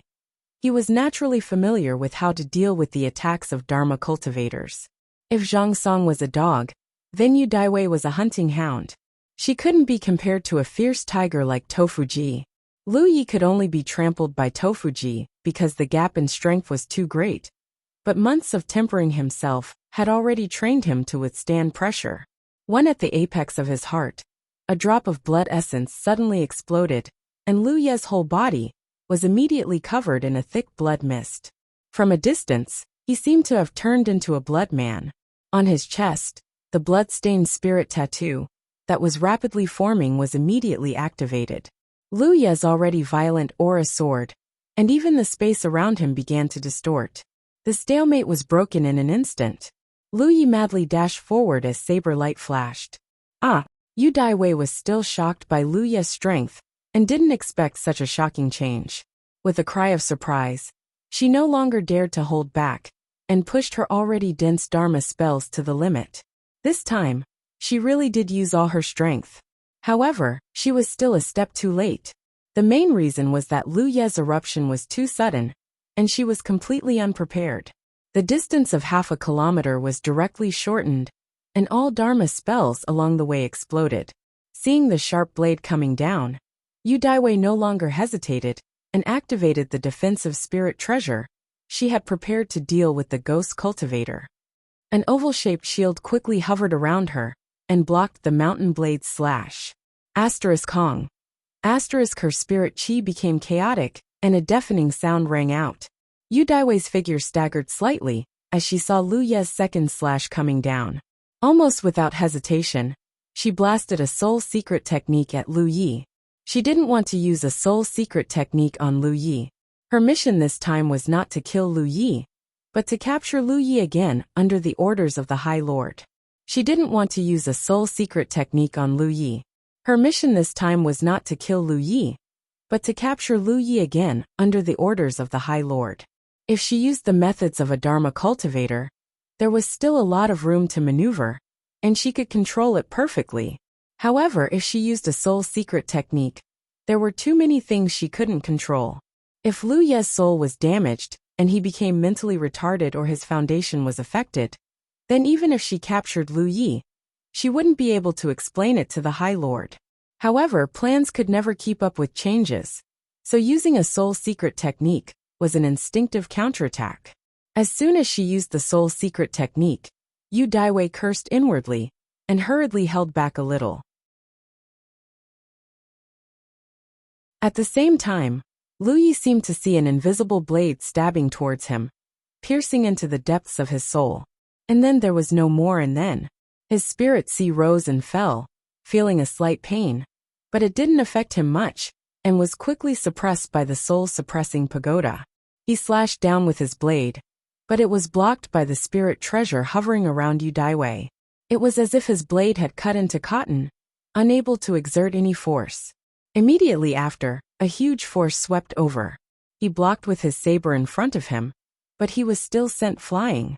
He was naturally familiar with how to deal with the attacks of Dharma cultivators. If Zhang Song was a dog, then Yu Daiwei was a hunting hound. She couldn't be compared to a fierce tiger like Tofuji. Lu Yi could only be trampled by Tofuji because the gap in strength was too great. But months of tempering himself had already trained him to withstand pressure. One at the apex of his heart, a drop of blood essence suddenly exploded, and Lu Ye's whole body was immediately covered in a thick blood mist. From a distance, he seemed to have turned into a blood man. On his chest, the blood-stained spirit tattoo that was rapidly forming was immediately activated. Lu Ye's already violent aura soared, and even the space around him began to distort. The stalemate was broken in an instant. Lu Yi madly dashed forward as saber light flashed. Yu Daiwei was still shocked by Lu Ye's strength and didn't expect such a shocking change. With a cry of surprise, she no longer dared to hold back and pushed her already dense Dharma spells to the limit. This time, she really did use all her strength. However, she was still a step too late. The main reason was that Lu Ye's eruption was too sudden, and she was completely unprepared. The distance of half a kilometer was directly shortened, and all Dharma spells along the way exploded. Seeing the sharp blade coming down, Yu Daiwei no longer hesitated and activated the defensive spirit treasure she had prepared to deal with the ghost cultivator. An oval-shaped shield quickly hovered around her and blocked the mountain blade's slash. Kong. Her spirit chi became chaotic, and a deafening sound rang out. Yu Daiwei's figure staggered slightly as she saw Lu Ye's second slash coming down. Almost without hesitation, she blasted a soul secret technique at Lu Yi. She didn't want to use a soul secret technique on Lu Yi. Her mission this time was not to kill Lu Yi, but to capture Lu Yi again under the orders of the High Lord. She didn't want to use a soul secret technique on Lu Yi. Her mission this time was not to kill Lu Yi, but to capture Lu Yi again under the orders of the High Lord. If she used the methods of a Dharma cultivator, There was still a lot of room to maneuver, and she could control it perfectly. However, if she used a soul secret technique, there were too many things she couldn't control. If Lu Ye's soul was damaged, and he became mentally retarded or his foundation was affected, then even if she captured Lu Yi, she wouldn't be able to explain it to the High Lord. However, plans could never keep up with changes, so using a soul secret technique was an instinctive counterattack. As soon as she used the soul secret technique, Yu Daiwei cursed inwardly and hurriedly held back a little. At the same time, Lu Yi seemed to see an invisible blade stabbing towards him, piercing into the depths of his soul. And then there was no more, and then his spirit sea rose and fell, feeling a slight pain, but it didn't affect him much, and was quickly suppressed by the soul-suppressing pagoda. He slashed down with his blade, but it was blocked by the spirit treasure hovering around Yu Daiwei. It was as if his blade had cut into cotton, unable to exert any force. Immediately after, a huge force swept over. He blocked with his saber in front of him, but he was still sent flying.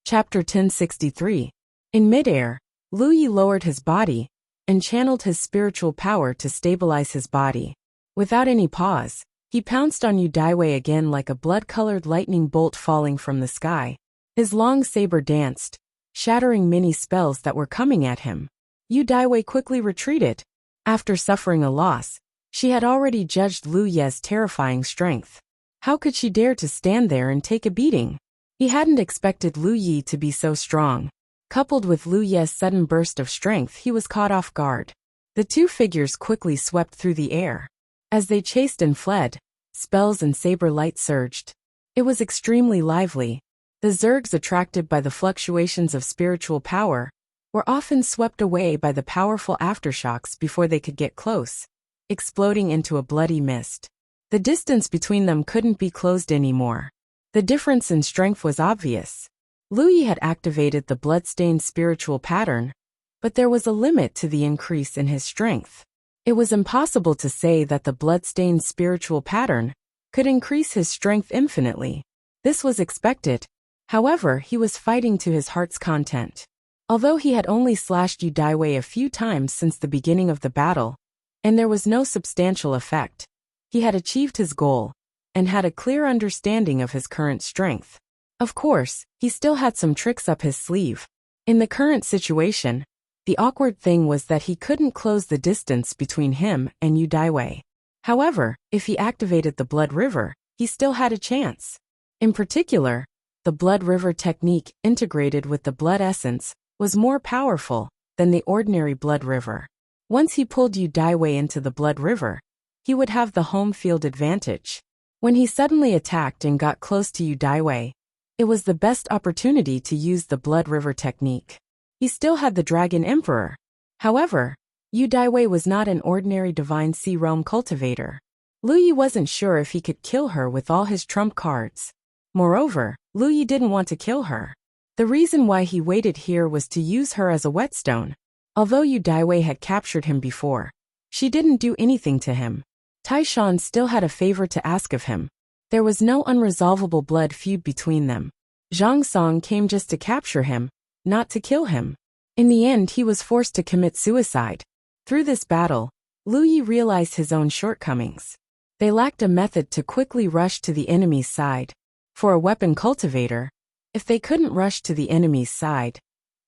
Chapter 1063. In midair, Lu Yi lowered his body and channeled his spiritual power to stabilize his body. Without any pause, he pounced on Yu Daiwei again like a blood-colored lightning bolt falling from the sky. His long saber danced, shattering many spells that were coming at him. Yu Daiwei quickly retreated. After suffering a loss, she had already judged Lu Ye's terrifying strength. How could she dare to stand there and take a beating? He hadn't expected Lu Yi to be so strong. Coupled with Lu Ye's sudden burst of strength, he was caught off guard. The two figures quickly swept through the air. As they chased and fled, spells and saber light surged. It was extremely lively. The Zergs, attracted by the fluctuations of spiritual power, were often swept away by the powerful aftershocks before they could get close, exploding into a bloody mist. The distance between them couldn't be closed anymore. The difference in strength was obvious. Lu Yi had activated the bloodstained spiritual pattern, but there was a limit to the increase in his strength. It was impossible to say that the bloodstained spiritual pattern could increase his strength infinitely. This was expected. However, he was fighting to his heart's content. Although he had only slashed Yu Daiwei a few times since the beginning of the battle, and there was no substantial effect, he had achieved his goal and had a clear understanding of his current strength. Of course, he still had some tricks up his sleeve. In the current situation, the awkward thing was that he couldn't close the distance between him and Yu Daiwei. However, if he activated the Blood River, he still had a chance. In particular, the Blood River technique integrated with the Blood Essence was more powerful than the ordinary Blood River. Once he pulled Yu Daiwei into the Blood River, he would have the home field advantage. When he suddenly attacked and got close to Yu Daiwei, it was the best opportunity to use the Blood River technique. He still had the Dragon Emperor. However, Yu Daiwei was not an ordinary Divine Sea Realm cultivator. Lu Yi wasn't sure if he could kill her with all his trump cards. Moreover, Lu Yi didn't want to kill her. The reason why he waited here was to use her as a whetstone. Although Yu Daiwei had captured him before, she didn't do anything to him. Taishan still had a favor to ask of him. There was no unresolvable blood feud between them. Zhang Song came just to capture him, not to kill him. In the end, he was forced to commit suicide. Through this battle, Lu Yi realized his own shortcomings. They lacked a method to quickly rush to the enemy's side. For a weapon cultivator, if they couldn't rush to the enemy's side,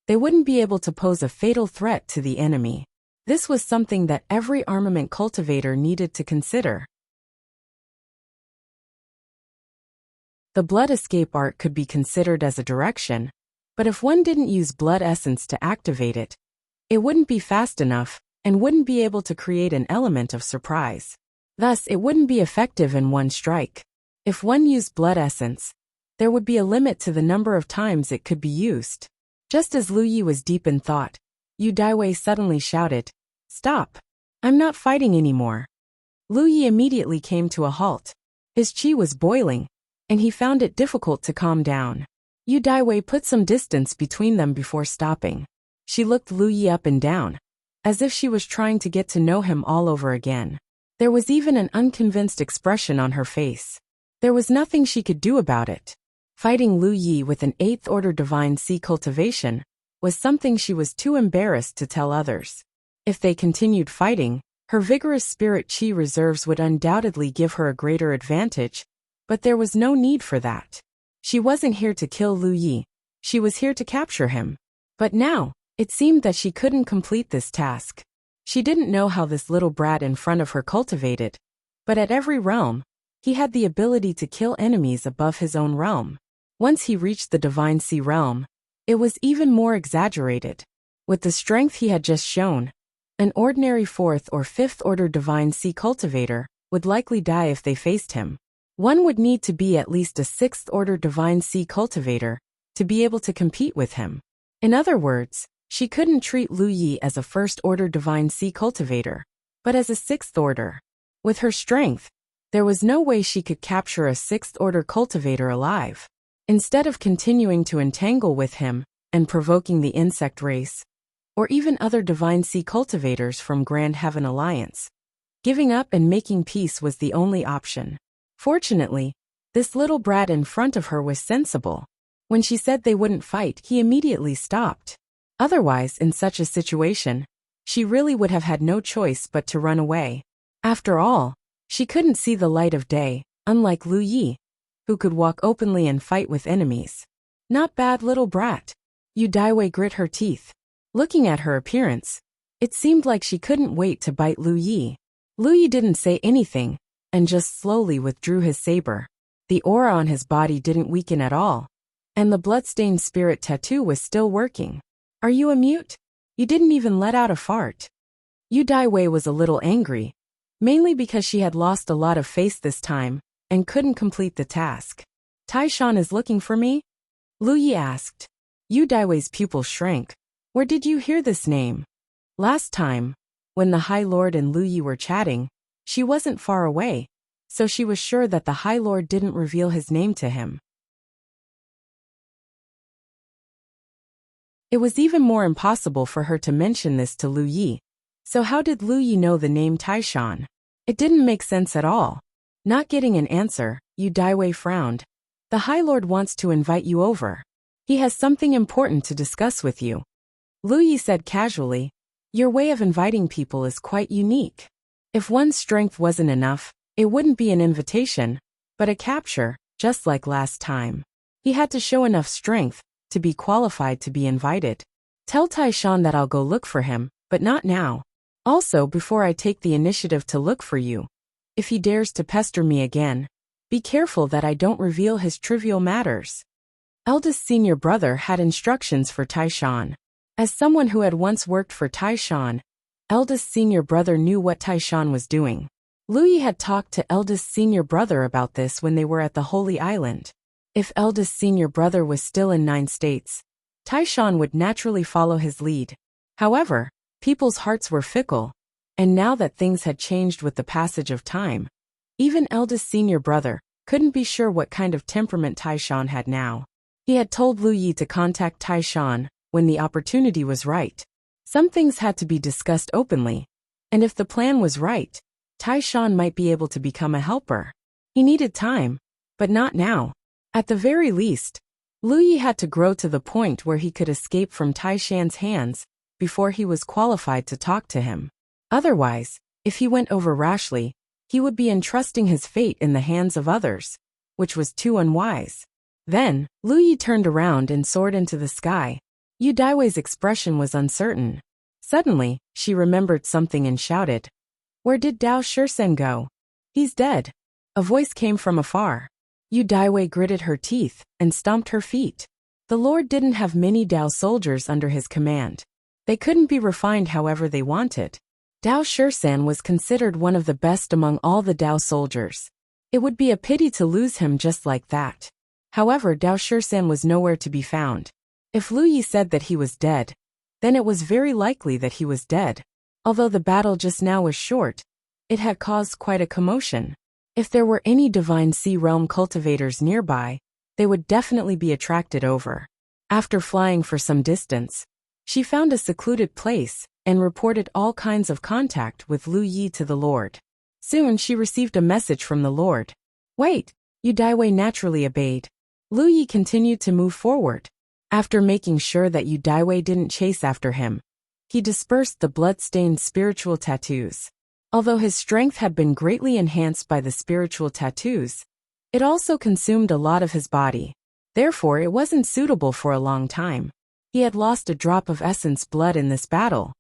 they wouldn't be able to pose a fatal threat to the enemy. This was something that every armament cultivator needed to consider. The blood escape art could be considered as a direction, but if one didn't use blood essence to activate it, it wouldn't be fast enough and wouldn't be able to create an element of surprise. Thus, it wouldn't be effective in one strike. If one used blood essence, there would be a limit to the number of times it could be used. Just as Lu Yi was deep in thought, Yu Daiwei suddenly shouted, "Stop! I'm not fighting anymore." Lu Yi immediately came to a halt. His chi was boiling, and he found it difficult to calm down. Yu Daiwei put some distance between them before stopping. She looked Lu Yi up and down, as if she was trying to get to know him all over again. There was even an unconvinced expression on her face. There was nothing she could do about it. Fighting Lu Yi with an 8th order divine sea cultivation was something she was too embarrassed to tell others. If they continued fighting, her vigorous spirit chi reserves would undoubtedly give her a greater advantage, but there was no need for that. She wasn't here to kill Lu Yi. She was here to capture him. But now, it seemed that she couldn't complete this task. She didn't know how this little brat in front of her cultivated, but at every realm, he had the ability to kill enemies above his own realm. Once he reached the Divine Sea realm, it was even more exaggerated. With the strength he had just shown, an ordinary 4th or 5th order Divine Sea cultivator would likely die if they faced him. One would need to be at least a 6th order Divine Sea cultivator to be able to compete with him. In other words, she couldn't treat Lu Yi as a 1st order Divine Sea cultivator, but as a 6th order. With her strength, there was no way she could capture a 6th order cultivator alive. Instead of continuing to entangle with him and provoking the insect race, or even other Divine Sea cultivators from Grand Heaven Alliance, giving up and making peace was the only option. Fortunately, this little brat in front of her was sensible. When she said they wouldn't fight, he immediately stopped. Otherwise, in such a situation, she really would have had no choice but to run away. After all, she couldn't see the light of day, unlike Lu Yi, who could walk openly and fight with enemies. Not bad, little brat. Yu Daiwei grit her teeth. Looking at her appearance, it seemed like she couldn't wait to bite Lu Yi. Lu Yi didn't say anything, and just slowly withdrew his saber. The aura on his body didn't weaken at all, and the bloodstained spirit tattoo was still working. Are you a mute? You didn't even let out a fart. Yu Daiwei was a little angry, mainly because she had lost a lot of face this time, and couldn't complete the task. Taishan is looking for me? Lu Yi asked. Yu Daiwei's pupil shrank. Where did you hear this name? Last time, when the High Lord and Lu Yi were chatting, she wasn't far away, so she was sure that the High Lord didn't reveal his name to him. It was even more impossible for her to mention this to Lu Yi. So how did Lu Yi know the name Taishan? It didn't make sense at all. Not getting an answer, Yu Daiwei frowned. The High Lord wants to invite you over. He has something important to discuss with you. Lu Yi said casually, your way of inviting people is quite unique. If one's strength wasn't enough, it wouldn't be an invitation, but a capture, just like last time. He had to show enough strength to be qualified to be invited. Tell Taishan that I'll go look for him, but not now. Also, before I take the initiative to look for you, if he dares to pester me again, be careful that I don't reveal his trivial matters. Eldest senior brother had instructions for Taishan. As someone who had once worked for Taishan, eldest senior brother knew what Taishan was doing. Lu Yi had talked to eldest senior brother about this when they were at the Holy Island. If eldest senior brother was still in 9 states, Taishan would naturally follow his lead. However, people's hearts were fickle, and now that things had changed with the passage of time, even eldest senior brother couldn't be sure what kind of temperament Taishan had now. He had told Lu Yi to contact Taishan when the opportunity was right. Some things had to be discussed openly, and if the plan was right, Taishan might be able to become a helper. He needed time, but not now. At the very least, Lu Yi had to grow to the point where he could escape from Taishan's hands before he was qualified to talk to him. Otherwise, if he went over rashly, he would be entrusting his fate in the hands of others, which was too unwise. Then, Lu Yi turned around and soared into the sky. Yu Daiwei's expression was uncertain. Suddenly, she remembered something and shouted, "Where did Dao Shursen go? He's dead." A voice came from afar. Yu Daiwei gritted her teeth and stomped her feet. The Lord didn't have many Dao soldiers under his command. They couldn't be refined however they wanted. Dao Shursen was considered one of the best among all the Dao soldiers. It would be a pity to lose him just like that. However, Dao Shursen was nowhere to be found. If Lu Yi said that he was dead, then it was very likely that he was dead. Although the battle just now was short, it had caused quite a commotion. If there were any Divine Sea Realm cultivators nearby, they would definitely be attracted over. After flying for some distance, she found a secluded place and reported all kinds of contact with Lu Yi to the Lord. Soon she received a message from the Lord. Wait, Yu Daiwei naturally obeyed. Lu Yi continued to move forward. After making sure that Yu Daiwei didn't chase after him, he dispersed the blood-stained spiritual tattoos. Although his strength had been greatly enhanced by the spiritual tattoos, it also consumed a lot of his body. Therefore, it wasn't suitable for a long time. He had lost a drop of essence blood in this battle.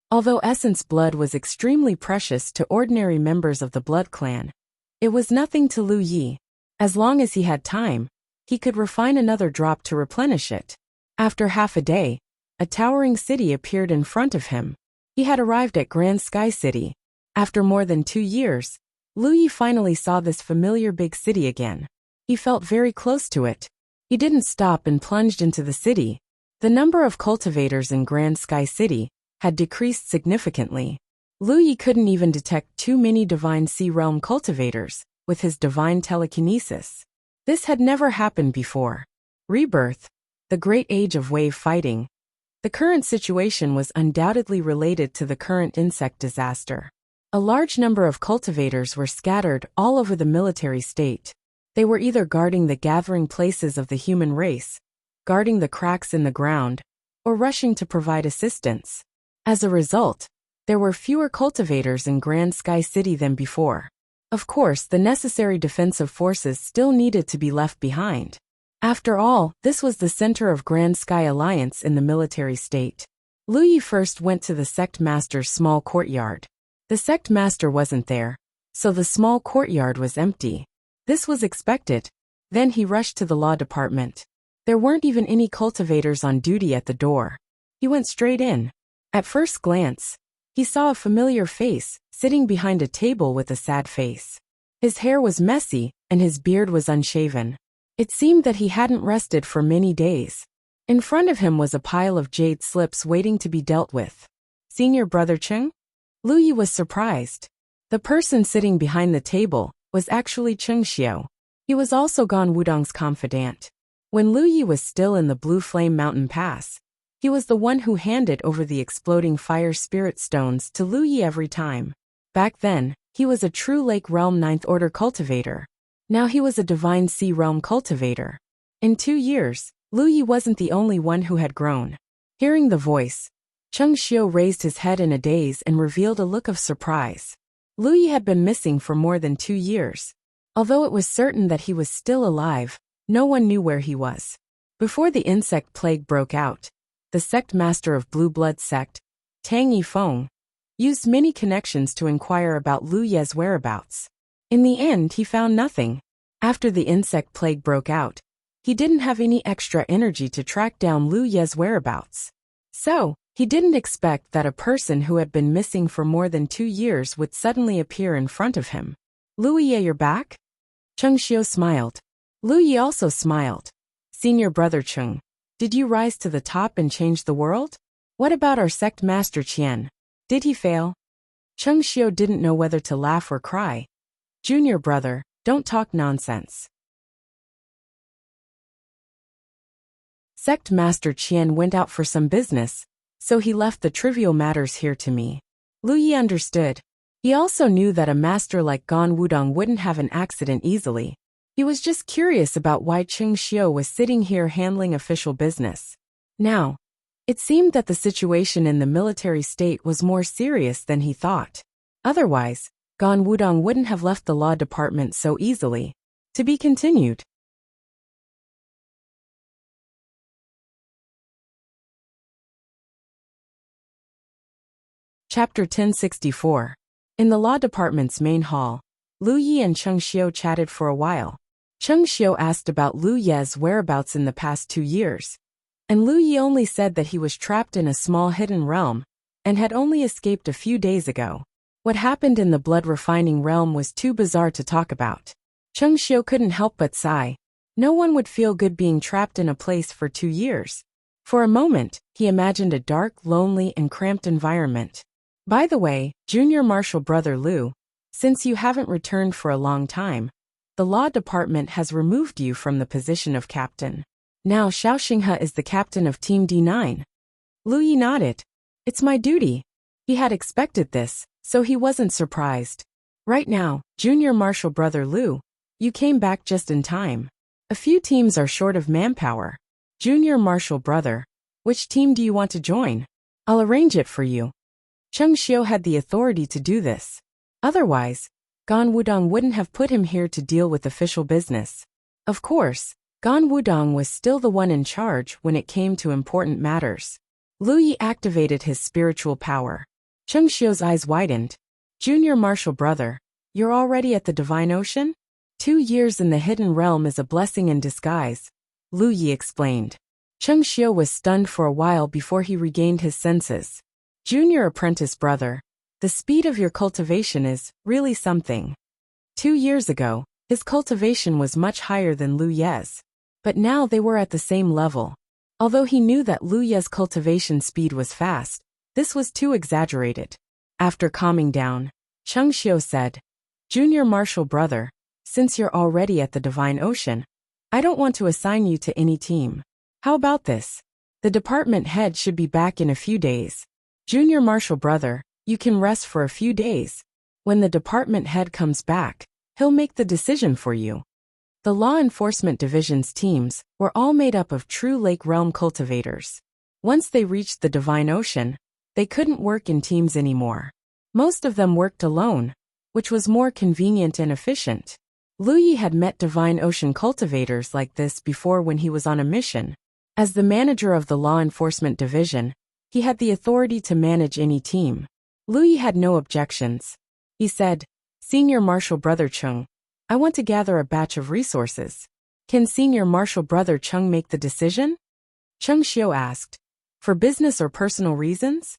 Although essence blood was extremely precious to ordinary members of the blood clan, it was nothing to Lu Yi. As long as he had time, he could refine another drop to replenish it. After half a day, a towering city appeared in front of him. He had arrived at Grand Sky City. After more than 2 years, Lu Yi finally saw this familiar big city again. He felt very close to it. He didn't stop and plunged into the city. The number of cultivators in Grand Sky City had decreased significantly. Lu Yi couldn't even detect too many Divine Sea Realm cultivators with his divine telekinesis. This had never happened before. Rebirth, the great age of wave fighting. The current situation was undoubtedly related to the current insect disaster. A large number of cultivators were scattered all over the military state. They were either guarding the gathering places of the human race, guarding the cracks in the ground, or rushing to provide assistance. As a result, there were fewer cultivators in Grand Sky City than before. Of course, the necessary defensive forces still needed to be left behind. After all, this was the center of Grand Sky Alliance in the military state. Lu Yi first went to the sect master's small courtyard. The sect master wasn't there, so the small courtyard was empty. This was expected. Then he rushed to the law department. There weren't even any cultivators on duty at the door. He went straight in. At first glance, he saw a familiar face, sitting behind a table with a sad face. His hair was messy, and his beard was unshaven. It seemed that he hadn't rested for many days. In front of him was a pile of jade slips waiting to be dealt with. Senior Brother Cheng? Lu Yi was surprised. The person sitting behind the table was actually Cheng Xiao. He was also Gan Wudong's confidant. When Lu Yi was still in the Blue Flame Mountain Pass, he was the one who handed over the exploding fire spirit stones to Lu Yi every time. Back then, he was a true Lake Realm 9th Order cultivator. Now he was a Divine Sea Realm cultivator. In 2 years, Lu Yi wasn't the only one who had grown. Hearing the voice, Cheng Xiao raised his head in a daze and revealed a look of surprise. Lu Yi had been missing for more than 2 years. Although it was certain that he was still alive, no one knew where he was. Before the insect plague broke out, the sect master of Blue Blood Sect, Tang Yifeng, used many connections to inquire about Lu Ye's whereabouts. In the end, he found nothing. After the insect plague broke out, he didn't have any extra energy to track down Lu Ye's whereabouts. So, he didn't expect that a person who had been missing for more than 2 years would suddenly appear in front of him. Lu Ye, you're back? Cheng Xiao smiled. Lu Yi also smiled. Senior Brother Cheng, did you rise to the top and change the world? What about our sect master Qian? Did he fail? Cheng Xiao didn't know whether to laugh or cry. Junior brother, don't talk nonsense. Sect master Qian went out for some business, so he left the trivial matters here to me. Lu Yi understood. He also knew that a master like Gan Wudong wouldn't have an accident easily. He was just curious about why Cheng Xiao was sitting here handling official business. Now, it seemed that the situation in the military state was more serious than he thought. Otherwise, Gan Wudong wouldn't have left the law department so easily. To be continued. Chapter 1064. In the law department's main hall, Lu Yi and Cheng Xiao chatted for a while. Cheng Xiao asked about Lu Ye's whereabouts in the past 2 years, and Lu Yi only said that he was trapped in a small hidden realm and had only escaped a few days ago. What happened in the blood refining realm was too bizarre to talk about. Cheng Xiao couldn't help but sigh. No one would feel good being trapped in a place for 2 years. For a moment, he imagined a dark, lonely, and cramped environment. By the way, Junior Marshal Brother Lu, since you haven't returned for a long time, the law department has removed you from the position of captain. Now Xiao Xinghe is the captain of Team D9. Lu Yi nodded. It's my duty. He had expected this, so he wasn't surprised. Right now, junior marshal brother Lu, you came back just in time. A few teams are short of manpower. Junior marshal brother, which team do you want to join? I'll arrange it for you. Cheng Xiu had the authority to do this. Otherwise, Gan Wudong wouldn't have put him here to deal with official business. Of course, Gan Wudong was still the one in charge when it came to important matters. Lu Yi activated his spiritual power. Cheng Xiu's eyes widened. Junior marshal brother, you're already at the Divine Ocean? 2 years in the Hidden Realm is a blessing in disguise, Lu Yi explained. Cheng Xiu was stunned for a while before he regained his senses. Junior apprentice brother, the speed of your cultivation is really something. 2 years ago, his cultivation was much higher than Lu Ye's. But now they were at the same level. Although he knew that Lu Ye's cultivation speed was fast, this was too exaggerated. After calming down, Cheng Xiu said, Junior marshal brother, since you're already at the Divine Ocean, I don't want to assign you to any team. How about this? The department head should be back in a few days. Junior marshal brother, you can rest for a few days. When the department head comes back, he'll make the decision for you. The law enforcement division's teams were all made up of true Lake Realm cultivators. Once they reached the Divine Ocean, they couldn't work in teams anymore. Most of them worked alone, which was more convenient and efficient. Lu Yi had met Divine Ocean cultivators like this before when he was on a mission. As the manager of the law enforcement division, he had the authority to manage any team. Lu Yi had no objections. He said, Senior Marshal Brother Cheng, I want to gather a batch of resources. Can Senior Marshal Brother Cheng make the decision? Cheng Xiu asked. For business or personal reasons?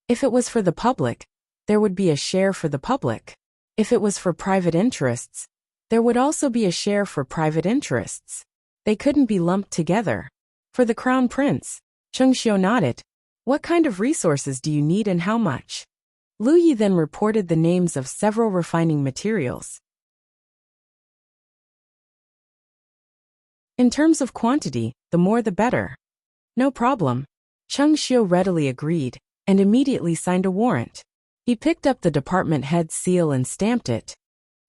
If it was for the public, there would be a share for the public. If it was for private interests, there would also be a share for private interests. They couldn't be lumped together. For the Crown Prince, Cheng Xiu nodded. What kind of resources do you need and how much? Lu Yi then reported the names of several refining materials. In terms of quantity, the more the better. No problem. Cheng Xiu readily agreed, and immediately signed a warrant. He picked up the department head's seal and stamped it.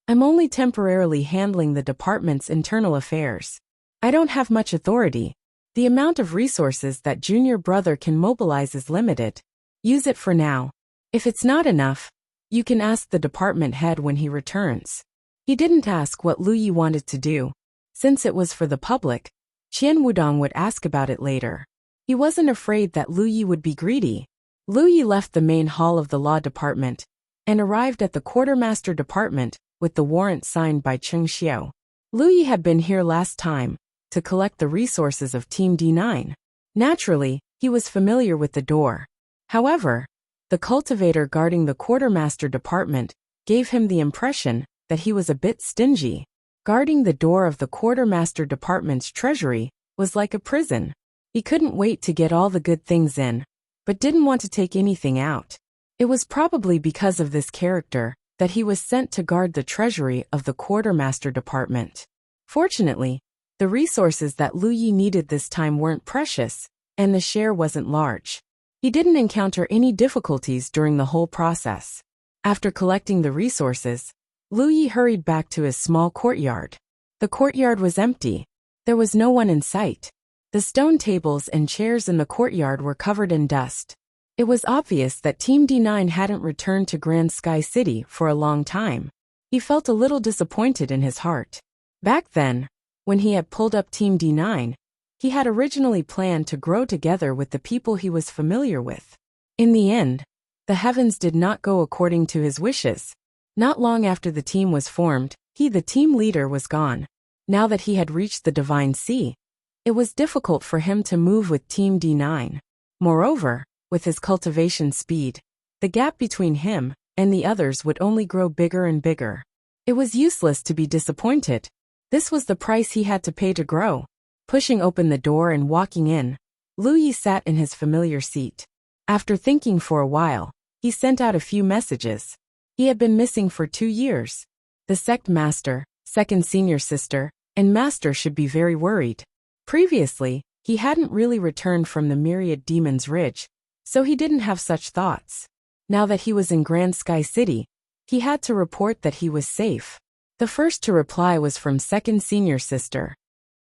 I'm only temporarily handling the department's internal affairs. I don't have much authority. The amount of resources that junior brother can mobilize is limited. Use it for now. If it's not enough, you can ask the department head when he returns. He didn't ask what Lu Yi wanted to do. Since it was for the public, Qian Wudong would ask about it later. He wasn't afraid that Lu Yi would be greedy. Lu Yi left the main hall of the law department and arrived at the quartermaster department with the warrant signed by Cheng Xiu. Lu Yi had been here last time to collect the resources of Team D9. Naturally, he was familiar with the door. However, the cultivator guarding the quartermaster department gave him the impression that he was a bit stingy. Guarding the door of the quartermaster department's treasury was like a prison. He couldn't wait to get all the good things in, but didn't want to take anything out. It was probably because of this character that he was sent to guard the treasury of the quartermaster department. Fortunately, the resources that Lu Yi needed this time weren't precious, and the share wasn't large. He didn't encounter any difficulties during the whole process. After collecting the resources, Lu Yi hurried back to his small courtyard. The courtyard was empty. There was no one in sight. The stone tables and chairs in the courtyard were covered in dust. It was obvious that Team D9 hadn't returned to Grand Sky City for a long time. He felt a little disappointed in his heart. Back then, when he had pulled up Team D9, he had originally planned to grow together with the people he was familiar with. In the end, the heavens did not go according to his wishes. Not long after the team was formed, the team leader, was gone. Now that he had reached the Divine Sea, it was difficult for him to move with Team D9. Moreover, with his cultivation speed, the gap between him and the others would only grow bigger and bigger. It was useless to be disappointed. This was the price he had to pay to grow. Pushing open the door and walking in, Lu Yi sat in his familiar seat. After thinking for a while, he sent out a few messages. He had been missing for 2 years. The sect master, second senior sister, and master should be very worried. Previously, he hadn't really returned from the Myriad Demon's Ridge, so he didn't have such thoughts. Now that he was in Grand Sky City, he had to report that he was safe. The first to reply was from second senior sister.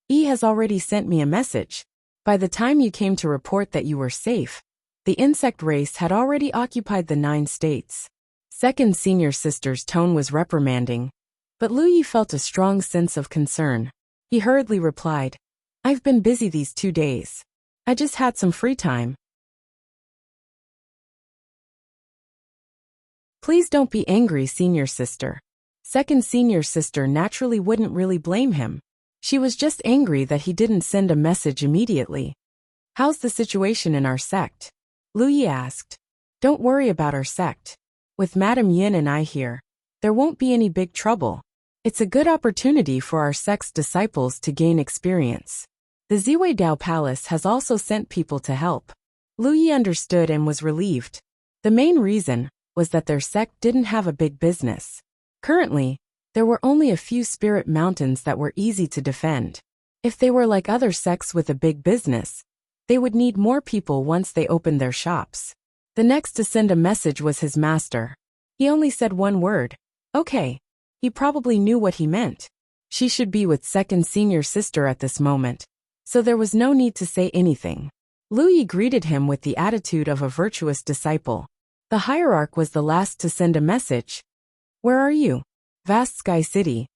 "E has already sent me a message. By the time you came to report that you were safe, the insect race had already occupied the 9 states." Second senior sister's tone was reprimanding, but Lu Yi felt a strong sense of concern. He hurriedly replied, "I've been busy these 2 days. I just had some free time." "Please don't be angry, senior sister." Second senior sister naturally wouldn't really blame him. She was just angry that he didn't send a message immediately. "How's the situation in our sect?" Lu Yi asked. "Don't worry about our sect. With Madam Yin and I here, there won't be any big trouble. It's a good opportunity for our sect's disciples to gain experience. The Ziwei Dao Palace has also sent people to help." Lu Yi understood and was relieved. The main reason was that their sect didn't have a big business. Currently, there were only a few spirit mountains that were easy to defend. If they were like other sects with a big business, they would need more people once they opened their shops. The next to send a message was his master. He only said one word, "Okay." He probably knew what he meant. She should be with second senior sister at this moment, so there was no need to say anything. Lu Yi greeted him with the attitude of a virtuous disciple. The hierarch was the last to send a message. "Where are you?" "Vast Sky City.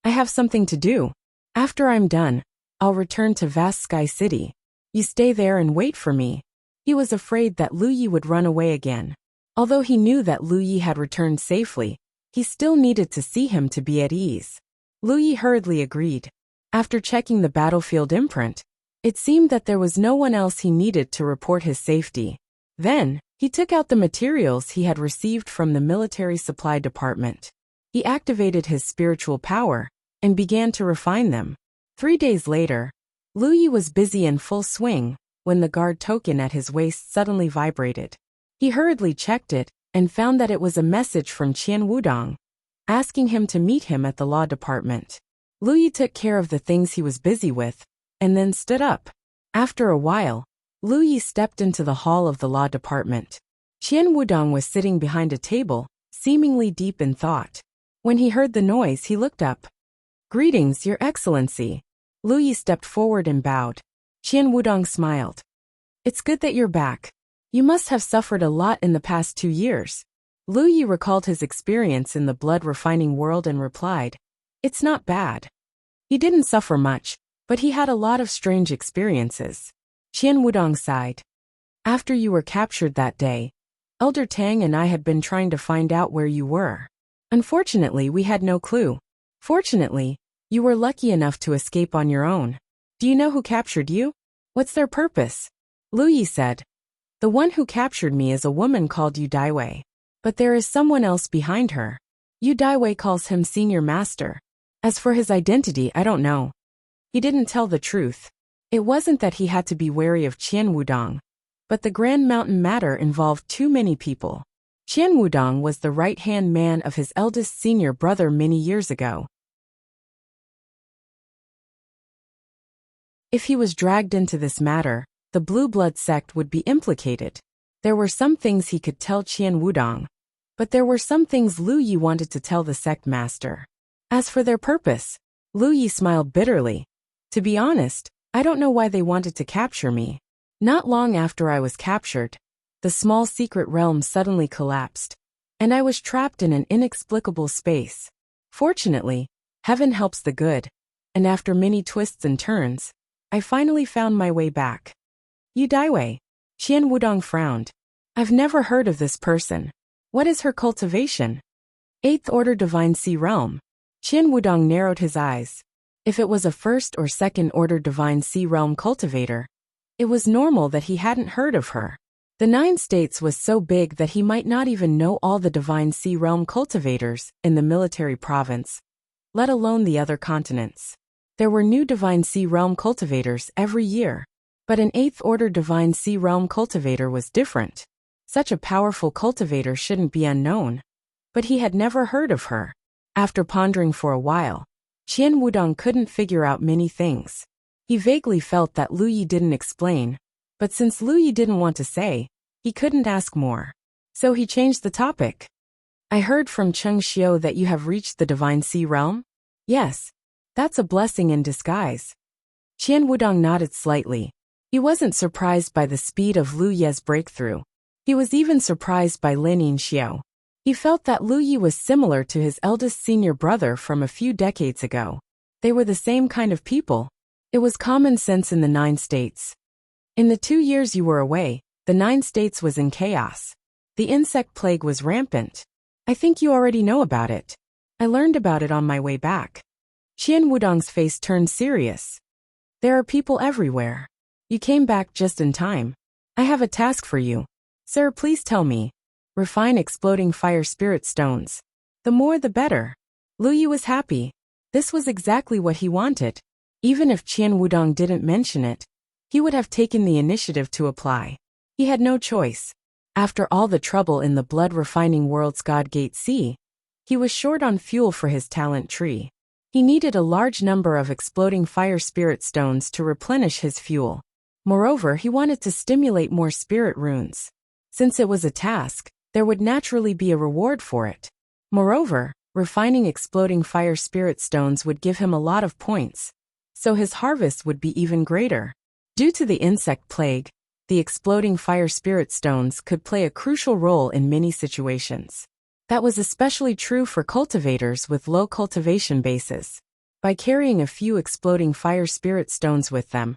I have something to do. After I'm done, I'll return to Vast Sky City. You stay there and wait for me." He was afraid that Lu Yi would run away again. Although he knew that Lu Yi had returned safely, he still needed to see him to be at ease. Lu Yi hurriedly agreed. After checking the battlefield imprint, it seemed that there was no one else he needed to report his safety. Then, he took out the materials he had received from the military supply department. He activated his spiritual power and began to refine them. 3 days later, Lu Yi was busy in full swing when the guard token at his waist suddenly vibrated. He hurriedly checked it and found that it was a message from Qian Wudong, asking him to meet him at the law department. Lu Yi took care of the things he was busy with and then stood up. After a while, Lu Yi stepped into the hall of the law department. Qian Wudong was sitting behind a table, seemingly deep in thought. When he heard the noise, he looked up. "Greetings, Your Excellency." Lu Yi stepped forward and bowed. Qian Wudong smiled. "It's good that you're back. You must have suffered a lot in the past 2 years." Lu Yi recalled his experience in the blood-refining world and replied, "It's not bad." He didn't suffer much, but he had a lot of strange experiences. Qian Wudong sighed. "After you were captured that day, Elder Tang and I had been trying to find out where you were. Unfortunately, we had no clue. Fortunately, you were lucky enough to escape on your own. Do you know who captured you? What's their purpose?" Lu Yi said, "The one who captured me is a woman called Yu Daiwei. But there is someone else behind her. Yu Daiwei calls him Senior Master. As for his identity, I don't know. He didn't tell the truth. It wasn't that he had to be wary of Qian Wudong, but the Grand Mountain matter involved too many people. Qian Wudong was the right-hand man of his eldest senior brother many years ago. If he was dragged into this matter, the Blue Blood sect would be implicated. There were some things he could tell Qian Wudong, but there were some things Lu Yi wanted to tell the sect master. As for their purpose, Lu Yi smiled bitterly. "To be honest, I don't know why they wanted to capture me. Not long after I was captured, the small secret realm suddenly collapsed, and I was trapped in an inexplicable space. Fortunately, heaven helps the good, and after many twists and turns, I finally found my way back." "Yu Daiwei." Qian Wudong frowned. "I've never heard of this person. What is her cultivation?" "Eighth Order Divine Sea Realm." Qian Wudong narrowed his eyes. If it was a first or second order Divine Sea Realm cultivator, it was normal that he hadn't heard of her. The 9 states was so big that he might not even know all the Divine Sea Realm cultivators in the military province, let alone the other continents. There were new Divine Sea Realm cultivators every year, but an 8th Order Divine Sea Realm cultivator was different. Such a powerful cultivator shouldn't be unknown, but he had never heard of her. After pondering for a while, Qian Wudong couldn't figure out many things. He vaguely felt that Lu Yi didn't explain, but since Lu Yi didn't want to say, he couldn't ask more. So he changed the topic. I heard from Cheng Xiu that you have reached the Divine Sea realm? Yes. That's a blessing in disguise. Qian Wudong nodded slightly. He wasn't surprised by the speed of Lu Ye's breakthrough. He was even surprised by Lin Yinxiu. He felt that Lu Yi was similar to his eldest senior brother from a few decades ago. They were the same kind of people. It was common sense in the 9 states. In the 2 years you were away, the 9 states was in chaos. The insect plague was rampant. I think you already know about it. I learned about it on my way back. Qian Wudong's face turned serious. There are people everywhere. You came back just in time. I have a task for you. Sir, please tell me. Refine exploding fire spirit stones. The more the better. Lu Yi was happy. This was exactly what he wanted. Even if Qian Wudong didn't mention it, he would have taken the initiative to apply. He had no choice. After all the trouble in the blood-refining world's God Gate Sea, he was short on fuel for his talent tree. He needed a large number of exploding fire spirit stones to replenish his fuel. Moreover, he wanted to stimulate more spirit runes. Since it was a task, there would naturally be a reward for it. Moreover, refining exploding fire spirit stones would give him a lot of points, so his harvest would be even greater. Due to the insect plague, the exploding fire spirit stones could play a crucial role in many situations. That was especially true for cultivators with low cultivation bases. By carrying a few exploding fire spirit stones with them,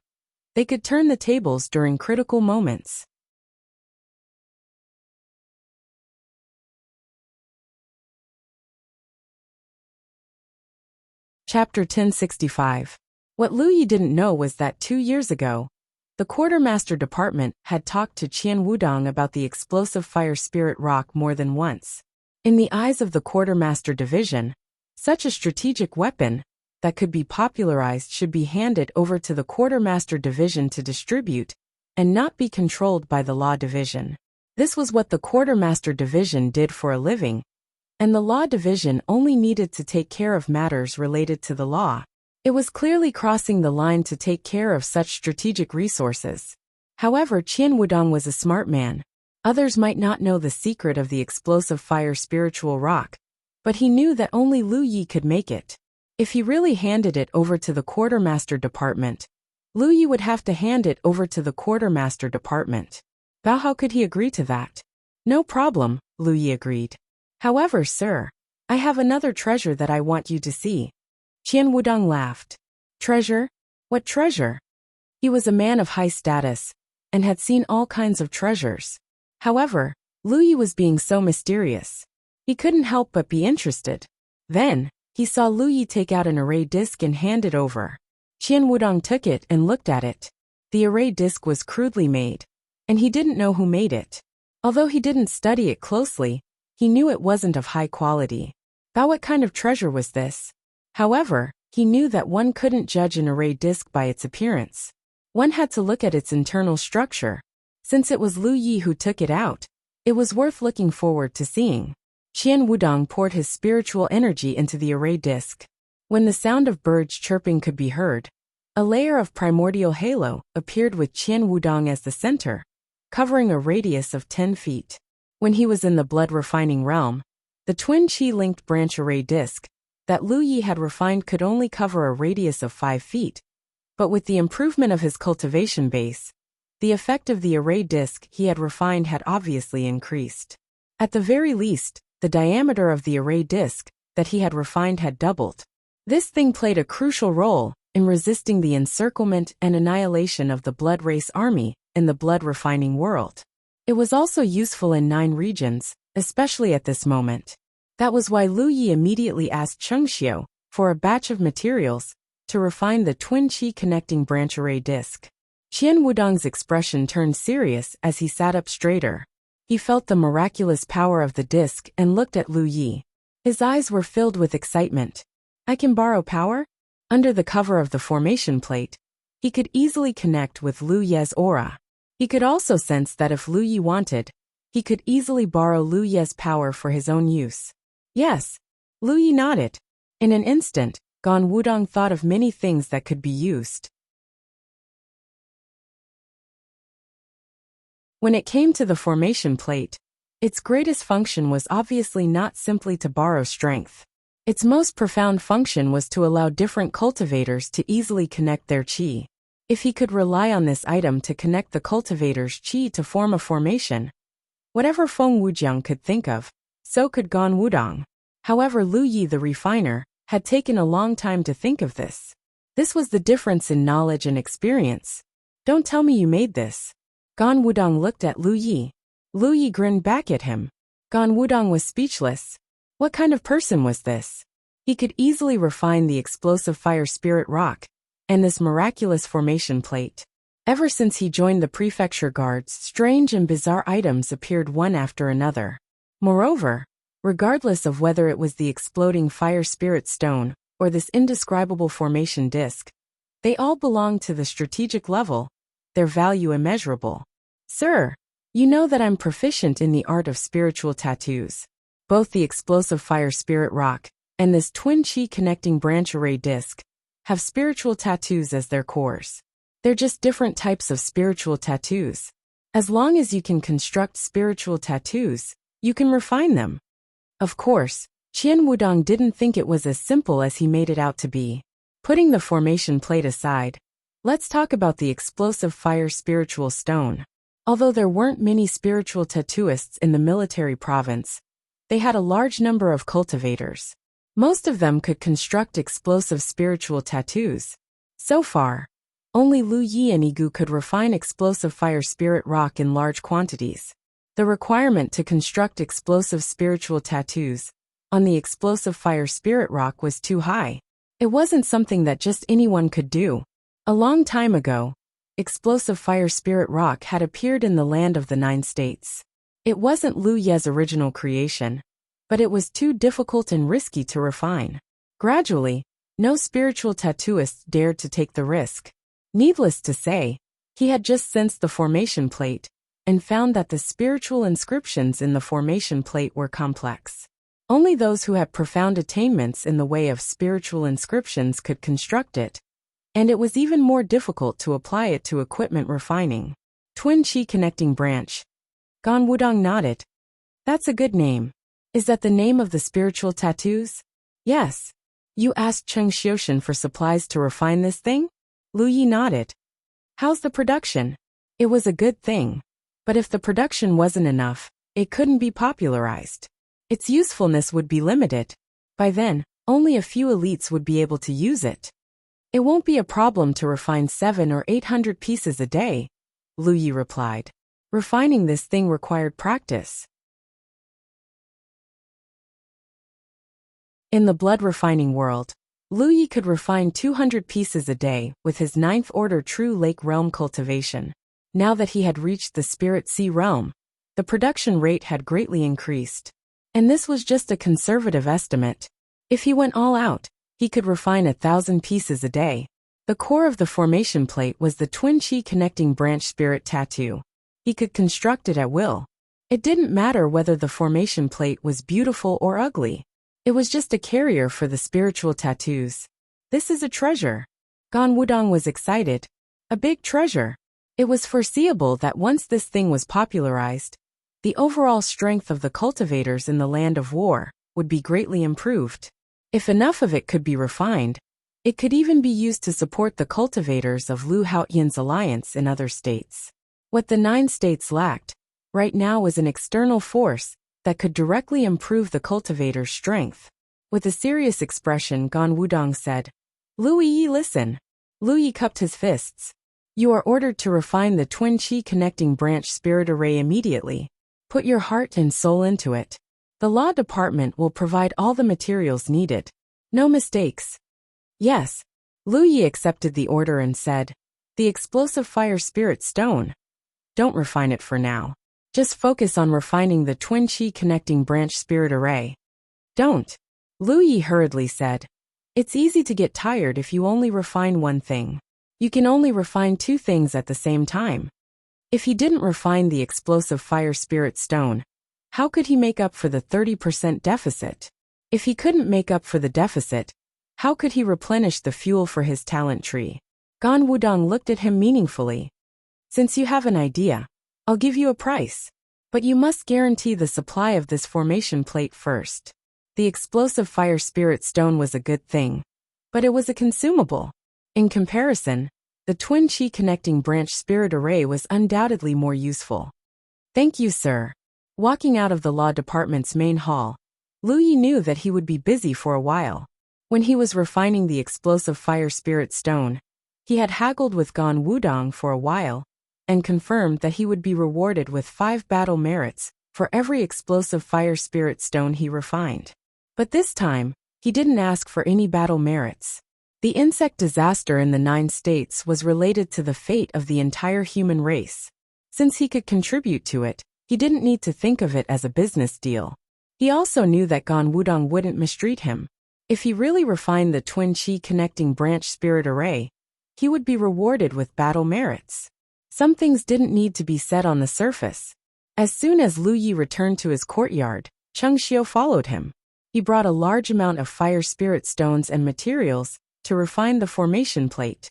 they could turn the tables during critical moments. Chapter 1065. What Lu Yi didn't know was that 2 years ago, the Quartermaster Department had talked to Qian Wudong about the explosive fire spirit rock more than once. In the eyes of the Quartermaster Division, such a strategic weapon that could be popularized should be handed over to the Quartermaster Division to distribute and not be controlled by the Law Division. This was what the Quartermaster Division did for a living, and the Law Division only needed to take care of matters related to the law. It was clearly crossing the line to take care of such strategic resources. However, Qian Wudong was a smart man. Others might not know the secret of the explosive fire spiritual rock, but he knew that only Lu Yi could make it. If he really handed it over to the Quartermaster Department, Lu Yi would have to hand it over to the Quartermaster Department. But how could he agree to that? No problem, Lu Yi agreed. However, sir, I have another treasure that I want you to see. Qian Wudong laughed. Treasure? What treasure? He was a man of high status, and had seen all kinds of treasures. However, Lu Yi was being so mysterious. He couldn't help but be interested. Then, he saw Lu Yi take out an array disc and hand it over. Qian Wudong took it and looked at it. The array disc was crudely made, and he didn't know who made it. Although he didn't study it closely, he knew it wasn't of high quality. But what kind of treasure was this? However, he knew that one couldn't judge an array disc by its appearance. One had to look at its internal structure. Since it was Lu Yi who took it out, it was worth looking forward to seeing. Qian Wudong poured his spiritual energy into the array disc. When the sound of birds chirping could be heard, a layer of primordial halo appeared with Qian Wudong as the center, covering a radius of 10 feet. When he was in the blood-refining realm, the twin chi-linked branch array disc that Lu Yi had refined could only cover a radius of 5 feet, but with the improvement of his cultivation base, the effect of the array disc he had refined had obviously increased. At the very least, the diameter of the array disc that he had refined had doubled. This thing played a crucial role in resisting the encirclement and annihilation of the blood race army in the blood-refining world. It was also useful in 9 regions, especially at this moment. That was why Lu Yi immediately asked Cheng Xiu for a batch of materials to refine the twin chi connecting branch array disc. Qian Wudong's expression turned serious as he sat up straighter. He felt the miraculous power of the disc and looked at Lu Yi. His eyes were filled with excitement. I can borrow power? Under the cover of the formation plate, he could easily connect with Lu Ye's aura. He could also sense that if Lu Yi wanted, he could easily borrow Lu Ye's power for his own use. Yes. Lu Yi nodded. In an instant, Gan Wudong thought of many things that could be used. When it came to the formation plate, Its greatest function was obviously not simply to borrow strength. Its most profound function was to allow different cultivators to easily connect their qi. If he could rely on this item to connect the cultivator's qi to form a formation, whatever Feng Wujiang could think of, so could Gan Wudong. However, Lu Yi the refiner had taken a long time to think of this. This was the difference in knowledge and experience. Don't tell me you made this. Gan Wudong looked at Lu Yi. Lu Yi grinned back at him. Gan Wudong was speechless. What kind of person was this? He could easily refine the explosive fire spirit rock and this miraculous formation plate. Ever since he joined the prefecture guards, strange and bizarre items appeared one after another. Moreover, regardless of whether it was the exploding fire spirit stone or this indescribable formation disc, they all belonged to the strategic level, their value immeasurable. Sir, you know that I'm proficient in the art of spiritual tattoos. Both the explosive fire spirit rock and this twin chi connecting branch array disc have spiritual tattoos as their cores. They're just different types of spiritual tattoos. As long as you can construct spiritual tattoos, you can refine them. Of course, Qian Wudong didn't think it was as simple as he made it out to be. Putting the formation plate aside, let's talk about the explosive fire spiritual stone. Although there weren't many spiritual tattooists in the military province, they had a large number of cultivators. Most of them could construct explosive spiritual tattoos. So far, only Lu Yi and Igu could refine explosive fire spirit rock in large quantities. The requirement to construct explosive spiritual tattoos on the explosive fire spirit rock was too high. It wasn't something that just anyone could do. A long time ago, explosive fire spirit rock had appeared in the land of the 9 states. It wasn't Lu Ye's original creation, but it was too difficult and risky to refine. Gradually, no spiritual tattooist dared to take the risk. Needless to say, he had just sensed the formation plate and found that the spiritual inscriptions in the formation plate were complex. Only those who had profound attainments in the way of spiritual inscriptions could construct it, and it was even more difficult to apply it to equipment refining. Twin Chi Connecting Branch. Gan Wudong nodded. That's a good name. Is that the name of the spiritual tattoos? Yes. You asked Cheng Xiushan for supplies to refine this thing? Lu Yi nodded. How's the production? It was a good thing. But if the production wasn't enough, it couldn't be popularized. Its usefulness would be limited. By then, only a few elites would be able to use it. It won't be a problem to refine 700 or 800 pieces a day, Lu Yi replied. Refining this thing required practice. In the blood refining world, Lu Yi could refine 200 pieces a day with his 9th order true lake realm cultivation. Now that he had reached the spirit sea realm, the production rate had greatly increased. And this was just a conservative estimate. If he went all out, he could refine 1,000 pieces a day. The core of the formation plate was the twin chi connecting branch spirit tattoo. He could construct it at will. It didn't matter whether the formation plate was beautiful or ugly. It was just a carrier for the spiritual tattoos. This is a treasure. Gan Wudong was excited. A big treasure. It was foreseeable that once this thing was popularized, the overall strength of the cultivators in the land of war would be greatly improved. If enough of it could be refined, it could even be used to support the cultivators of Lu Haotian's alliance in other states. What the 9 states lacked right now was an external force that could directly improve the cultivator's strength. With a serious expression, Gan Wudong said, Lu Yi, listen. Lu Yi cupped his fists. You are ordered to refine the twin chi connecting branch spirit array immediately. Put your heart and soul into it. The law department will provide all the materials needed. No mistakes. Yes. Lu Yi accepted the order and said, the explosive fire spirit stone. Don't refine it for now. Just focus on refining the twin chi connecting branch spirit array. Don't. Lu Yi hurriedly said. It's easy to get tired if you only refine one thing. You can only refine 2 things at the same time. If he didn't refine the explosive fire spirit stone, how could he make up for the 30% deficit? If he couldn't make up for the deficit, how could he replenish the fuel for his talent tree? Gan Wudong looked at him meaningfully. Since you have an idea, I'll give you a price. But you must guarantee the supply of this formation plate first. The explosive fire spirit stone was a good thing, but it was a consumable. In comparison, the twin chi connecting branch spirit array was undoubtedly more useful. Thank you, sir. Walking out of the law department's main hall, Lu Yi knew that he would be busy for a while. When he was refining the explosive fire spirit stone, he had haggled with Gan Wudong for a while, and confirmed that he would be rewarded with 5 battle merits for every explosive fire spirit stone he refined. But this time, he didn't ask for any battle merits. The insect disaster in the 9 states was related to the fate of the entire human race. Since he could contribute to it, he didn't need to think of it as a business deal. He also knew that Gan Wudong wouldn't mistreat him. If he really refined the twin chi connecting branch spirit array, he would be rewarded with battle merits. Some things didn't need to be said on the surface. As soon as Lu Yi returned to his courtyard, Cheng Xiu followed him. He brought a large amount of fire spirit stones and materials to refine the formation plate.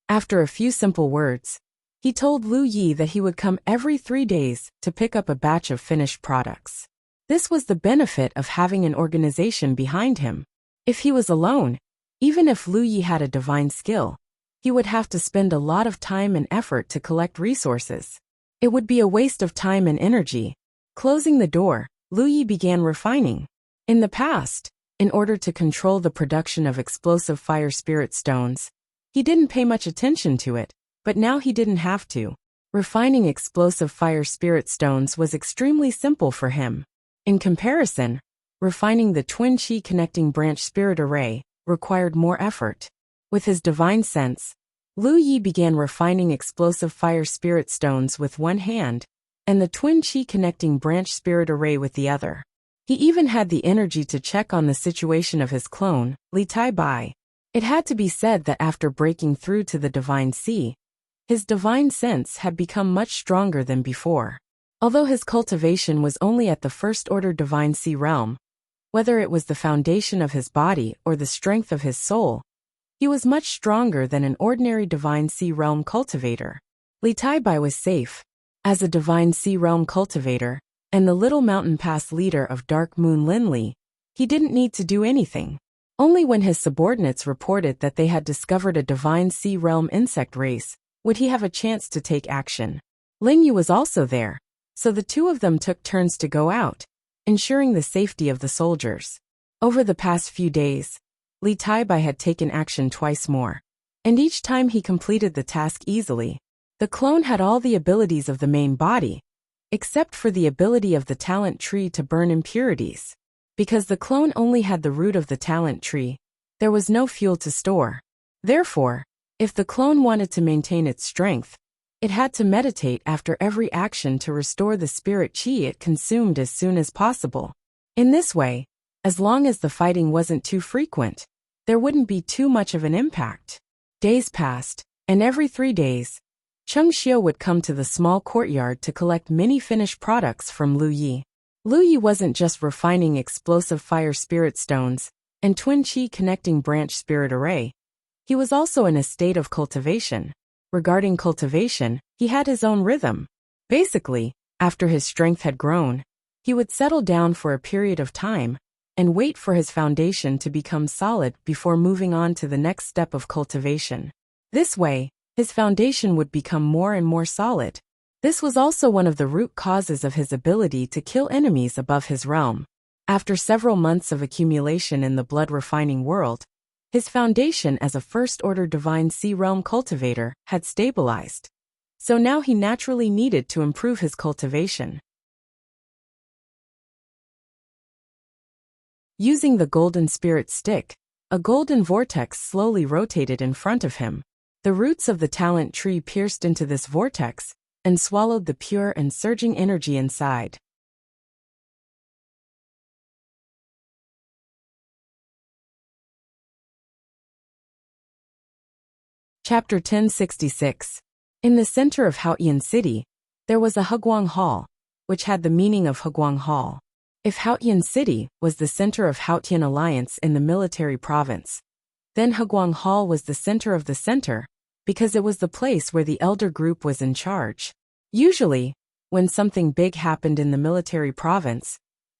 After a few simple words, he told Lu Yi that he would come every 3 days to pick up a batch of finished products. This was the benefit of having an organization behind him. If he was alone, even if Lu Yi had a divine skill, he would have to spend a lot of time and effort to collect resources. It would be a waste of time and energy. Closing the door, Lu Yi began refining. In the past, in order to control the production of explosive fire spirit stones, he didn't pay much attention to it, but now he didn't have to. Refining explosive fire spirit stones was extremely simple for him. In comparison, refining the twin chi connecting branch spirit array required more effort. With his divine sense, Lu Yi began refining explosive fire spirit stones with one hand, and the twin chi connecting branch spirit array with the other. He even had the energy to check on the situation of his clone, Li Tai Bai. It had to be said that after breaking through to the divine sea, his divine sense had become much stronger than before. Although his cultivation was only at the first-order divine sea realm, whether it was the foundation of his body or the strength of his soul, he was much stronger than an ordinary divine sea realm cultivator. Li Tai Bai was safe. As a divine sea realm cultivator, and the Little Mountain Pass leader of Dark Moon Linli, he didn't need to do anything. Only when his subordinates reported that they had discovered a divine sea realm insect race would he have a chance to take action. Ling Yu was also there, so the two of them took turns to go out, ensuring the safety of the soldiers. Over the past few days, Li Tai Bai had taken action twice more, and each time he completed the task easily. The clone had all the abilities of the main body, except for the ability of the talent tree to burn impurities. Because the clone only had the root of the talent tree, there was no fuel to store. Therefore, if the clone wanted to maintain its strength, it had to meditate after every action to restore the spirit chi it consumed as soon as possible. In this way, as long as the fighting wasn't too frequent, there wouldn't be too much of an impact. Days passed, and every 3 days, Cheng Xiu would come to the small courtyard to collect many finished products from Lu Yi. Lu Yi wasn't just refining explosive fire spirit stones and twin chi connecting branch spirit array. He was also in a state of cultivation. Regarding cultivation, he had his own rhythm. Basically, after his strength had grown, he would settle down for a period of time and wait for his foundation to become solid before moving on to the next step of cultivation. This way, his foundation would become more and more solid. This was also one of the root causes of his ability to kill enemies above his realm. After several months of accumulation in the blood-refining world, his foundation as a first-order divine sea realm cultivator had stabilized. So now he naturally needed to improve his cultivation. Using the golden spirit stick, a golden vortex slowly rotated in front of him. The roots of the talent tree pierced into this vortex and swallowed the pure and surging energy inside. Chapter 1066. In the center of Haotian City, there was a Heguang Hall, which had the meaning of Heguang Hall. If Haotian City was the center of Haotian Alliance in the military province, then Heguang Hall was the center of the center, because it was the place where the elder group was in charge. Usually, when something big happened in the military province,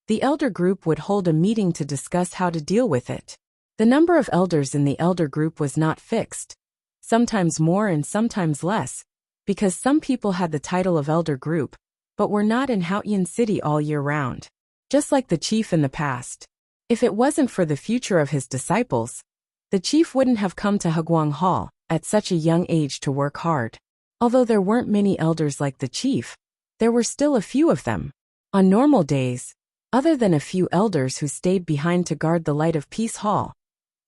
the elder group would hold a meeting to discuss how to deal with it. The number of elders in the elder group was not fixed, sometimes more and sometimes less, because some people had the title of elder group, but were not in Haotian City all year round. Just like the chief in the past. If it wasn't for the future of his disciples, the chief wouldn't have come to Hagwang Hall at such a young age to work hard. Although there weren't many elders like the chief, there were still a few of them. On normal days, other than a few elders who stayed behind to guard the Light of Peace Hall,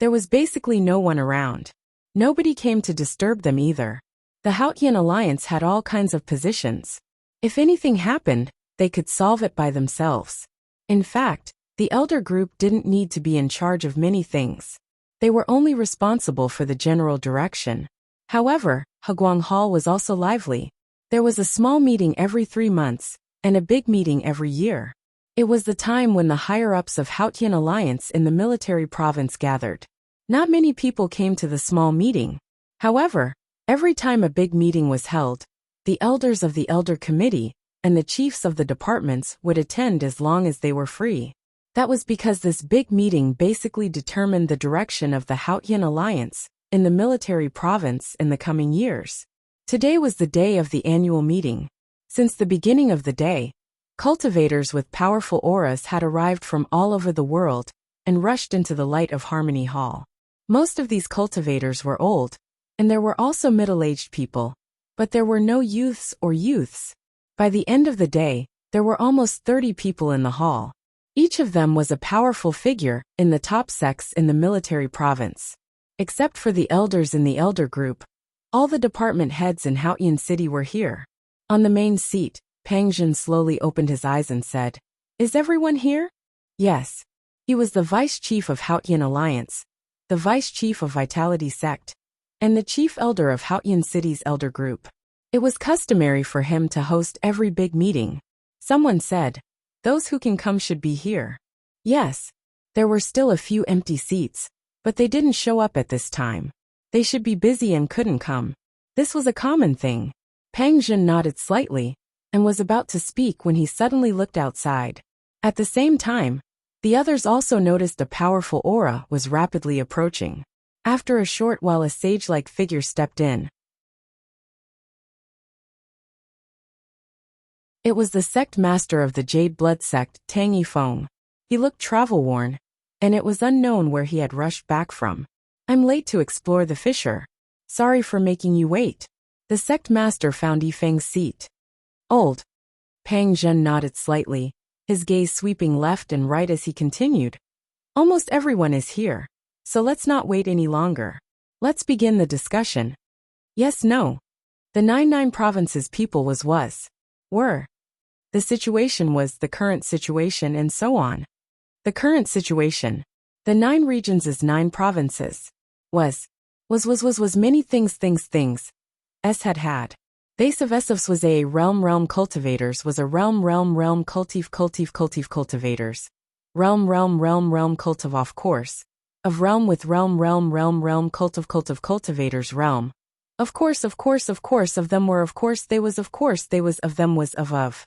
there was basically no one around. Nobody came to disturb them either. The Haotian Alliance had all kinds of positions. If anything happened, they could solve it by themselves. In fact, the elder group didn't need to be in charge of many things. They were only responsible for the general direction. However, Hagwang Hall was also lively. There was a small meeting every 3 months, and a big meeting every year. It was the time when the higher-ups of Haotian Alliance in the military province gathered. Not many people came to the small meeting. However, every time a big meeting was held, the elders of the elder committee and the chiefs of the departments would attend as long as they were free. That was because this big meeting basically determined the direction of the Haotian Alliance in the military province in the coming years. Today was the day of the annual meeting. Since the beginning of the day, cultivators with powerful auras had arrived from all over the world and rushed into the Light of Harmony Hall. Most of these cultivators were old, and there were also middle-aged people, but there were no youths or youths. By the end of the day, there were almost 30 people in the hall. Each of them was a powerful figure in the top sects in the military province. Except for the elders in the elder group, all the department heads in Haotian City were here. On the main seat, Pang Jin slowly opened his eyes and said, "Is everyone here?" Yes. He was the vice chief of Haotian Alliance, the vice chief of Vitality Sect, and the chief elder of Haotian City's elder group. It was customary for him to host every big meeting. Someone said, "Those who can come should be here." Yes, there were still a few empty seats, but they didn't show up at this time. They should be busy and couldn't come. This was a common thing. Pang Jin nodded slightly and was about to speak when he suddenly looked outside. At the same time, the others also noticed a powerful aura was rapidly approaching. After a short while, a sage-like figure stepped in. It was the sect master of the Jade Blood sect, Tang Yifeng. He looked travel-worn, and it was unknown where he had rushed back from. "I'm late to explore the fissure. Sorry for making you wait." The sect master found Yifeng's seat. "Old." Pang Zhen nodded slightly, his gaze sweeping left and right as he continued. "Almost everyone is here, so let's not wait any longer. Let's begin the discussion." Yes, no. The 99 provinces people were. The situation was the current situation and so on. The current situation. The 9 regions is 9 provinces. Was many things. S had. Base of Esofs was a realm cultivators was a realm cultive cultivators. Realm cultive of course. Of realm with realm cultive cultivators realm. Of course of them were of course they was of them was of.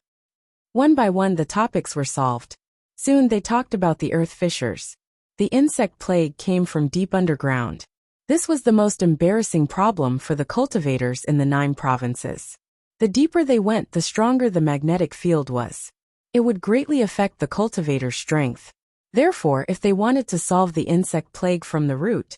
One by one the topics were solved. Soon they talked about the earth fissures. The insect plague came from deep underground. This was the most embarrassing problem for the cultivators in the 9 provinces. The deeper they went, the stronger the magnetic field was. It would greatly affect the cultivator's strength. Therefore, if they wanted to solve the insect plague from the root,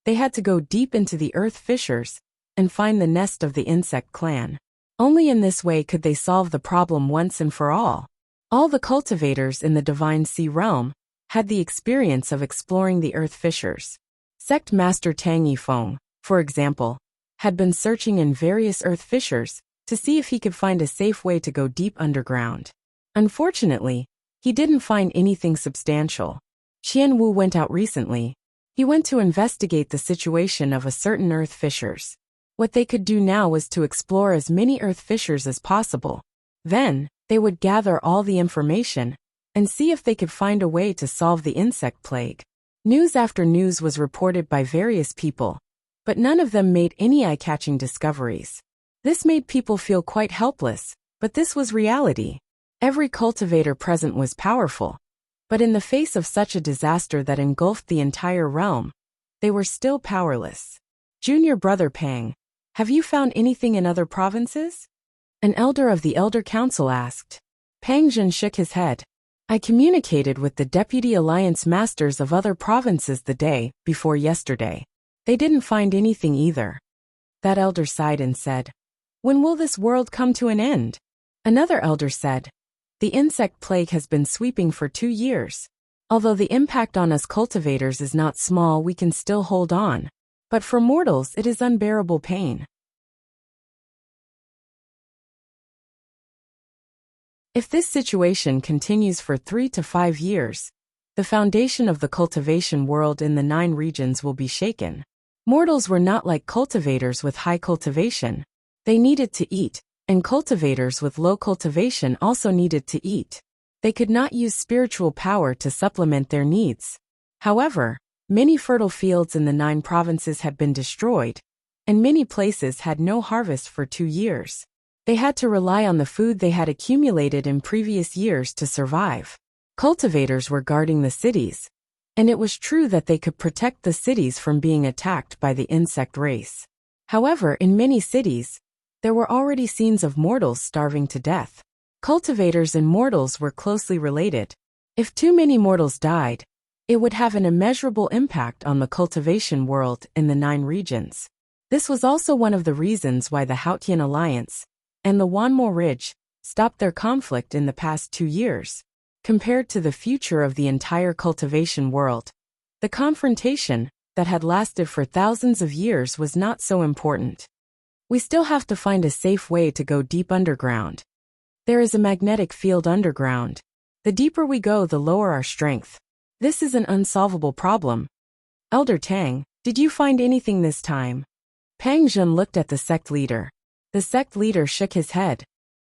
they had to go deep into the earth fissures and find the nest of the insect clan. Only in this way could they solve the problem once and for all. All the cultivators in the Divine Sea realm had the experience of exploring the earth fissures. Sect Master Tang Yifeng, for example, had been searching in various earth fissures to see if he could find a safe way to go deep underground. Unfortunately, he didn't find anything substantial. Qian Wu went out recently. He went to investigate the situation of a certain earth fissures. What they could do now was to explore as many earth fissures as possible. Then, they would gather all the information and see if they could find a way to solve the insect plague. News after news was reported by various people, but none of them made any eye-catching discoveries. This made people feel quite helpless, but this was reality. Every cultivator present was powerful, but in the face of such a disaster that engulfed the entire realm, they were still powerless. Junior brother Pang, have you found anything in other provinces? An elder of the Elder Council asked. Pang Zhen shook his head. I communicated with the deputy alliance masters of other provinces the day before yesterday. They didn't find anything either. That elder sighed and said, when will this world come to an end? Another elder said, the insect plague has been sweeping for 2 years. Although the impact on us cultivators is not small, we can still hold on. But for mortals, it is unbearable pain. If this situation continues for 3 to 5 years, the foundation of the cultivation world in the 9 regions will be shaken. Mortals were not like cultivators with high cultivation. They needed to eat, and cultivators with low cultivation also needed to eat. They could not use spiritual power to supplement their needs. However, many fertile fields in the 9 provinces had been destroyed, and many places had no harvest for 2 years. They had to rely on the food they had accumulated in previous years to survive. Cultivators were guarding the cities, and it was true that they could protect the cities from being attacked by the insect race. However, in many cities, there were already scenes of mortals starving to death. Cultivators and mortals were closely related. If too many mortals died, it would have an immeasurable impact on the cultivation world in the 9 regions. This was also one of the reasons why the Hautian Alliance and the Wanmo Ridge stopped their conflict in the past 2 years. Compared to the future of the entire cultivation world, the confrontation that had lasted for thousands of years was not so important. We still have to find a safe way to go deep underground. There is a magnetic field underground. The deeper we go, the lower our strength. This is an unsolvable problem. Elder Tang, did you find anything this time? Pang Zhen looked at the sect leader. The sect leader shook his head.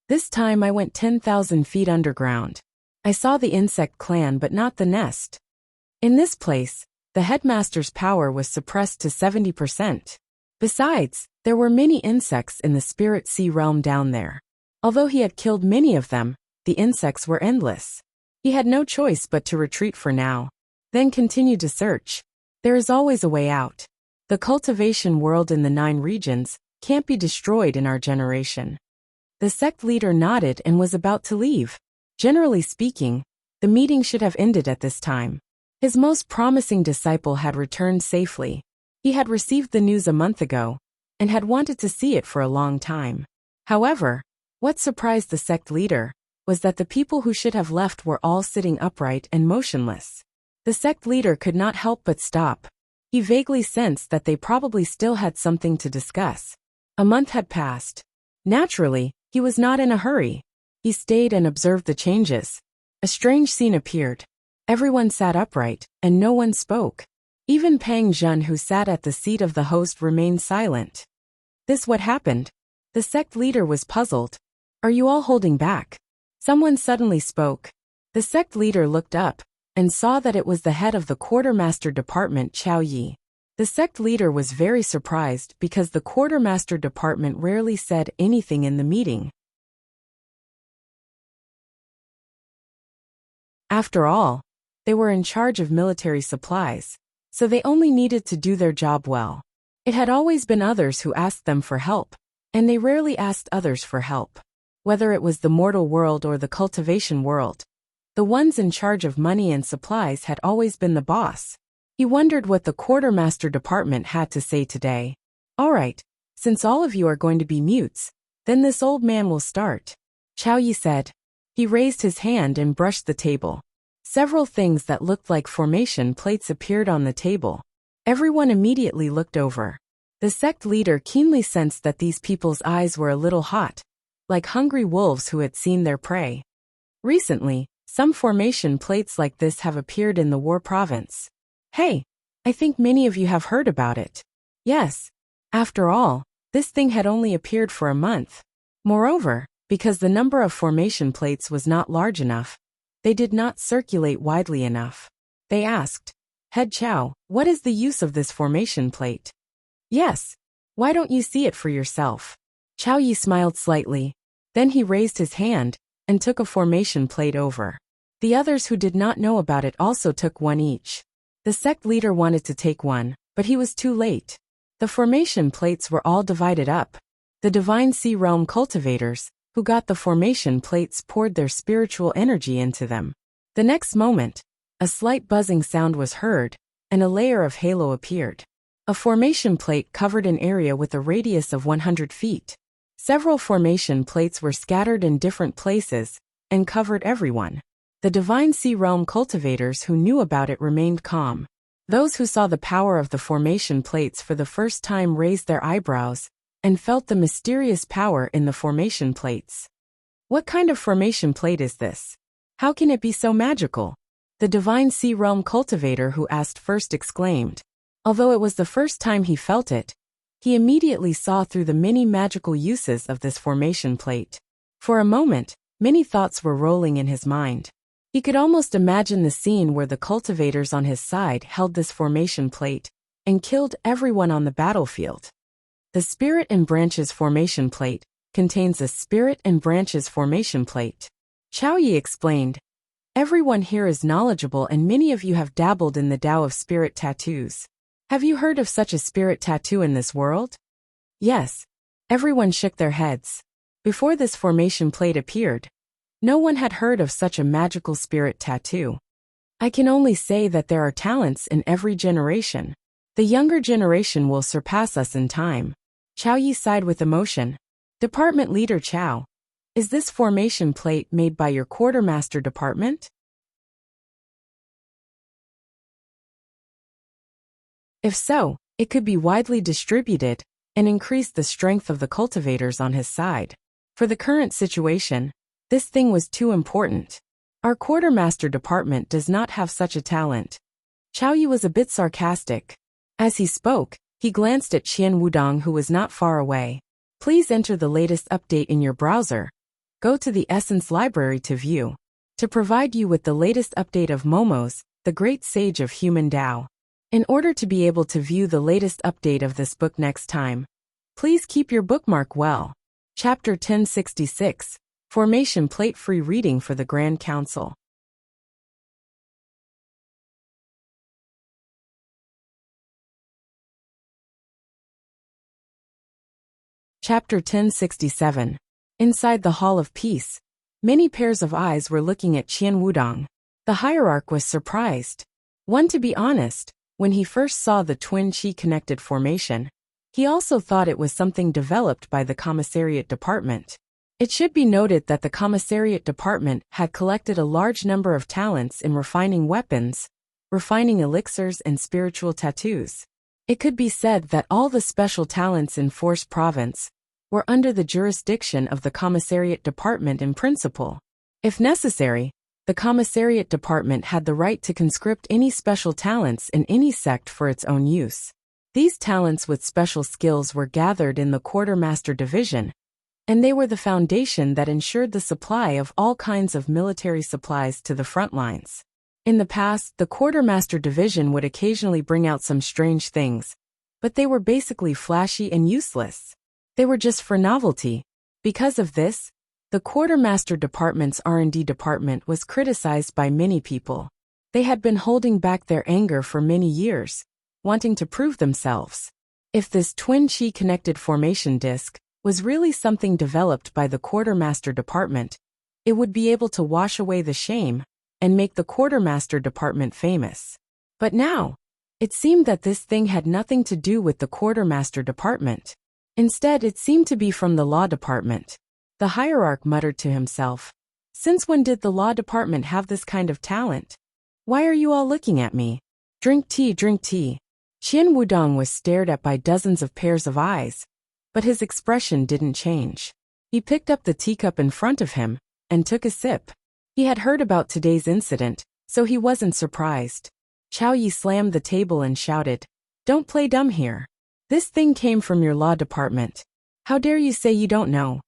This time I went 10,000 feet underground. I saw the insect clan but not the nest. In this place, the headmaster's power was suppressed to 70%. Besides, there were many insects in the spirit sea realm down there. Although he had killed many of them, the insects were endless. He had no choice but to retreat for now, then continue to search. There is always a way out. The cultivation world in the 9 regions can't be destroyed in our generation. The sect leader nodded and was about to leave. Generally speaking, the meeting should have ended at this time. His most promising disciple had returned safely. He had received the news a month ago and had wanted to see it for a long time. However, what surprised the sect leader was that the people who should have left were all sitting upright and motionless. The sect leader could not help but stop. He vaguely sensed that they probably still had something to discuss. A month had passed. Naturally, he was not in a hurry. He stayed and observed the changes. A strange scene appeared. Everyone sat upright, and no one spoke. Even Pang Zhen, who sat at the seat of the host, remained silent. This what happened? The sect leader was puzzled. Are you all holding back? Someone suddenly spoke. The sect leader looked up and saw that it was the head of the quartermaster department, Chao Yi. The sect leader was very surprised because the quartermaster department rarely said anything in the meeting. After all, they were in charge of military supplies, so they only needed to do their job well. It had always been others who asked them for help, and they rarely asked others for help. Whether it was the mortal world or the cultivation world, the ones in charge of money and supplies had always been the boss. He wondered what the quartermaster department had to say today. All right, since all of you are going to be mutes, then this old man will start. Chao Yi said. He raised his hand and brushed the table. Several things that looked like formation plates appeared on the table. Everyone immediately looked over. The sect leader keenly sensed that these people's eyes were a little hot, like hungry wolves who had seen their prey. Recently, some formation plates like this have appeared in the War Province. Hey, I think many of you have heard about it. Yes. After all, this thing had only appeared for a month. Moreover, because the number of formation plates was not large enough, they did not circulate widely enough. They asked, Head Chao, what is the use of this formation plate? Yes. Why don't you see it for yourself? Chao Yi smiled slightly. Then he raised his hand and took a formation plate over. The others who did not know about it also took one each. The sect leader wanted to take one, but he was too late. The formation plates were all divided up. The Divine Sea Realm cultivators, who got the formation plates, poured their spiritual energy into them. The next moment, a slight buzzing sound was heard, and a layer of halo appeared. A formation plate covered an area with a radius of 100 feet. Several formation plates were scattered in different places and covered everyone. The Divine Sea Realm cultivators who knew about it remained calm. Those who saw the power of the formation plates for the first time raised their eyebrows and felt the mysterious power in the formation plates. What kind of formation plate is this? How can it be so magical? The Divine Sea Realm cultivator who asked first exclaimed. Although it was the first time he felt it, he immediately saw through the many magical uses of this formation plate. For a moment, many thoughts were rolling in his mind. He could almost imagine the scene where the cultivators on his side held this formation plate and killed everyone on the battlefield. The Spirit and Branches formation plate contains a Spirit and Branches formation plate. Chao Yi explained. Everyone here is knowledgeable and many of you have dabbled in the Tao of spirit tattoos. Have you heard of such a spirit tattoo in this world? Yes. Everyone shook their heads. Before this formation plate appeared, no one had heard of such a magical spirit tattoo. I can only say that there are talents in every generation. The younger generation will surpass us in time. Chao Yi sighed with emotion. Department Leader Chao, is this formation plate made by your quartermaster department? If so, it could be widely distributed and increase the strength of the cultivators on his side. For the current situation, this thing was too important. Our quartermaster department does not have such a talent. Chao Yi was a bit sarcastic. As he spoke, he glanced at Qian Wudong who was not far away. Please enter the latest update in your browser. Go to the Essence Library to view. To provide you with the latest update of Momos, the great sage of human Tao. In order to be able to view the latest update of this book next time, please keep your bookmark well. Chapter 1066, Formation Plate Free Reading for the Grand Council. Chapter 1067. Inside the Hall of Peace, many pairs of eyes were looking at Qian Wudong. The hierarch was surprised. To be honest, when he first saw the twin chi-connected formation, he also thought it was something developed by the Commissariat Department. It should be noted that the Commissariat Department had collected a large number of talents in refining weapons, refining elixirs and spiritual tattoos. It could be said that all the special talents in Force Province were under the jurisdiction of the Commissariat Department in principle. If necessary, the Commissariat Department had the right to conscript any special talents in any sect for its own use. These talents with special skills were gathered in the Quartermaster Division, and they were the foundation that ensured the supply of all kinds of military supplies to the front lines. In the past, the Quartermaster Division would occasionally bring out some strange things, but they were basically flashy and useless. They were just for novelty. Because of this, the Quartermaster Department's R&D department was criticized by many people. They had been holding back their anger for many years, wanting to prove themselves. If this twin chi-connected formation disc was really something developed by the Quartermaster Department, it would be able to wash away the shame and make the Quartermaster Department famous. But now, it seemed that this thing had nothing to do with the Quartermaster Department. Instead, it seemed to be from the Law Department. The hierarch muttered to himself. Since when did the Law Department have this kind of talent? Why are you all looking at me? Drink tea, drink tea. Qian Wudong was stared at by dozens of pairs of eyes, but his expression didn't change. He picked up the teacup in front of him and took a sip. He had heard about today's incident, so he wasn't surprised. Chao Yi slammed the table and shouted, "Don't play dumb here. This thing came from your Law Department. How dare you say you don't know?"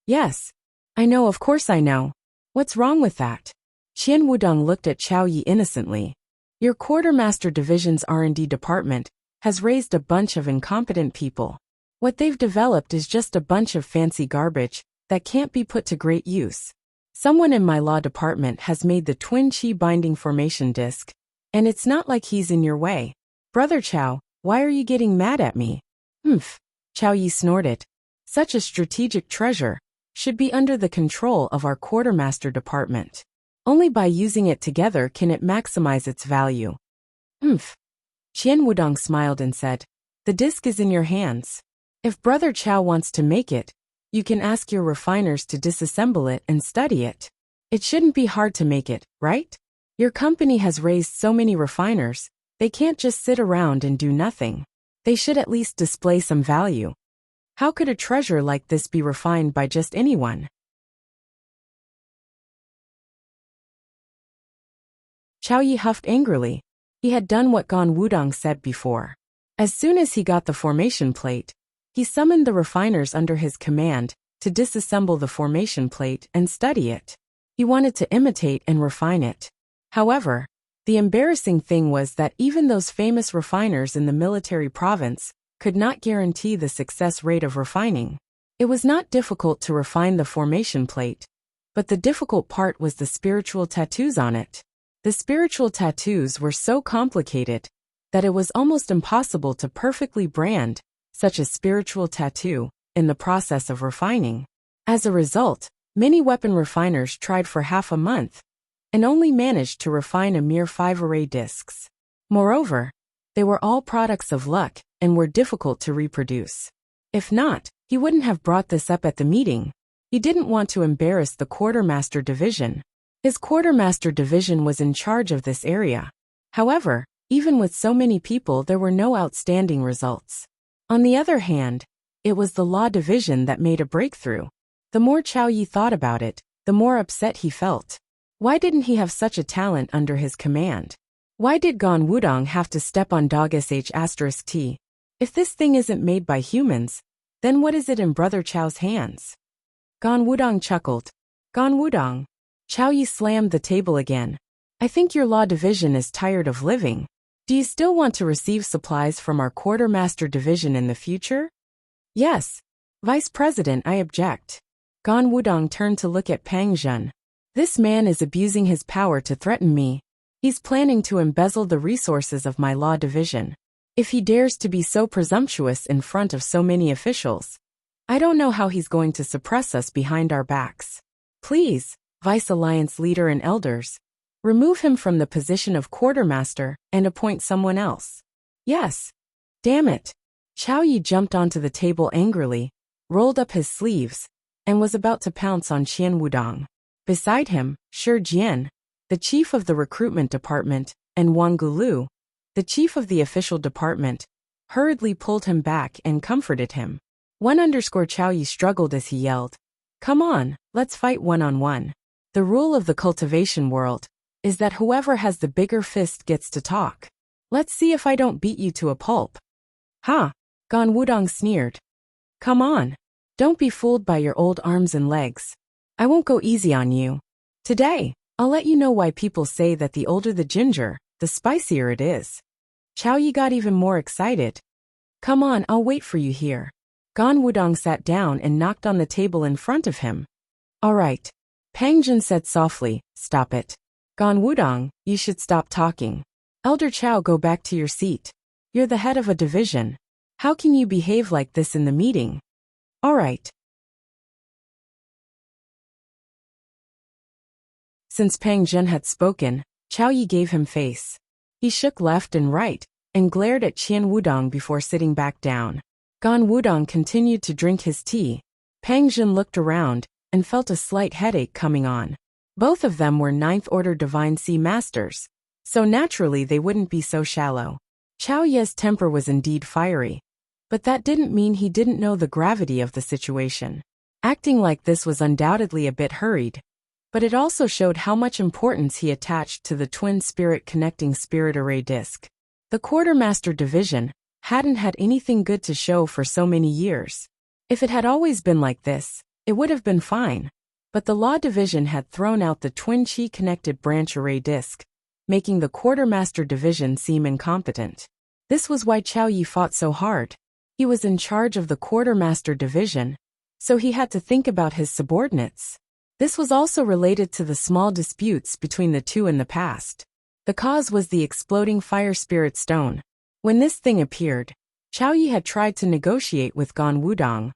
"Yes. I know, of course I know. What's wrong with that?" Qian Wudong looked at Chao Yi innocently. Your Quartermaster Division's R&D department has raised a bunch of incompetent people. What they've developed is just a bunch of fancy garbage that can't be put to great use. Someone in my law department has made the twin chi binding formation disc, and it's not like he's in your way. Brother Chow, why are you getting mad at me? Humph. Chow Yi snorted. Such a strategic treasure should be under the control of our quartermaster department. Only by using it together can it maximize its value. Humph. Qian Wudong smiled and said, the disc is in your hands. If Brother Chow wants to make it, you can ask your refiners to disassemble it and study it. It shouldn't be hard to make it, right? Your company has raised so many refiners, they can't just sit around and do nothing. They should at least display some value. How could a treasure like this be refined by just anyone? Chow Yi huffed angrily. He had done what Gan Wudong said before. As soon as he got the formation plate, he summoned the refiners under his command to disassemble the formation plate and study it. He wanted to imitate and refine it. However, the embarrassing thing was that even those famous refiners in the military province could not guarantee the success rate of refining. It was not difficult to refine the formation plate, but the difficult part was the spiritual tattoos on it. The spiritual tattoos were so complicated that it was almost impossible to perfectly brand such a spiritual tattoo in the process of refining. As a result, many weapon refiners tried for half a month and only managed to refine a mere 5 array discs. Moreover, they were all products of luck and were difficult to reproduce. If not, he wouldn't have brought this up at the meeting. He didn't want to embarrass the quartermaster division. His quartermaster division was in charge of this area. However, even with so many people, there were no outstanding results. On the other hand, it was the law division that made a breakthrough. The more Chow Yi thought about it, the more upset he felt. Why didn't he have such a talent under his command? Why did Gan Wudong have to step on dog sh*t? If this thing isn't made by humans, then what is it in Brother Chow's hands? Gan Wudong chuckled. Gan Wudong. Chow Yi slammed the table again. I think your law division is tired of living. Do you still want to receive supplies from our quartermaster division in the future? Yes. Vice President, I object. Gan Wudong turned to look at Pang Zhen. This man is abusing his power to threaten me. He's planning to embezzle the resources of my law division. If he dares to be so presumptuous in front of so many officials, I don't know how he's going to suppress us behind our backs. Please, Vice Alliance Leader and Elders, remove him from the position of quartermaster and appoint someone else. Yes. Damn it. Chow Yi jumped onto the table angrily, rolled up his sleeves, and was about to pounce on Qian Wudong. Beside him, Shi Jian, the chief of the recruitment department, and Wang Gulu, the chief of the official department, hurriedly pulled him back and comforted him. Chow Yi struggled as he yelled, "Come on, let's fight one-on-one. The rule of the cultivation world is that whoever has the bigger fist gets to talk. Let's see if I don't beat you to a pulp." Ha! Gan Wudong sneered. Come on. Don't be fooled by your old arms and legs. I won't go easy on you. Today, I'll let you know why people say that the older the ginger, the spicier it is. Chow Yi got even more excited. Come on, I'll wait for you here. Gan Wudong sat down and knocked on the table in front of him. All right. Pang Zhen said softly, stop it. Gan Wudong, you should stop talking. Elder Chow, go back to your seat. You're the head of a division. How can you behave like this in the meeting? All right. Since Pang Zhen had spoken, Chow Yi gave him face. He shook left and right, and glared at Qian Wudong before sitting back down. Gan Wudong continued to drink his tea. Pang Zhen looked around, and felt a slight headache coming on. Both of them were 9th Order Divine Sea Masters, so naturally they wouldn't be so shallow. Chow Yi's temper was indeed fiery, but that didn't mean he didn't know the gravity of the situation. Acting like this was undoubtedly a bit hurried, but it also showed how much importance he attached to the twin spirit connecting spirit array disc. The Quartermaster Division hadn't had anything good to show for so many years. If it had always been like this, it would have been fine, but the Law Division had thrown out the twin chi connected branch array disc, making the Quartermaster Division seem incompetent. This was why Qiao Yi fought so hard. He was in charge of the quartermaster division, so he had to think about his subordinates. This was also related to the small disputes between the two in the past. The cause was the exploding fire spirit stone. When this thing appeared, Qiao Yi had tried to negotiate with Gan Wudong,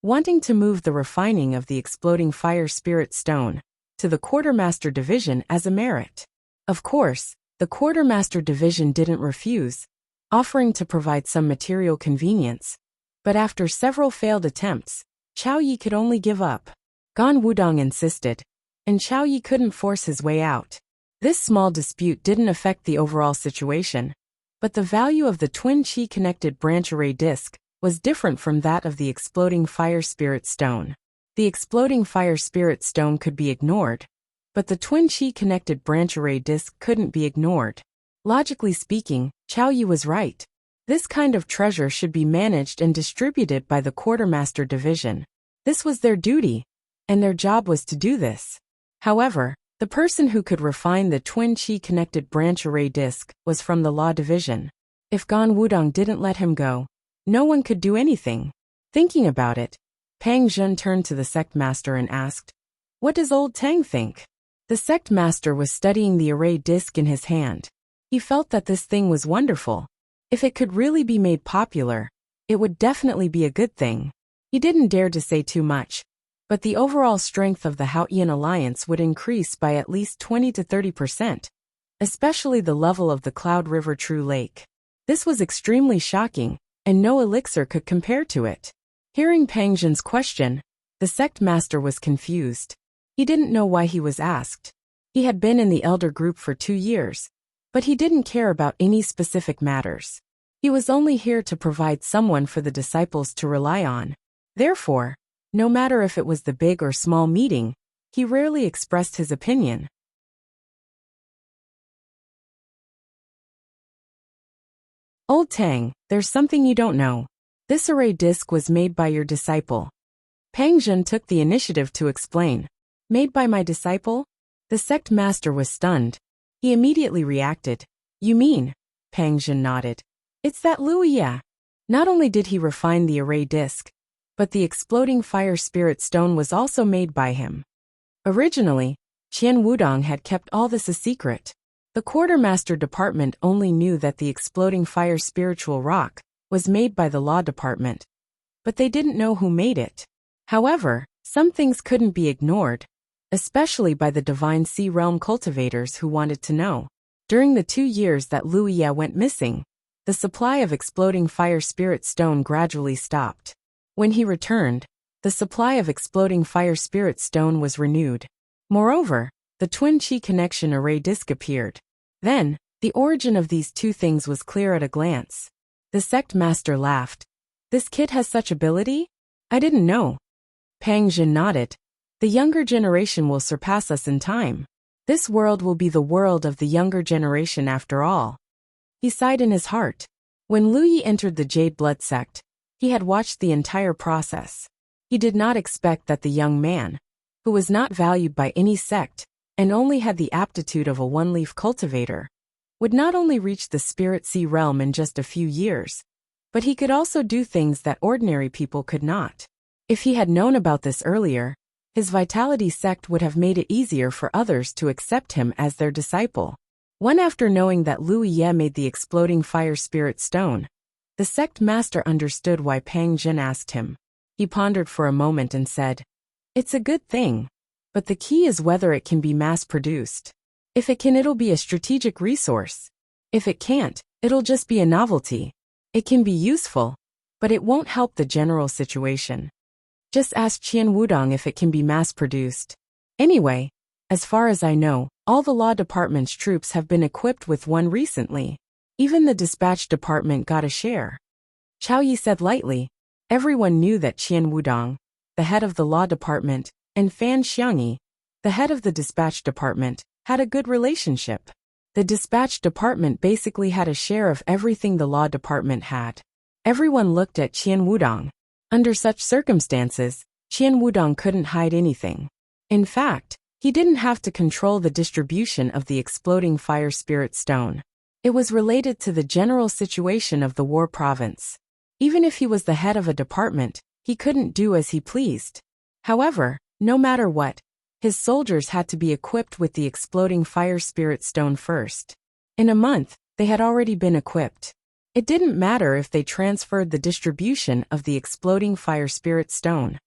wanting to move the refining of the exploding fire spirit stone to the quartermaster division as a merit. Of course, the quartermaster division didn't refuse, offering to provide some material convenience, but after several failed attempts, Qiao Yi could only give up. Gan Wudong insisted, and Qiao Yi couldn't force his way out. This small dispute didn't affect the overall situation, but the value of the twin chi-connected branch array disk was different from that of the exploding fire spirit stone. The exploding fire spirit stone could be ignored, but the twin chi-connected branch array disk couldn't be ignored. Logically speaking, Qiao Yi was right. This kind of treasure should be managed and distributed by the quartermaster division. This was their duty, and their job was to do this. However, the person who could refine the twin chi-connected branch array disk was from the law division. If Gan Wudong didn't let him go, no one could do anything. Thinking about it, Pang Zhen turned to the sect master and asked, "What does old Tang think?" The sect master was studying the array disk in his hand. He felt that this thing was wonderful. If it could really be made popular, it would definitely be a good thing. He didn't dare to say too much, but the overall strength of the Haoyan alliance would increase by at least 20 to 30%, especially the level of the Cloud River True Lake. This was extremely shocking, and no elixir could compare to it. Hearing Pang Zhen's question, the sect master was confused. He didn't know why he was asked. He had been in the elder group for 2 years, but he didn't care about any specific matters. He was only here to provide someone for the disciples to rely on. Therefore, no matter if it was the big or small meeting, he rarely expressed his opinion. Old Tang, there's something you don't know. This array disk was made by your disciple. Pang Zhen took the initiative to explain. Made by my disciple? The sect master was stunned. He immediately reacted. You mean? Pang Zhen nodded. It's that Wuxia. Not only did he refine the array disk, but the exploding fire spirit stone was also made by him. Originally, Qian Wudong had kept all this a secret. The quartermaster department only knew that the exploding fire spiritual rock was made by the law department, but they didn't know who made it. However, some things couldn't be ignored, especially by the Divine Sea Realm cultivators who wanted to know. During the 2 years that Wuxia went missing, the supply of exploding fire spirit stone gradually stopped. When he returned, the supply of exploding fire spirit stone was renewed. Moreover, the twin chi connection array disk appeared. Then, the origin of these two things was clear at a glance. The sect master laughed. This kid has such ability? I didn't know. Pang Zhen nodded. The younger generation will surpass us in time. This world will be the world of the younger generation after all. He sighed in his heart. When Lu Yi entered the Jade Blood sect, he had watched the entire process. He did not expect that the young man, who was not valued by any sect and only had the aptitude of a one-leaf cultivator, would not only reach the Spirit Sea realm in just a few years, but he could also do things that ordinary people could not. If he had known about this earlier, his Vitality sect would have made it easier for others to accept him as their disciple. One after knowing that Wuxia made the exploding fire spirit stone, the sect master understood why Pang Zhen asked him. He pondered for a moment and said, "It's a good thing, but the key is whether it can be mass-produced. If it can, it'll be a strategic resource. If it can't, it'll just be a novelty. It can be useful, but it won't help the general situation. Just ask Qian Wudong if it can be mass-produced. Anyway, as far as I know, all the law department's troops have been equipped with one recently. Even the dispatch department got a share." Qiao Yi said lightly. Everyone knew that Qian Wudong, the head of the law department, and Fan Xiangyi, the head of the dispatch department, had a good relationship. The dispatch department basically had a share of everything the law department had. Everyone looked at Qian Wudong. Under such circumstances, Qian Wudong couldn't hide anything. In fact, he didn't have to control the distribution of the exploding fire spirit stone. It was related to the general situation of the war province. Even if he was the head of a department, he couldn't do as he pleased. However, no matter what, his soldiers had to be equipped with the exploding fire spirit stone first. In a month, they had already been equipped. It didn't matter if they transferred the distribution of the exploding fire spirit stone.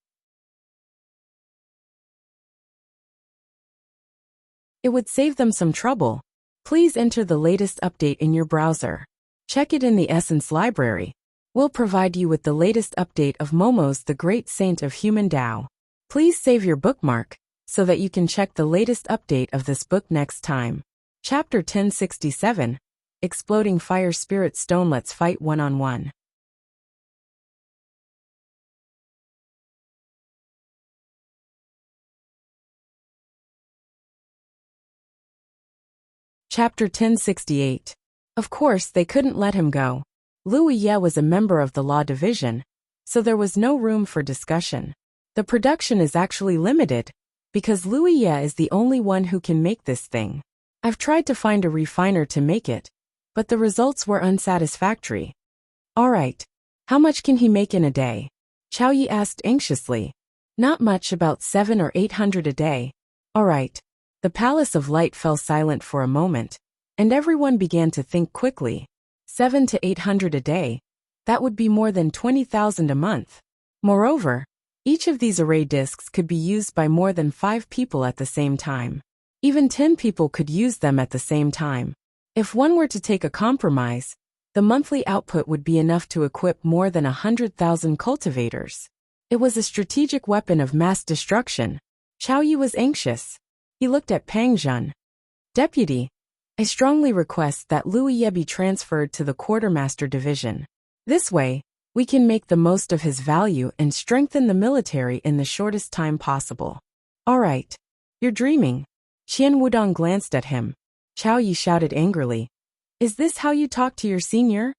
It would save them some trouble. Please enter the latest update in your browser. Check it in the Essence library. We'll provide you with the latest update of Momo's The Great Saint of Human Tao. Please save your bookmark, so that you can check the latest update of this book next time. Chapter 1067, Exploding Fire Spirit Stone. Let's fight one-on-one. Chapter 1068. Of course, they couldn't let him go. Wuxia was a member of the law division, so there was no room for discussion. The production is actually limited, because Wuxia is the only one who can make this thing. I've tried to find a refiner to make it, but the results were unsatisfactory. Alright, how much can he make in a day? Chao Yi asked anxiously. Not much, about 700 or 800 a day. Alright. The Palace of Light fell silent for a moment, and everyone began to think quickly. 700 to 800 a day. That would be more than 20,000 a month. Moreover, each of these array discs could be used by more than 5 people at the same time. Even 10 people could use them at the same time. If one were to take a compromise, the monthly output would be enough to equip more than 100,000 cultivators. It was a strategic weapon of mass destruction. Chao Yi was anxious. He looked at Pang Zhen. Deputy, I strongly request that Wuxia be transferred to the Quartermaster Division. This way, we can make the most of his value and strengthen the military in the shortest time possible. Alright. You're dreaming. Qian Wudong glanced at him. Chao Yi shouted angrily. Is this how you talk to your senior?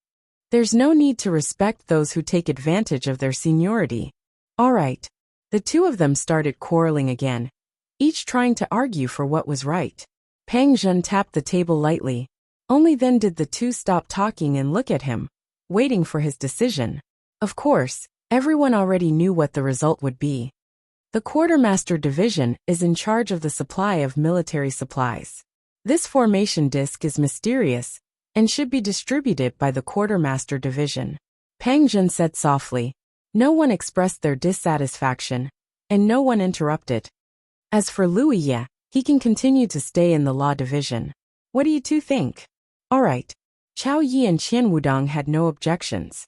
There's no need to respect those who take advantage of their seniority. Alright. The two of them started quarreling again, each trying to argue for what was right. Pang Zhen tapped the table lightly. Only then did the two stop talking and look at him, waiting for his decision. Of course, everyone already knew what the result would be. The Quartermaster Division is in charge of the supply of military supplies. This formation disc is mysterious and should be distributed by the Quartermaster Division. Pang Zhen said softly. No one expressed their dissatisfaction, and no one interrupted. As for Wuxia, he can continue to stay in the law division. What do you two think? Alright. Chao Yi and Qian Wudong had no objections.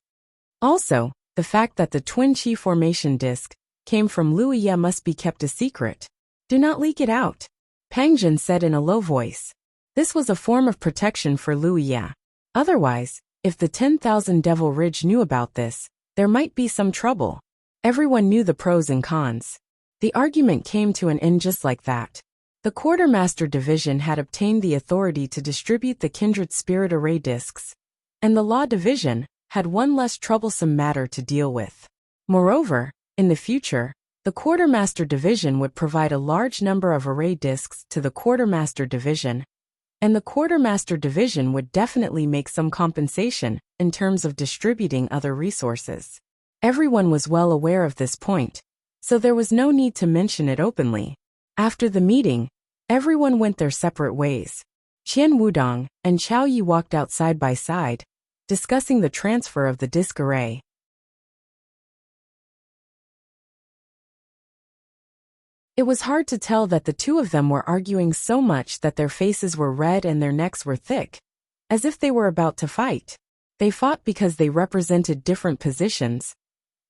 Also, the fact that the twin chi formation disc came from Wuxia must be kept a secret. Do not leak it out, Pang Zhen said in a low voice. This was a form of protection for Wuxia. Otherwise, if the 10,000 Devil Ridge knew about this, there might be some trouble. Everyone knew the pros and cons. The argument came to an end just like that. The Quartermaster Division had obtained the authority to distribute the Kindred Spirit Array discs, and the Law Division had one less troublesome matter to deal with. Moreover, in the future, the Quartermaster Division would provide a large number of array discs to the Quartermaster Division, and the Quartermaster Division would definitely make some compensation in terms of distributing other resources. Everyone was well aware of this point, so there was no need to mention it openly. After the meeting, everyone went their separate ways. Qian Wudong and Chao Yi walked out side by side, discussing the transfer of the disc array. It was hard to tell that the two of them were arguing so much that their faces were red and their necks were thick, as if they were about to fight. They fought because they represented different positions.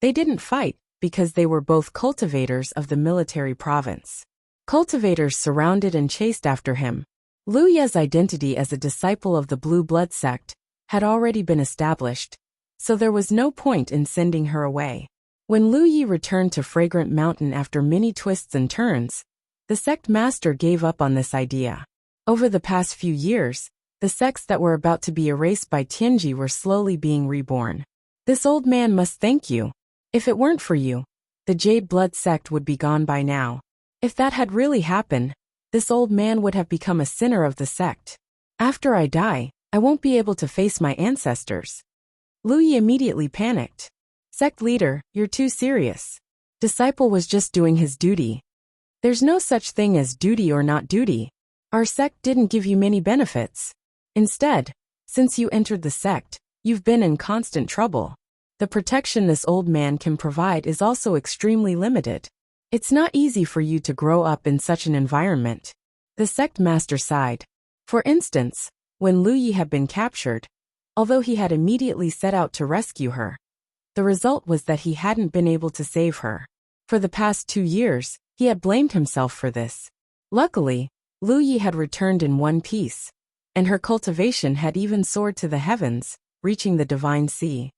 They didn't fight because they were both cultivators of the military province. Cultivators surrounded and chased after him. Wuxia's identity as a disciple of the Blue Blood sect had already been established, so there was no point in sending her away. When Lu Yi returned to Fragrant Mountain after many twists and turns, the sect master gave up on this idea. Over the past few years, the sects that were about to be erased by Tianji were slowly being reborn. This old man must thank you. If it weren't for you, the Jade Blood sect would be gone by now. If that had really happened, this old man would have become a sinner of the sect. After I die, I won't be able to face my ancestors. Lu Yi immediately panicked. Sect leader, you're too serious. Disciple was just doing his duty. There's no such thing as duty or not duty. Our sect didn't give you many benefits. Instead, since you entered the sect, you've been in constant trouble. The protection this old man can provide is also extremely limited. It's not easy for you to grow up in such an environment. The sect master sighed. For instance, when Lu Yi had been captured, although he had immediately set out to rescue her, the result was that he hadn't been able to save her. For the past 2 years, he had blamed himself for this. Luckily, Lu Yi had returned in one piece, and her cultivation had even soared to the heavens, reaching the divine sea.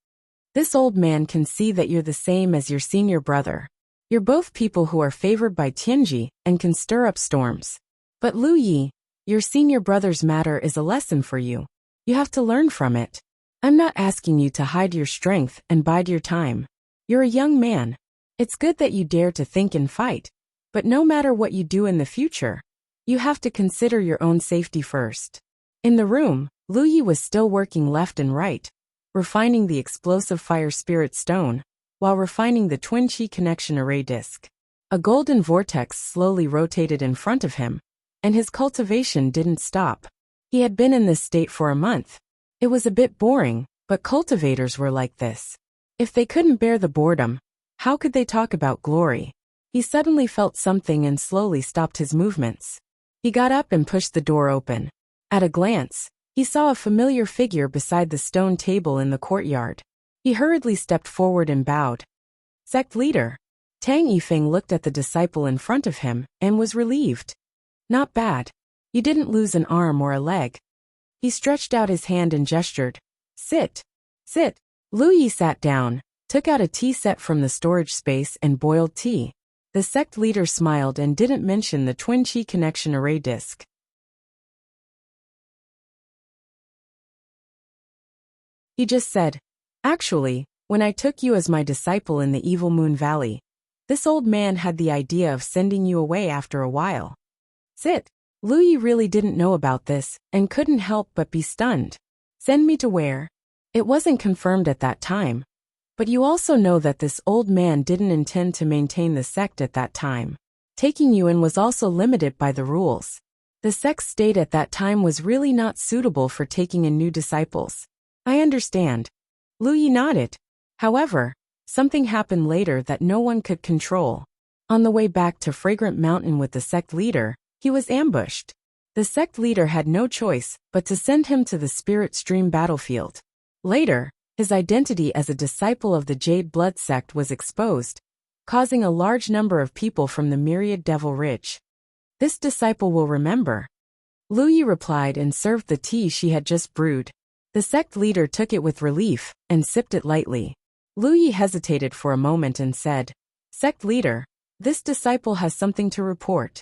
This old man can see that you're the same as your senior brother. You're both people who are favored by Tianji and can stir up storms. But Lu Yi, your senior brother's matter is a lesson for you. You have to learn from it. I'm not asking you to hide your strength and bide your time. You're a young man. It's good that you dare to think and fight. But no matter what you do in the future, you have to consider your own safety first. In the room, Lu Yi was still working left and right, refining the explosive fire spirit stone, while refining the twin chi connection array disc. A golden vortex slowly rotated in front of him, and his cultivation didn't stop. He had been in this state for a month. It was a bit boring, but cultivators were like this. If they couldn't bear the boredom, how could they talk about glory? He suddenly felt something and slowly stopped his movements. He got up and pushed the door open. At a glance, he saw a familiar figure beside the stone table in the courtyard. He hurriedly stepped forward and bowed. Sect leader. Tang Yifeng looked at the disciple in front of him and was relieved. Not bad. You didn't lose an arm or a leg. He stretched out his hand and gestured. Sit. Sit. Lu Yi sat down, took out a tea set from the storage space and boiled tea. The sect leader smiled and didn't mention the twin chi connection array disc. He just said, actually, when I took you as my disciple in the Evil Moon Valley, this old man had the idea of sending you away after a while. Sit. Lu Yi really didn't know about this and couldn't help but be stunned. Send me to where? It wasn't confirmed at that time. But you also know that this old man didn't intend to maintain the sect at that time. Taking you in was also limited by the rules. The sect's state at that time was really not suitable for taking in new disciples. I understand. Lu Yi nodded. However, something happened later that no one could control. On the way back to Fragrant Mountain with the sect leader, he was ambushed. The sect leader had no choice but to send him to the Spirit Stream battlefield. Later, his identity as a disciple of the Jade Blood sect was exposed, causing a large number of people from the Myriad Devil Ridge. This disciple will remember. Lu Yi replied and served the tea she had just brewed. The sect leader took it with relief and sipped it lightly. Lu Yi hesitated for a moment and said, Sect leader, this disciple has something to report.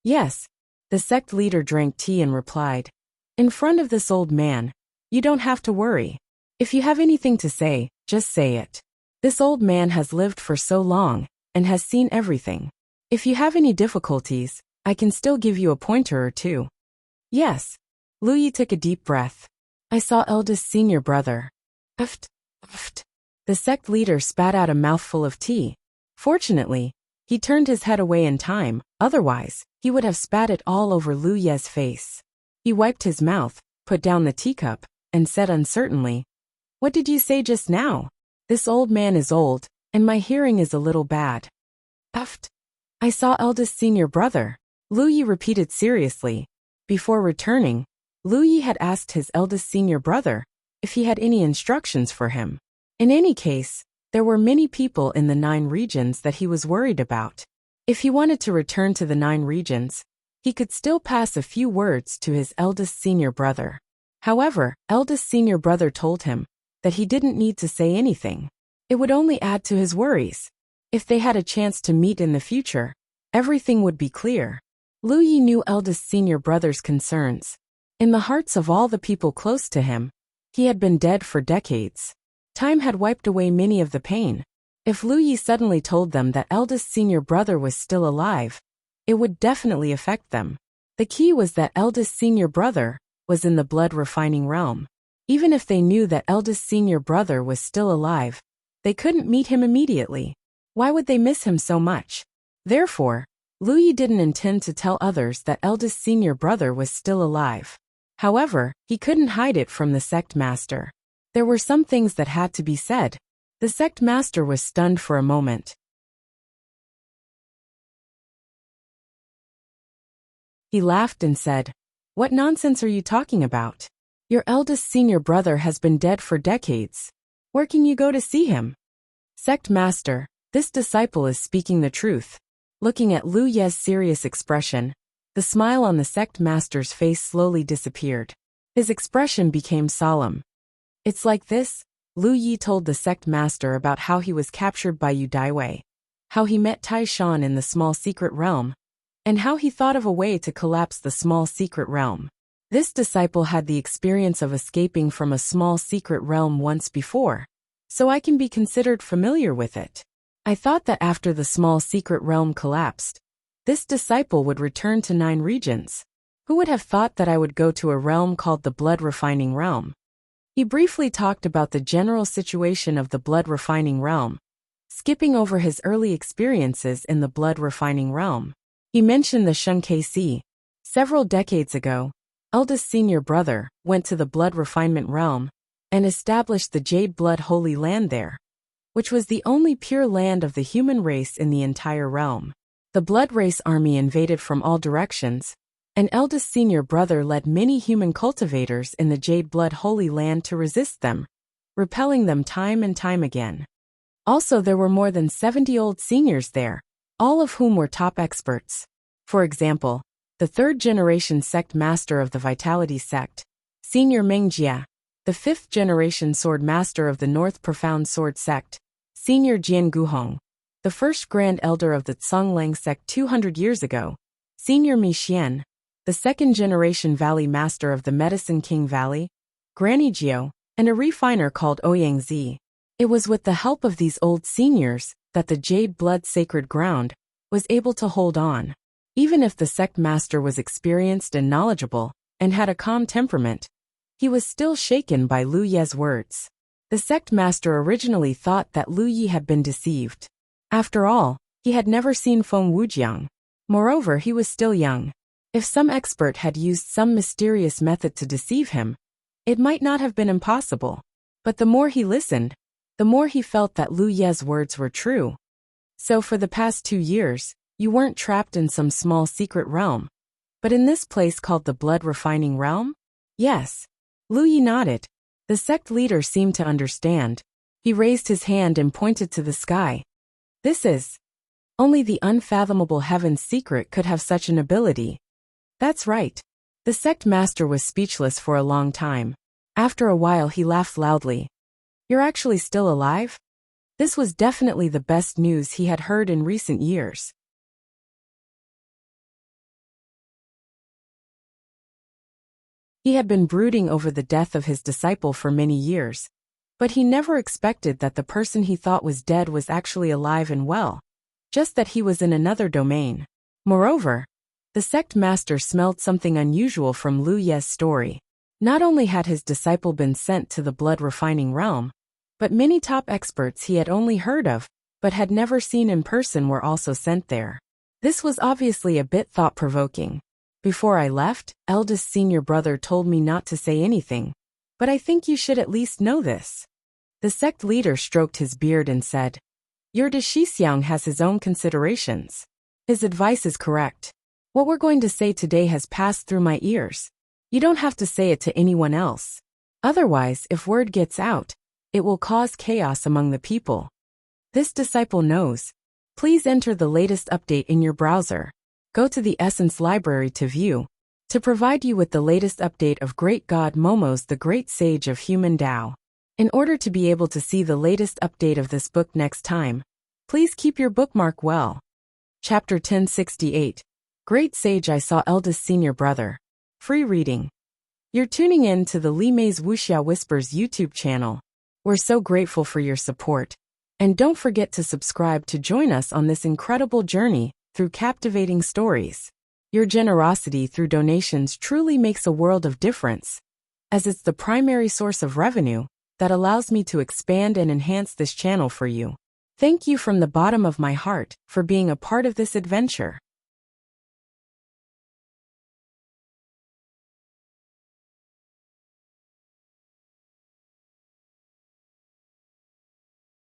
Yes. The sect leader drank tea and replied, in front of this old man, you don't have to worry. If you have anything to say, just say it. This old man has lived for so long and has seen everything. If you have any difficulties, I can still give you a pointer or two. Yes. Lu Yi took a deep breath. I saw eldest senior brother. Uft, uft. The sect leader spat out a mouthful of tea. Fortunately, he turned his head away in time, otherwise, he would have spat it all over Lu Ye's face. He wiped his mouth, put down the teacup, and said uncertainly, What did you say just now? This old man is old, and my hearing is a little bad. Uft. I saw eldest senior brother. Lu Yi repeated seriously. Before returning, Lu Yi had asked his eldest senior brother if he had any instructions for him. In any case, there were many people in the 9 regions that he was worried about. If he wanted to return to the 9 regions, he could still pass a few words to his eldest senior brother. However, eldest senior brother told him that he didn't need to say anything. It would only add to his worries. If they had a chance to meet in the future, everything would be clear. Lu Yi knew eldest senior brother's concerns. In the hearts of all the people close to him, he had been dead for decades. Time had wiped away many of the pain. If Lu Yi suddenly told them that eldest senior brother was still alive, it would definitely affect them. The key was that eldest senior brother was in the blood-refining realm. Even if they knew that eldest senior brother was still alive, they couldn't meet him immediately. Why would they miss him so much? Therefore, Lu Yi didn't intend to tell others that eldest senior brother was still alive. However, he couldn't hide it from the sect master. There were some things that had to be said. The sect master was stunned for a moment. He laughed and said, "What nonsense are you talking about? Your eldest senior brother has been dead for decades. Where can you go to see him?" "Sect master, this disciple is speaking the truth." Looking at Lu Ye's serious expression, the smile on the sect master's face slowly disappeared. His expression became solemn. "It's like this," Lu Yi told the sect master about how he was captured by Yu Daiwei, how he met Tai Shan in the small secret realm, and how he thought of a way to collapse the small secret realm. This disciple had the experience of escaping from a small secret realm once before, so I can be considered familiar with it. I thought that after the small secret realm collapsed, this disciple would return to 9 regions. Who would have thought that I would go to a realm called the blood-refining realm? He briefly talked about the general situation of the blood-refining realm, skipping over his early experiences in the blood-refining realm. He mentioned the Shunkei Sea. Several decades ago, eldest senior brother went to the blood refinement realm and established the Jade Blood Holy Land there, which was the only pure land of the human race in the entire realm. The Blood Race army invaded from all directions, and eldest senior brother led many human cultivators in the Jade Blood Holy Land to resist them, repelling them time and time again. Also, there were more than 70 old seniors there, all of whom were top experts. For example, the 3rd-generation sect master of the Vitality sect, Senior Mengjia, the 5th-generation sword master of the North Profound Sword sect, Senior Jian Guhong, the 1st Grand Elder of the Tsonglang sect 200 years ago, Senior Mi Xian, the 2nd-generation Valley Master of the Medicine King Valley, Granny Jiao, and a refiner called Ouyang Zi. It was with the help of these old seniors that the Jade Blood Sacred Ground was able to hold on. Even if the sect master was experienced and knowledgeable, and had a calm temperament, he was still shaken by Lu Ye's words. The sect master originally thought that Lu Yi had been deceived. After all, he had never seen Feng Wujiang. Moreover, he was still young. If some expert had used some mysterious method to deceive him, it might not have been impossible. But the more he listened, the more he felt that Lu Ye's words were true. "So for the past 2 years, you weren't trapped in some small secret realm, but in this place called the blood refining realm?" "Yes." Lu Yi nodded. The sect leader seemed to understand. He raised his hand and pointed to the sky. "This is. Only the unfathomable heaven's secret could have such an ability." "That's right." The sect master was speechless for a long time. After a while he laughed loudly. "You're actually still alive?" This was definitely the best news he had heard in recent years. He had been brooding over the death of his disciple for many years, but he never expected that the person he thought was dead was actually alive and well, just that he was in another domain. Moreover, the sect master smelled something unusual from Lu Ye's story. Not only had his disciple been sent to the blood refining realm, but many top experts he had only heard of, but had never seen in person were also sent there. This was obviously a bit thought-provoking. "Before I left, eldest senior brother told me not to say anything, but I think you should at least know this." The sect leader stroked his beard and said, "Your de Shixiang has his own considerations. His advice is correct. What we're going to say today has passed through my ears. You don't have to say it to anyone else. Otherwise, if word gets out, it will cause chaos among the people. This disciple knows. Please enter the latest update in your browser. Go to the Essence Library to view, to provide you with the latest update of Great God Momo's The Great Sage of Human Tao. In order to be able to see the latest update of this book next time, please keep your bookmark well." Chapter 1068. Great Sage I Saw Eldest Senior Brother. Free reading. You're tuning in to the Li Mei's Wuxia Whispers YouTube channel. We're so grateful for your support. And don't forget to subscribe to join us on this incredible journey through captivating stories. Your generosity through donations truly makes a world of difference, as it's the primary source of revenue that allows me to expand and enhance this channel for you. Thank you from the bottom of my heart for being a part of this adventure.